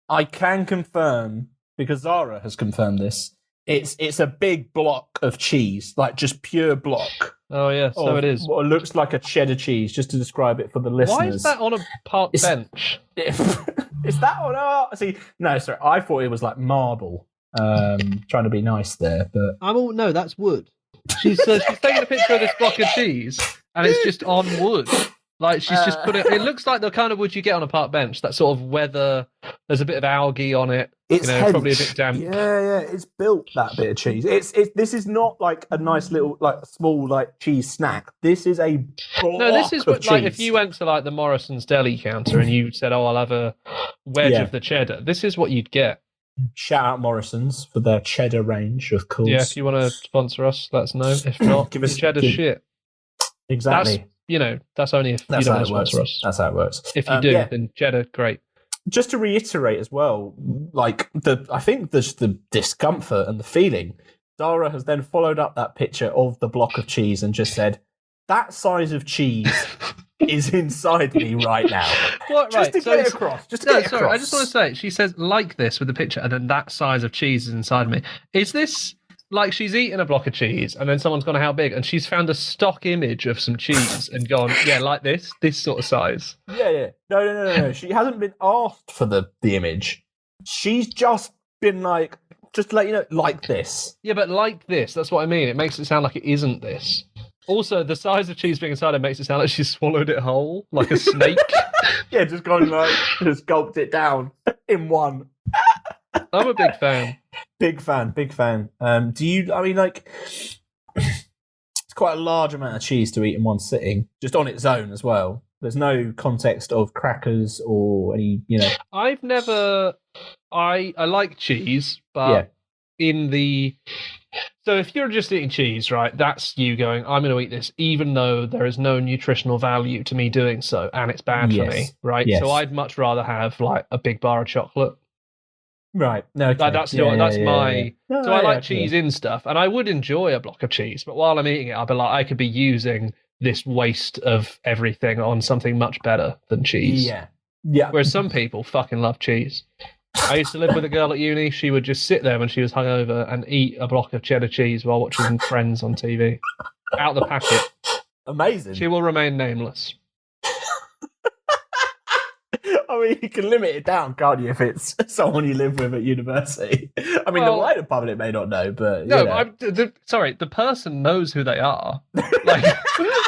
S1: I can confirm, because Zara has confirmed this. It's a big block of cheese, like just pure block.
S2: Oh yeah, so it is.
S1: What looks like a cheddar cheese, just to describe it for the listeners.
S2: Why is that on a park bench?
S1: Is that on our... See, no, sorry, I thought it was like marble. Trying to be nice there, but...
S2: No, that's wood. She's taking a picture of this block of cheese, and it's just on wood. Like, she's just put it... It looks like the kind of wood you get on a park bench, that sort of weather... There's a bit of algae on it.
S1: It's
S2: probably a bit damp.
S1: Yeah, it's built, that bit of cheese. This is not like a nice little, like, small, like, cheese snack. This is a block
S2: No, this is
S1: what,
S2: like, if you went to, like, the Morrison's deli counter and you said, "Oh, I'll have a wedge of the cheddar," this is what you'd get.
S1: Shout out Morrison's for their cheddar range, of course.
S2: Yeah, if you want to sponsor us, let us know. If not, give us cheddar shit.
S1: Exactly.
S2: That's only if you don't want to sponsor us.
S1: That's how it works.
S2: If you do, then cheddar, great.
S1: Just to reiterate as well, like I think the discomfort and the feeling. Zara has then followed up that picture of the block of cheese and just said, "That size of cheese is inside me right now."
S2: What,
S1: Just to get it across. Just to get it across.
S2: I just want to say, she says like this with the picture, and then that size of cheese is inside me. Is this like she's eaten a block of cheese, and then someone's gone, "How big?" and she's found a stock image of some cheese and gone, "Yeah, like this sort of size."
S1: Yeah. No. She hasn't been asked for the image. She's just been like, just to let you know, like this.
S2: Yeah, but like this, that's what I mean. It makes it sound like it isn't this. Also, the size of cheese being inside it makes it sound like she swallowed it whole, like a snake.
S1: Yeah, just gone just gulped it down in one.
S2: I'm a big fan.
S1: Big fan. Do you, I mean, like, it's quite a large amount of cheese to eat in one sitting, just on its own as well. There's no context of crackers or any,
S2: I've never, I like cheese, but so if you're just eating cheese, right, that's you going, "I'm going to eat this, even though there is no nutritional value to me doing so, and it's bad for me," right?
S1: Yes.
S2: So I'd much rather have like a big bar of chocolate.
S1: Right. No, okay.
S2: That's my.
S1: Yeah.
S2: So I like cheese in stuff, and I would enjoy a block of cheese, but while I'm eating it, I'll be like, I could be using this waste of everything on something much better than cheese.
S1: Yeah.
S2: Whereas some people fucking love cheese. I used to live with a girl at uni. She would just sit there when she was hungover and eat a block of cheddar cheese while watching Friends on TV. Out the packet.
S1: Amazing.
S2: She will remain nameless.
S1: I mean, you can limit it down, can't you, if it's someone you live with at university? I mean,
S2: Well,
S1: the wider public may not know, but
S2: No,
S1: you know.
S2: sorry, the person knows who they are. Like,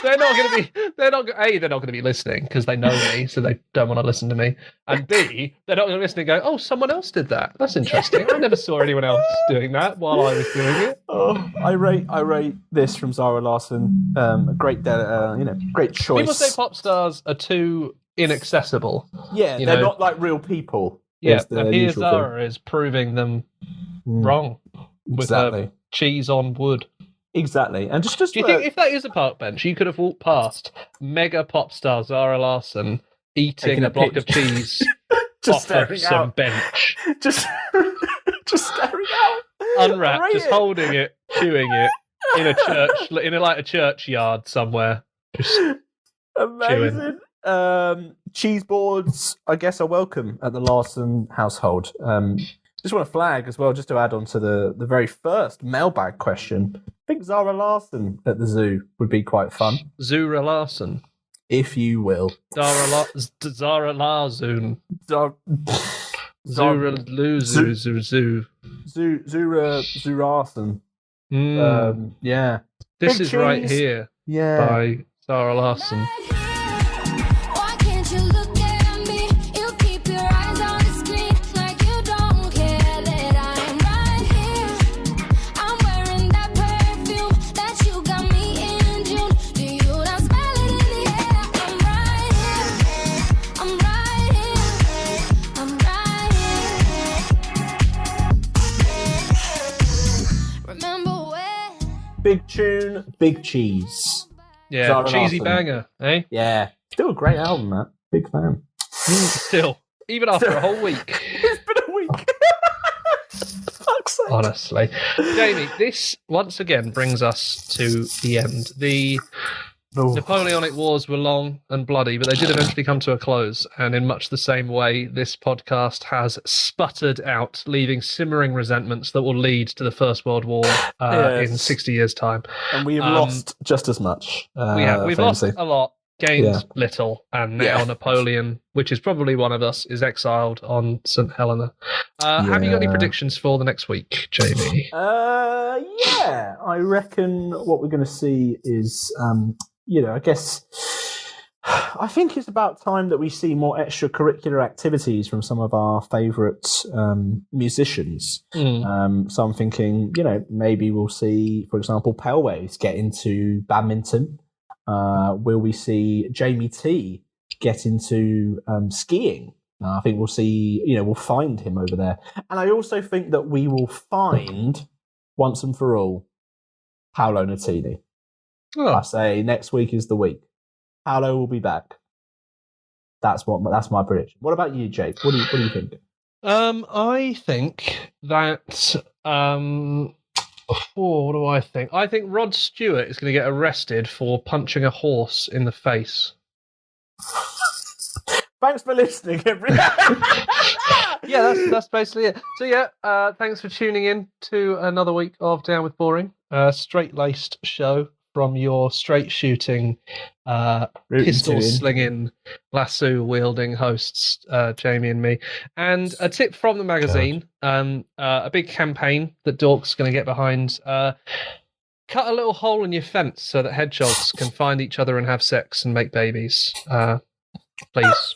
S2: they're not going to be listening because they know me, so they don't want to listen to me. And B, they're not going to listen and go, "Oh, someone else did that. That's interesting. I never saw anyone else doing that while I was doing it."
S1: Oh, I rate this from Zara Larsson. A great choice.
S2: People say pop stars are too inaccessible.
S1: Yeah, they're not like real people.
S2: Yeah,
S1: is the
S2: and here
S1: usual
S2: Zara is proving them wrong with
S1: Exactly.
S2: her cheese on wood.
S1: Exactly. And just
S2: Do you think if that is a park bench, you could have walked past mega pop star Zara Larsson eating
S1: Taking
S2: a
S1: a
S2: block of
S1: picture.
S2: cheese
S1: Just
S2: off of
S1: staring
S2: some
S1: out.
S2: bench,
S1: just staring out,
S2: unwrapped,
S1: Rate
S2: just
S1: it.
S2: holding it, chewing it in a church, like a churchyard somewhere. Just
S1: Amazing. Cheese boards, I guess, are welcome at the Larson household. Just want to flag as well, just to add on to the very first mailbag question. I think Zara Larsson at the zoo would be quite fun,
S2: Zura Larsson,
S1: if you will.
S2: Zara Larzoon,
S1: Zara
S2: Zura Luzu Zoo.
S1: Zurarsson. Yeah.
S2: This
S1: Big
S2: is right
S1: cheese.
S2: here
S1: Yeah.
S2: by Zara Larsson.
S7: Why can't you look at me? You keep your eyes on the screen like you don't care that I am right here. I'm wearing that perfume that you got me in June. Do you not smell it in the air? I'm right here. I'm right here. I'm right here. Remember when?
S1: Big tune, big cheese.
S2: Yeah,
S1: Zara
S2: cheesy
S1: Larsson.
S2: banger, eh?
S1: Yeah. Still a great album, that. Big fan.
S2: Still, even after a whole week.
S1: It's been a week. Fuck's sake.
S2: Honestly. Jamie, this once again brings us to the end. The Napoleonic Wars were long and bloody, but they did eventually come to a close. And in much the same way, this podcast has sputtered out, leaving simmering resentments that will lead to the First World War
S1: Yes.
S2: in 60 years' time.
S1: And we have lost just as much.
S2: We've lost
S1: famously.
S2: a lot, gained
S1: Yeah.
S2: little, and now
S1: Yeah.
S2: Napoleon, which is probably one of us, is exiled on St. Helena. Have you got any
S1: Yeah.
S2: predictions for the next week, Jamie?
S1: Yeah. I reckon what we're going to see is, I guess, I think it's about time that we see more extracurricular activities from some of our favourite musicians. So I'm thinking, maybe we'll see, for example, Paleways get into badminton. Will we see Jamie T get into skiing? I think we'll see, we'll find him over there. And I also think that we will find, once and for all, Paolo Nutini. I say next week is the week. Paolo will be back. That's my prediction. What about you, Jake? What do you think?
S2: I think that. What do I think? I think Rod Stewart is going to get arrested for punching a horse in the face.
S1: Thanks for listening, everyone.
S2: Yeah, that's basically it. So yeah, thanks for tuning in to another week of Down with Boring, straight-laced show from your straight-shooting, pistol-slinging, lasso-wielding hosts, Jamie and me. And a tip from the magazine, a big campaign that Dork's going to get behind. Cut a little hole in your fence so that hedgehogs can find each other and have sex and make babies. Please.